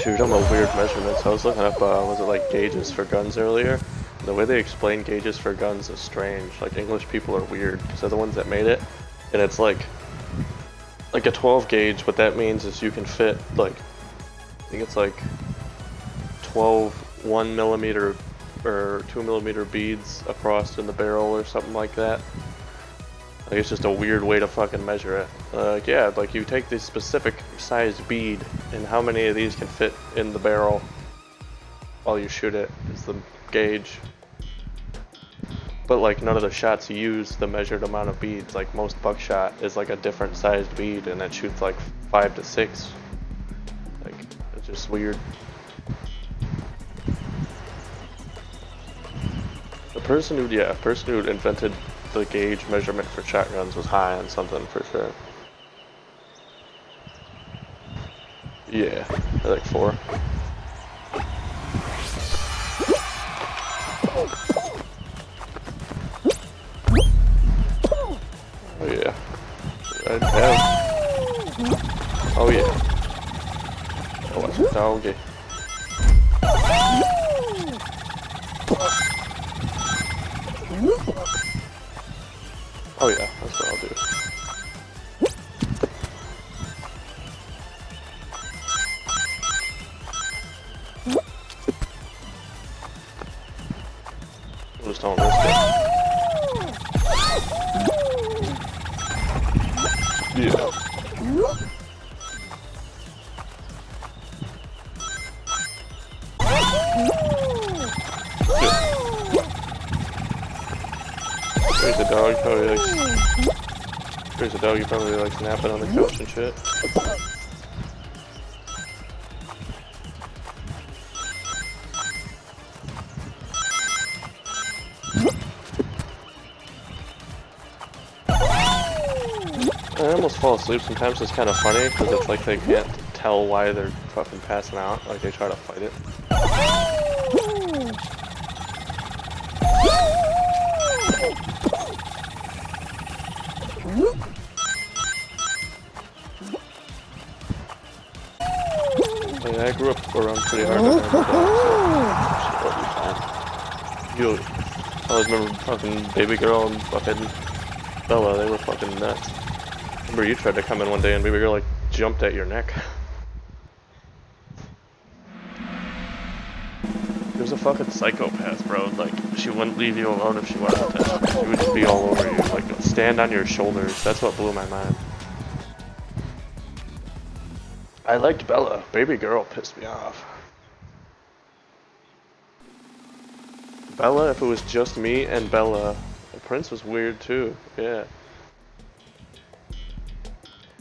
You're talking about weird measurements. I was looking up, was it like gauges for guns earlier? The way they explain gauges for guns is strange. Like, English people are weird because they're the ones that made it. And it's like a 12 gauge, what that means is you can fit, like, I think it's like 12 1mm or 2mm beads across in the barrel or something like that. Like, it's just a weird way to fucking measure it. Yeah, like, you take this specific sized bead, and how many of these can fit in the barrel while you shoot it is the gauge. But, like, none of the shots use the measured amount of beads. Like, most buckshot is like a different sized bead, and it shoots like 5 to 6. Like, it's just weird. The person who invented the gauge measurement for shotguns was high on something for sure. Yeah, like 4. Oh yeah. I'd have. Oh yeah. Oh, that's a doggy. Oh yeah, that's what I'll do. Just don't risk it. Yeah. There's a dog, probably likes. There's a dog, he probably likes napping on the couch and shit. I almost fall asleep sometimes. It's kind of funny because it's like they can't tell why they're fucking passing out. Like, they try to fight it. Yeah, I grew up around pretty hard on I always remember fucking Baby Girl and fucking Bella, they were fucking nuts. Remember you tried to come in one day and Baby Girl like jumped at your neck. She was a fucking psychopath, bro. Like, she wouldn't leave you alone if she went out there. She would just be all over you, like stand on your shoulders. That's what blew my mind. I liked Bella. Baby girl pissed me off. Bella, if it was just me and Bella, the prince was weird too. Yeah.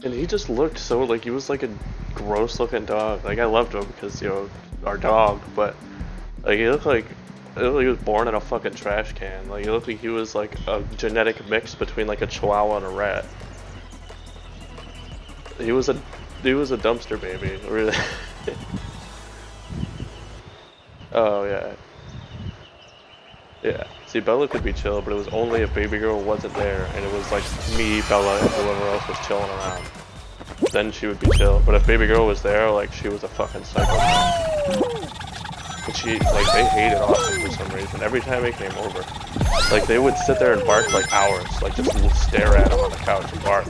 And he just looked so like he was like a gross looking dog. Like I loved him because you know our dog, but like he looked like he was born in a fucking trash can. Like he looked like he was like a genetic mix between like a chihuahua and a rat. He was a dumpster baby, really. Oh yeah. Yeah. See, Bella could be chill, but it was only if baby girl wasn't there, and it was like me, Bella, and whoever else was chilling around. Then she would be chill. But if baby girl was there, like she was a fucking psychopath. But she, like, they hated Austin for some reason. Every time he came over, like they would sit there and bark like hours, like just stare at him on the couch and bark.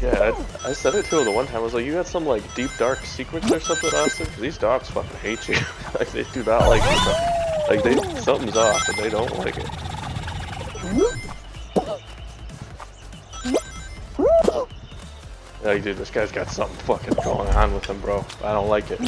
Yeah, I said it to her the one time. I was like, "You got some like deep dark secrets or something, Austin? 'Cause these dogs fucking hate you. Like they do not like you. Like something's off, and they don't like it." Like, dude, this guy's got something fucking going on with him, bro. I don't like it.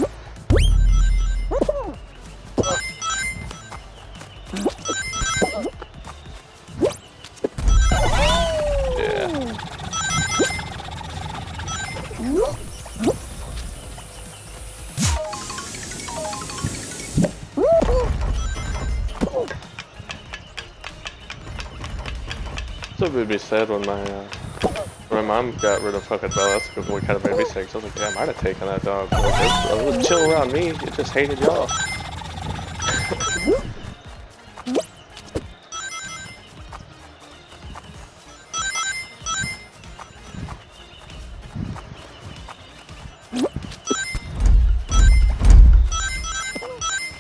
So it would be sad when my mom got rid of fucking Bella. That's what kind of made me sick. So I was like, damn, I'd have taken that dog. Like, it was chill around me. It just hated y'all.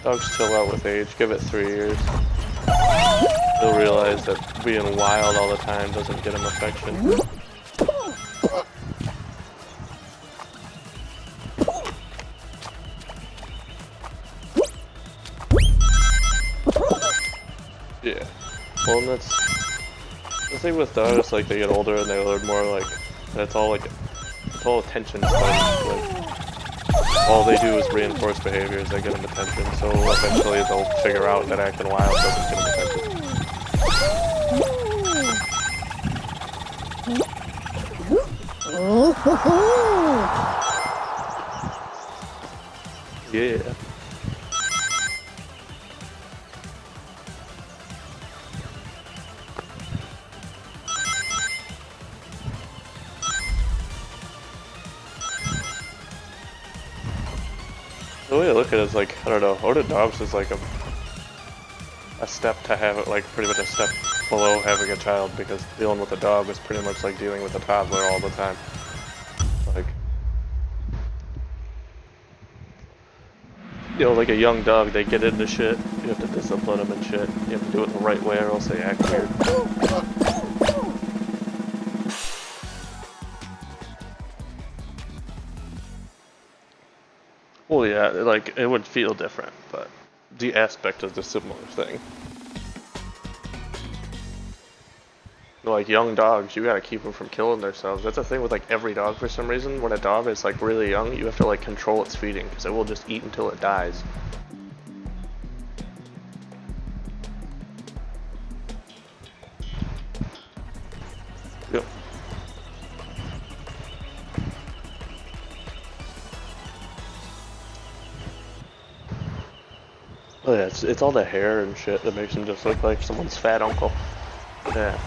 Dogs chill out with age. Give it 3 years. He'll realize that being wild all the time doesn't get him affection. Yeah. Well, and that's the thing with dogs. Like they get older and they learn more. Like that's all like it's all attention stuff. Like all they do is reinforce behaviors that get them attention. So eventually they'll figure out that acting wild doesn't get them attention. Yeah. The way I look at it is like, I don't know, owning dogs is like a step to have it, like pretty much a step below having a child, because dealing with a dog is pretty much like dealing with a toddler all the time. Like, you know, like a young dog, they get into shit, you have to discipline them and shit. You have to do it the right way or else they act weird. Well, yeah, like, it would feel different, but the aspect is a similar thing. Like, young dogs, you gotta keep them from killing themselves. That's the thing with, like, every dog for some reason. When a dog is, like, really young, you have to, like, control its feeding, because it will just eat until it dies. Yep. Oh yeah, it's all the hair and shit that makes him just look like someone's fat uncle. Yeah.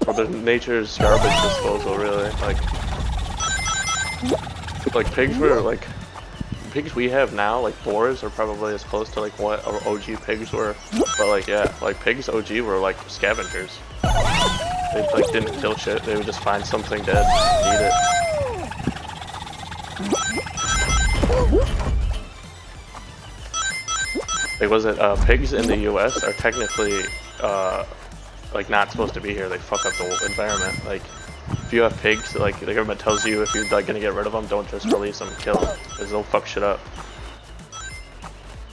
Well, the nature's garbage disposal, really. Like pigs were like pigs we have now, like boars, are probably as close to like what our OG pigs were. But like yeah, like pigs OG were like scavengers. They like didn't kill shit. They would just find something dead and eat it. Like was it pigs in the U.S. are technically like not supposed to be here. They fuck up the environment. Like if you have pigs, like the government tells you if you're like gonna get rid of them, don't just release them, kill them, because they'll fuck shit up.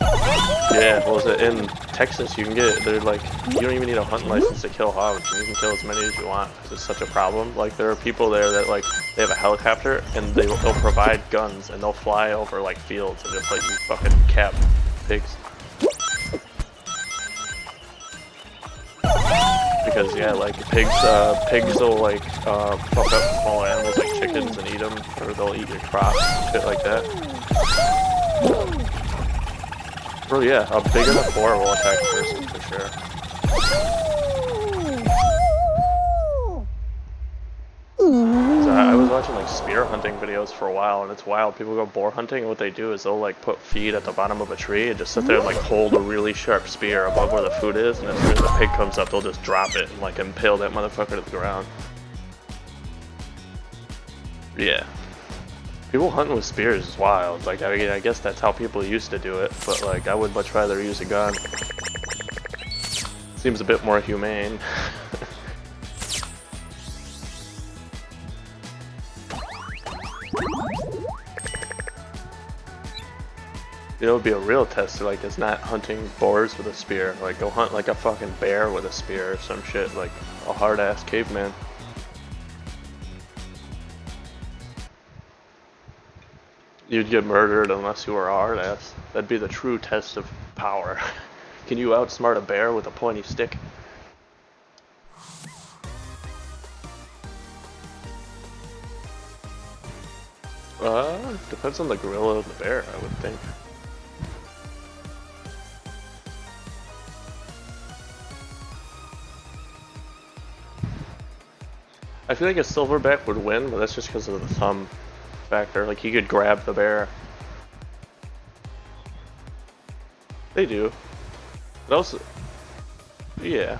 Yeah, well, in Texas you can get, they're like, you don't even need a hunting license to kill hogs, and you can kill as many as you want, because it's such a problem. Like, there are people there that, like, they have a helicopter, and they'll provide guns, and they'll fly over, like, fields, and just, like, fucking cap pigs. Because, yeah, like, pigs will, like, fuck up small animals like chickens and eat them, or they'll eat your crops, shit like that. Oh yeah, a big enough boar will attack a person for sure. I was watching like spear hunting videos for a while, and it's wild. People go boar hunting, and what they do is they'll like put feed at the bottom of a tree and just sit there and like hold a really sharp spear above where the food is, and as soon as the pig comes up, they'll just drop it and like impale that motherfucker to the ground. Yeah. People hunting with spears is wild. Like, I mean, I guess that's how people used to do it, but like, I would much rather use a gun. Seems a bit more humane. It would be a real test, like, it's not hunting boars with a spear. Like, go hunt like a fucking bear with a spear or some shit, like a hard-ass caveman. You'd get murdered unless you were a hard ass. That'd be the true test of power. Can you outsmart a bear with a pointy stick? Depends on the gorilla and the bear, I would think. I feel like a silverback would win, but that's just because of the thumb factor. Like, he could grab the bear. They do. But also, yeah.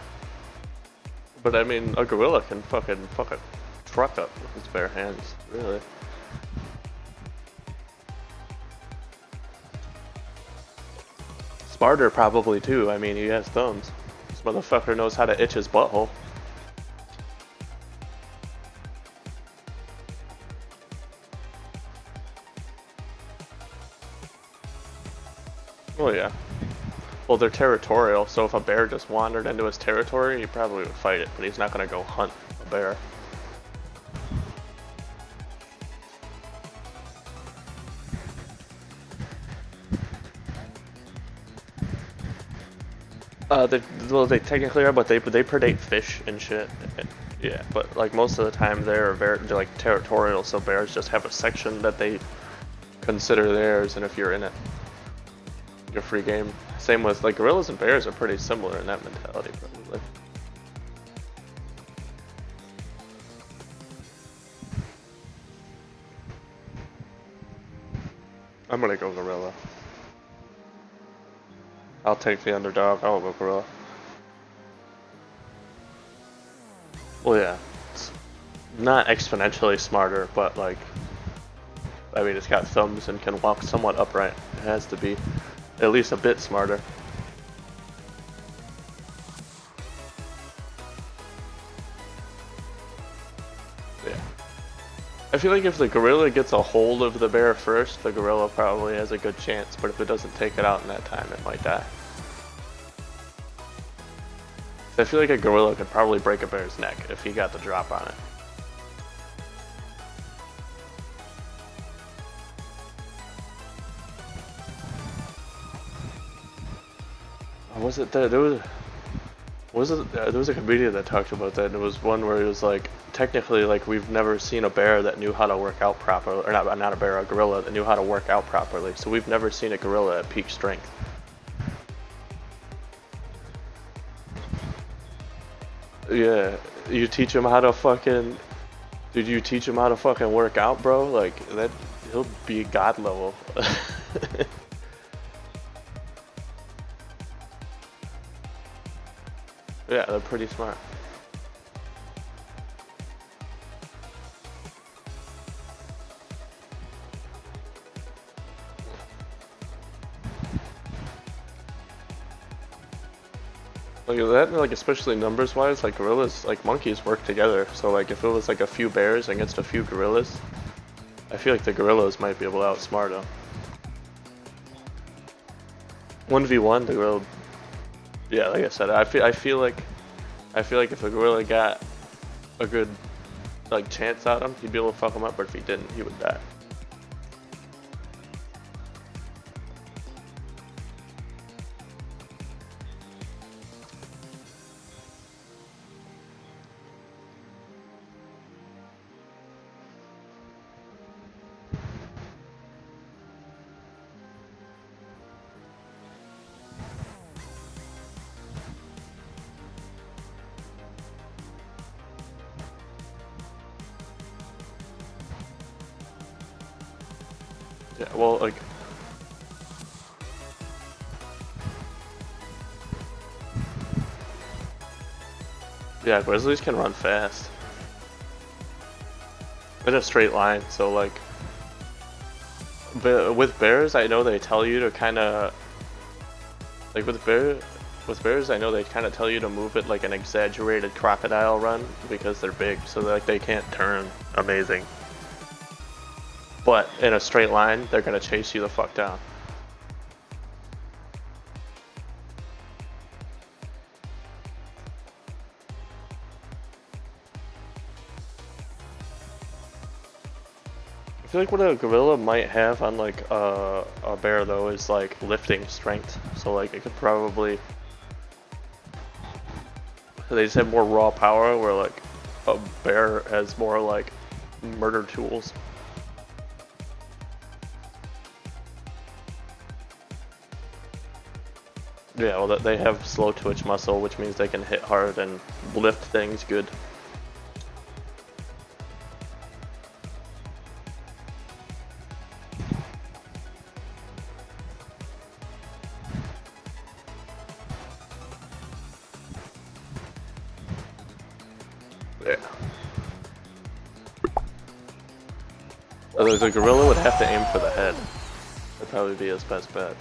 But I mean, a gorilla can fucking fuck a truck up with his bare hands, really. Smarter probably too. I mean, he has thumbs. This motherfucker knows how to itch his butthole. Oh yeah. Well, they're territorial, so if a bear just wandered into his territory, he probably would fight it, but he's not gonna go hunt a bear. Well, they technically are, but they predate fish and shit. Yeah, but like most of the time they're like territorial, so bears just have a section that they consider theirs, and if you're in it, you're free game. Same with like gorillas and bears are pretty similar in that mentality, probably. I'm gonna go gorilla. I'll take the underdog. I'll go gorilla. Well, yeah, it's not exponentially smarter, but like, I mean, it's got thumbs and can walk somewhat upright. It has to be at least a bit smarter. Yeah. I feel like if the gorilla gets a hold of the bear first, the gorilla probably has a good chance, but if it doesn't take it out in that time, it might die. I feel like a gorilla could probably break a bear's neck if he got the drop on it. Was it that there was a comedian that talked about that, and it was one where he was like, technically, like, we've never seen a bear that knew how to work out properly, or not a bear, a gorilla that knew how to work out properly. So we've never seen a gorilla at peak strength. Yeah, you teach him how to fucking, dude, you teach him how to fucking work out, bro, like, that, he'll be god level. Yeah, they're pretty smart. Like that, like especially numbers wise, like gorillas, like monkeys work together. So like if it was like a few bears against a few gorillas, I feel like the gorillas might be able to outsmart them. 1v1, the gorilla. Yeah, like I said, I feel like if a gorilla got a good like chance at him, he'd be able to fuck him up. But if he didn't, he would die. Yeah, well, like, yeah, grizzlies can run fast in a straight line. So like, with bears, I know they tell you to kind of like with bears, I know they kind of tell you to move it like an exaggerated crocodile run because they're big, so like they can't turn amazing. But in a straight line, they're gonna chase you the fuck down. I feel like what a gorilla might have on like a bear though is like lifting strength. So like it could probably, they just have more raw power where like a bear has more like murder tools. Yeah, well, they have slow twitch muscle, which means they can hit hard and lift things good. Yeah. The gorilla would have to aim for the head. That'd probably be his best bet.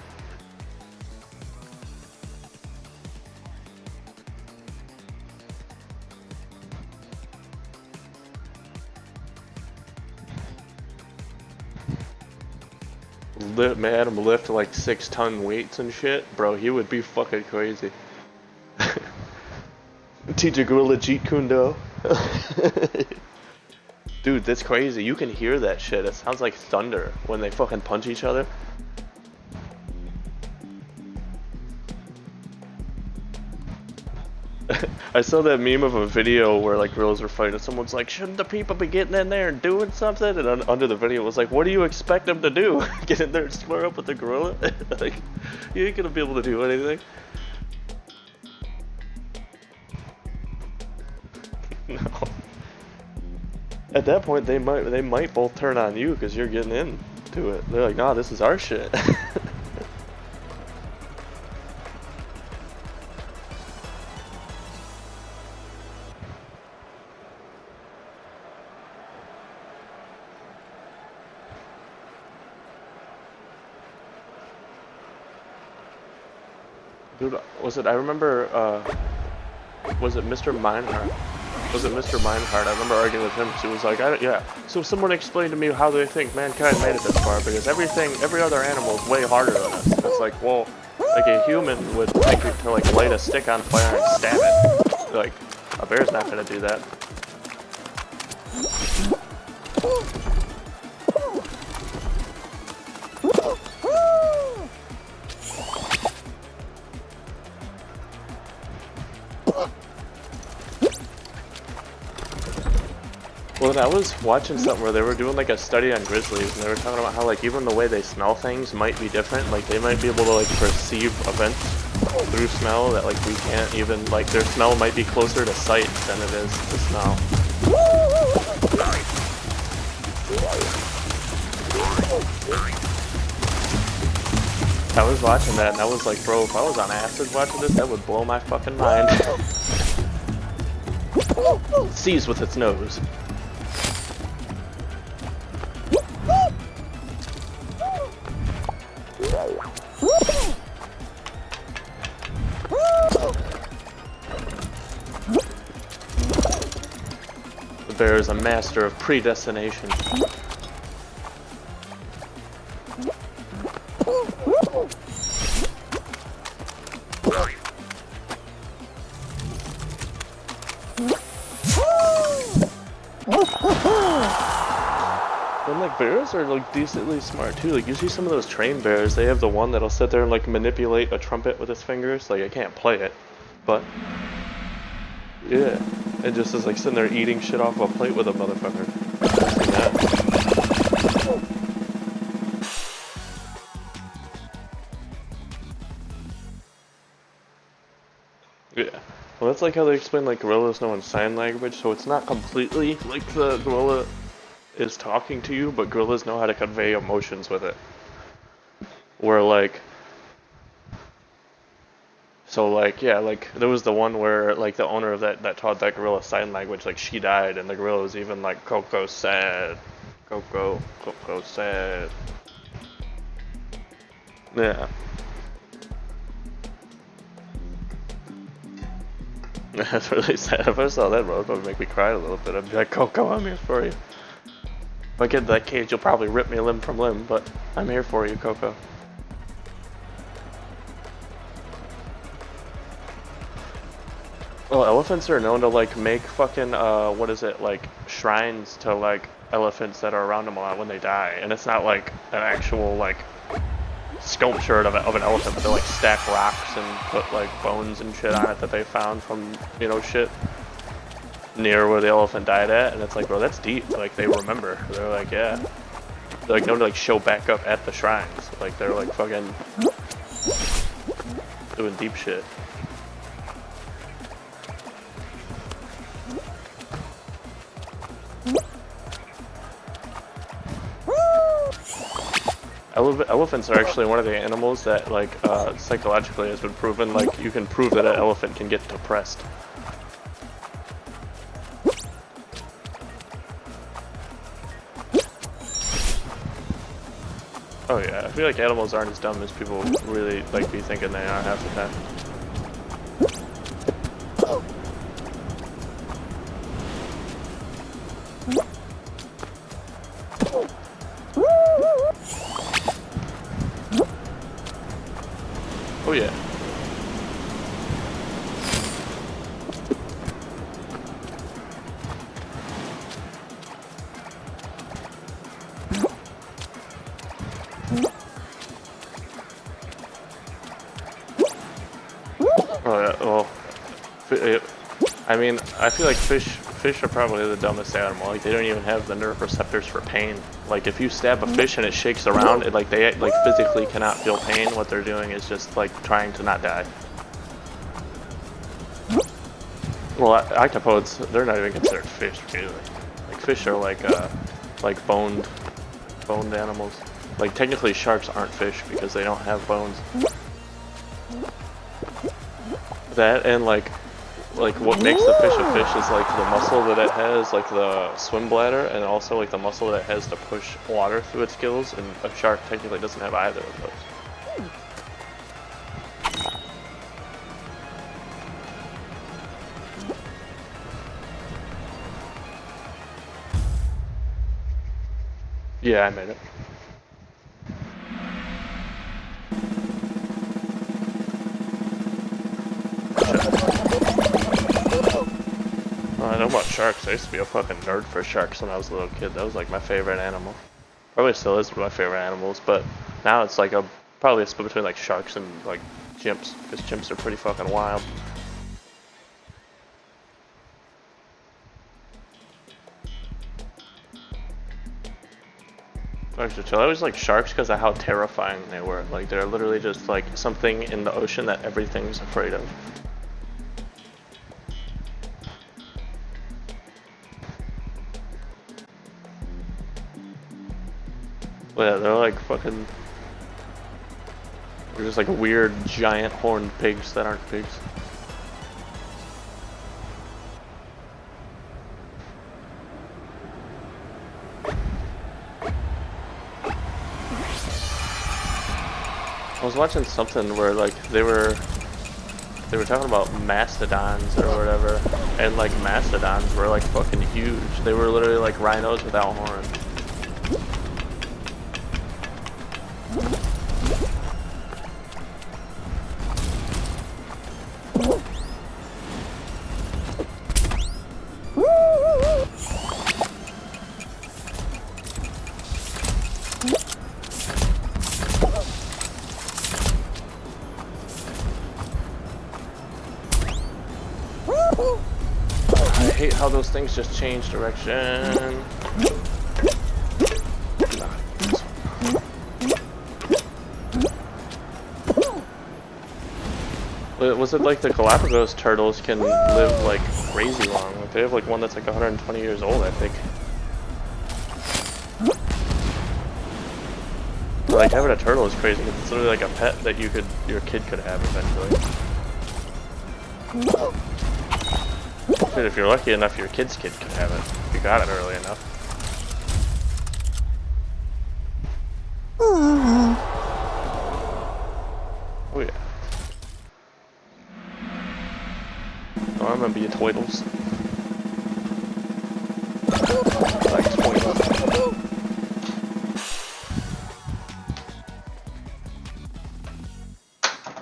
Made him lift like 6-ton weights and shit, bro, he would be fucking crazy. Teach a gorilla Jeet Kune Do. Dude, that's crazy. You can hear that shit. It sounds like thunder when they fucking punch each other. I saw that meme of a video where like gorillas were fighting and someone's like, shouldn't the people be getting in there and doing something? And under the video was like, what do you expect them to do? Get in there and square up with the gorilla? Like, you ain't gonna be able to do anything. No. At that point, they might both turn on you because you're getting into it. They're like, nah, this is our shit. Dude, was it? I remember. Was it Mr. Meinhardt? Was it Mr. Meinhardt? I remember arguing with him because he was like, yeah. So someone explained to me how they think mankind made it this far because every other animal is way harder than us. And it's like, well, like a human would take it to like light a stick on fire and stab it. Like, a bear's not gonna do that. Well, then I was watching something where they were doing like a study on grizzlies, and they were talking about how like even the way they smell things might be different. Like they might be able to like perceive events through smell that like we can't even. Like their smell might be closer to sight than it is to smell. I was watching that and I was like, bro, if I was on acid watching this, that would blow my fucking mind. Sees with its nose. bear is a master of predestination. And like bears are like decently smart too. Like you see some of those trained bears, they have the one that'll sit there and like manipulate a trumpet with his fingers. Like I can't play it, but yeah, it just is like sitting there eating shit off a plate with a motherfucker. I've seen that. Yeah. Well, that's like how they explain like gorillas know in sign language, so it's not completely like the gorilla is talking to you, but gorillas know how to convey emotions with it. Where like, so like, yeah, like there was the one where like the owner of that taught that gorilla sign language, like she died, and the gorilla was even like, Coco sad, Coco sad. Yeah. That's really sad. If I saw that, bro, it would make me cry a little bit. I'd be like, Coco, I'm here for you. If I get in that cage, you'll probably rip me limb from limb, but I'm here for you, Coco. Well, elephants are known to like make fucking what is it, like shrines to like elephants that are around them a lot when they die, and it's not like an actual like sculpture of an elephant, but they like stack rocks and put like bones and shit on it that they found from, you know, shit near where the elephant died at, and it's like, bro, that's deep. Like they remember. They're like, yeah. They're like known to like show back up at the shrines. Like they're like fucking doing deep shit. Elephants are actually one of the animals that, like, psychologically has been proven, like, you can prove that an elephant can get depressed. Oh yeah, I feel like animals aren't as dumb as people really, like, be thinking they are half the time. Oh yeah. Oh yeah, well, I mean, I feel like fish are probably the dumbest animal. Like, they don't even have the nerve receptors for pain. Like, if you stab a fish and it shakes around, it, like, they like physically cannot feel pain. What they're doing is just like trying to not die. Well, octopods, they're not even considered fish, really. Like, fish are like boned animals. Like, technically sharks aren't fish because they don't have bones. That and like what makes the fish a fish is like the muscle that it has, like the swim bladder, and also like the muscle that it has to push water through its gills, and a shark technically doesn't have either of those. Yeah, I made it. I know about sharks. I used to be a fucking nerd for sharks when I was a little kid. That was like my favorite animal. Probably still is one of my favorite animals, but now it's like probably a split between like sharks and like chimps, because chimps are pretty fucking wild. Actually, I always like sharks because of how terrifying they were. Like, they're literally just like something in the ocean that everything's afraid of. Yeah, they're like fucking... They're just like weird, giant horned pigs that aren't pigs. I was watching something where like they were they were talking about mastodons or whatever, and like mastodons were like fucking huge. They were literally like rhinos without horns. I hate how those things just change direction. Was it like the Galapagos turtles can live like crazy long? Like they have like one that's like 120 years old, I think. But like having a turtle is crazy because it's literally like a pet that your kid could have eventually. Dude, if you're lucky enough, your kid's kid could have it. If you got it early enough. Oh yeah. Oh, I remember your Twiddles. Like Twiddles.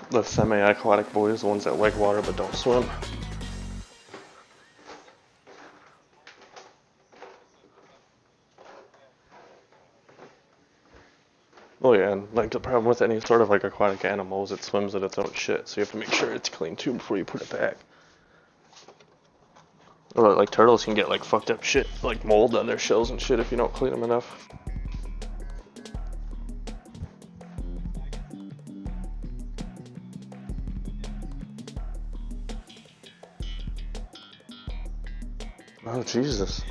The semi-aquatic boys, the ones that like water but don't swim. Oh yeah, and like the problem with any sort of like aquatic animal is it swims in its own shit, so you have to make sure it's clean too before you put it back. Or like turtles can get like fucked up shit, like mold on their shells and shit if you don't clean them enough. Oh Jesus.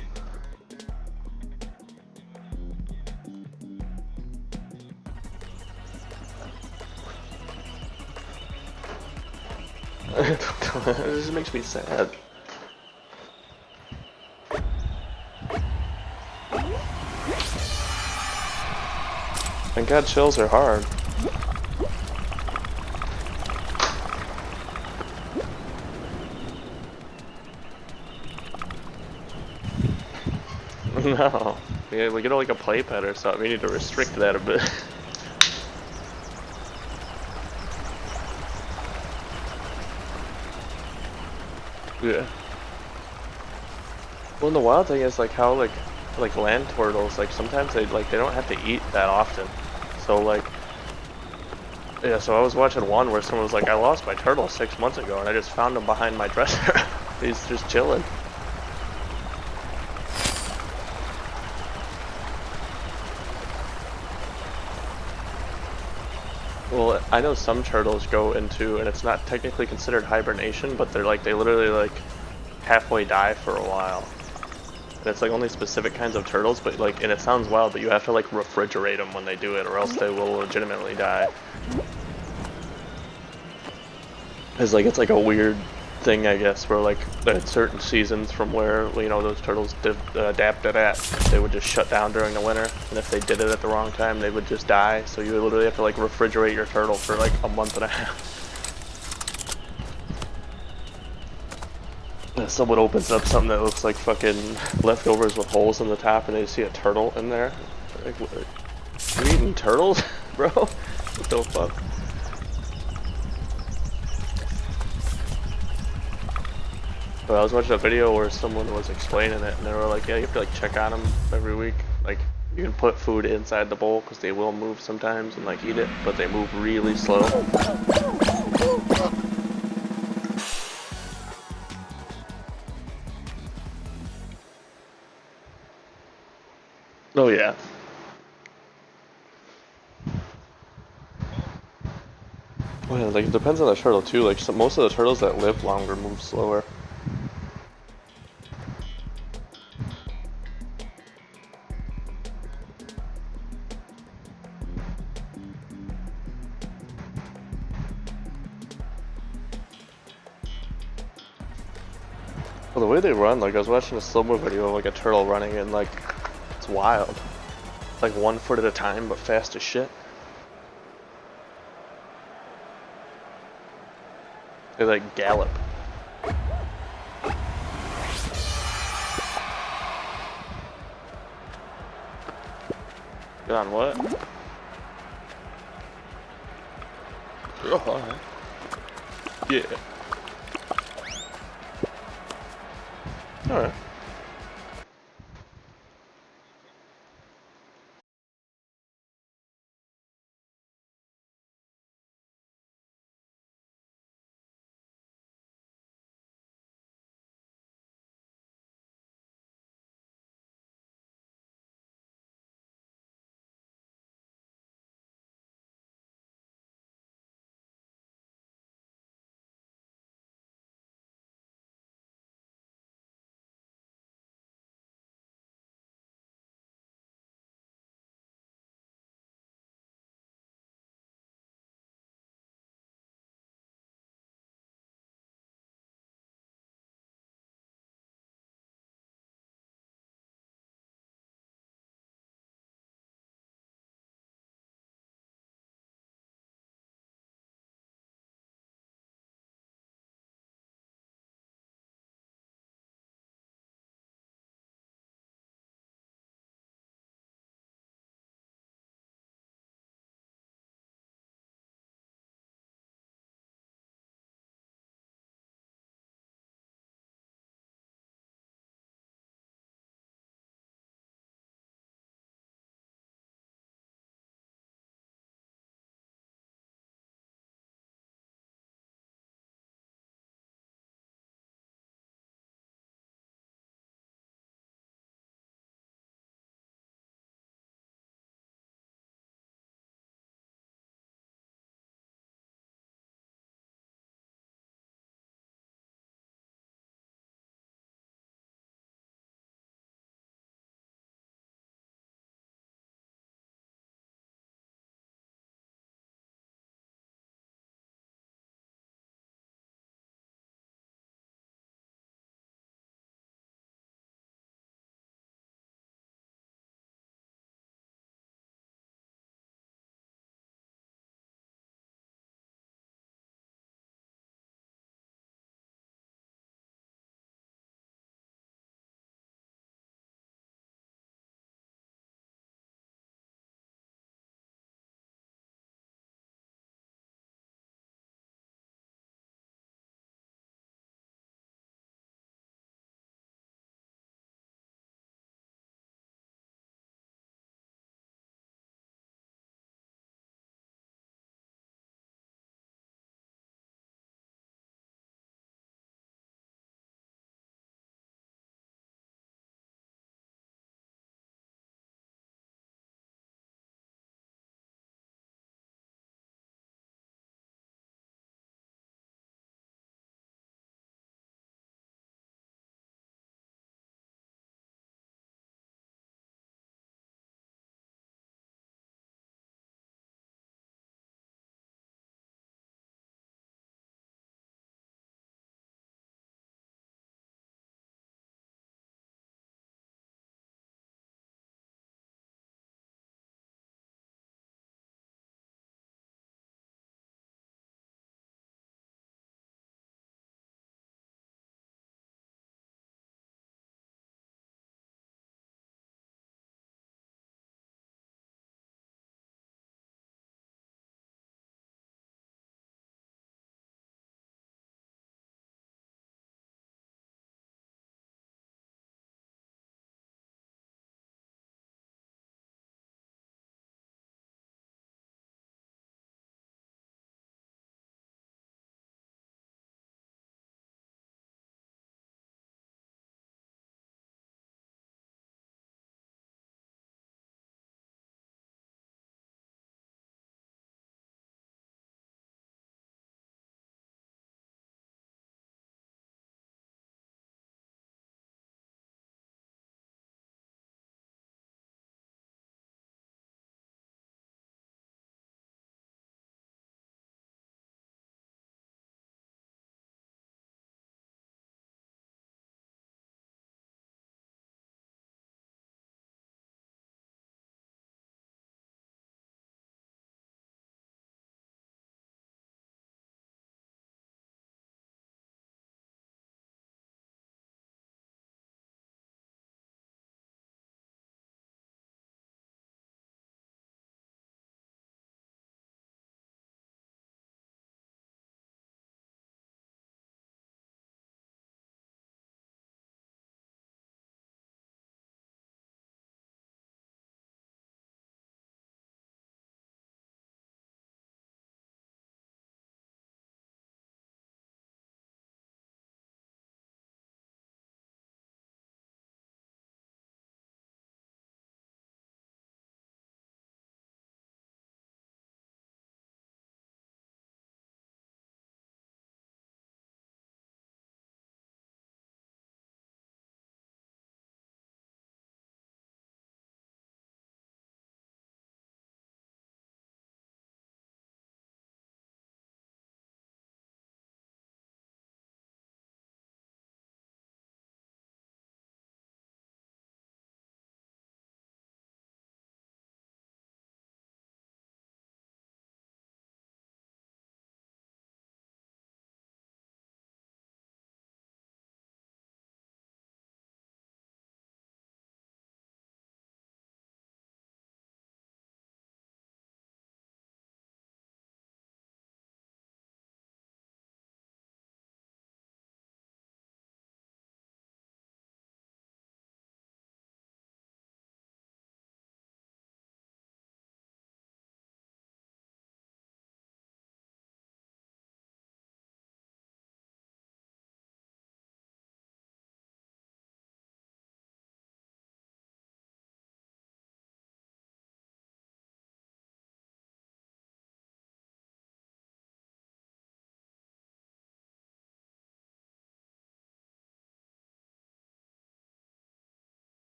It just makes me sad. Thank God shells are hard. No. Yeah, we get like a play pet or something. We need to restrict that a bit. Yeah. Well, and the wild thing is like how like land turtles, like sometimes they don't have to eat that often. So like, yeah. So I was watching one where someone was like, "I lost my turtle 6 months ago, and I just found him behind my dresser. He's just chilling." Well, I know some turtles go into, and it's not technically considered hibernation, but they're like, they literally like halfway die for a while. And it's like only specific kinds of turtles, but like, and it sounds wild, but you have to like refrigerate them when they do it, or else they will legitimately die. It's like a weird thing, I guess, where like at certain seasons from where, you know, those turtles adapted at, they would just shut down during the winter, and if they did it at the wrong time, they would just die. So you literally have to like refrigerate your turtle for like a month and a half. And someone opens up something that looks like fucking leftovers with holes in the top, and they see a turtle in there. Like, what, you eating turtles, bro? What the fuck? But I was watching a video where someone was explaining it, and they were like, yeah, you have to like check on them every week. Like, you can put food inside the bowl, because they will move sometimes and like eat it, but they move really slow. Oh yeah. Well, yeah, like it depends on the turtle too. Like most of the turtles that live longer move slower. Well, the way they run, like I was watching a slow-mo video of like a turtle running, and like it's wild. Like 1 foot at a time, but fast as shit. They like gallop. Get on what? Oh, alright. Yeah. Alright.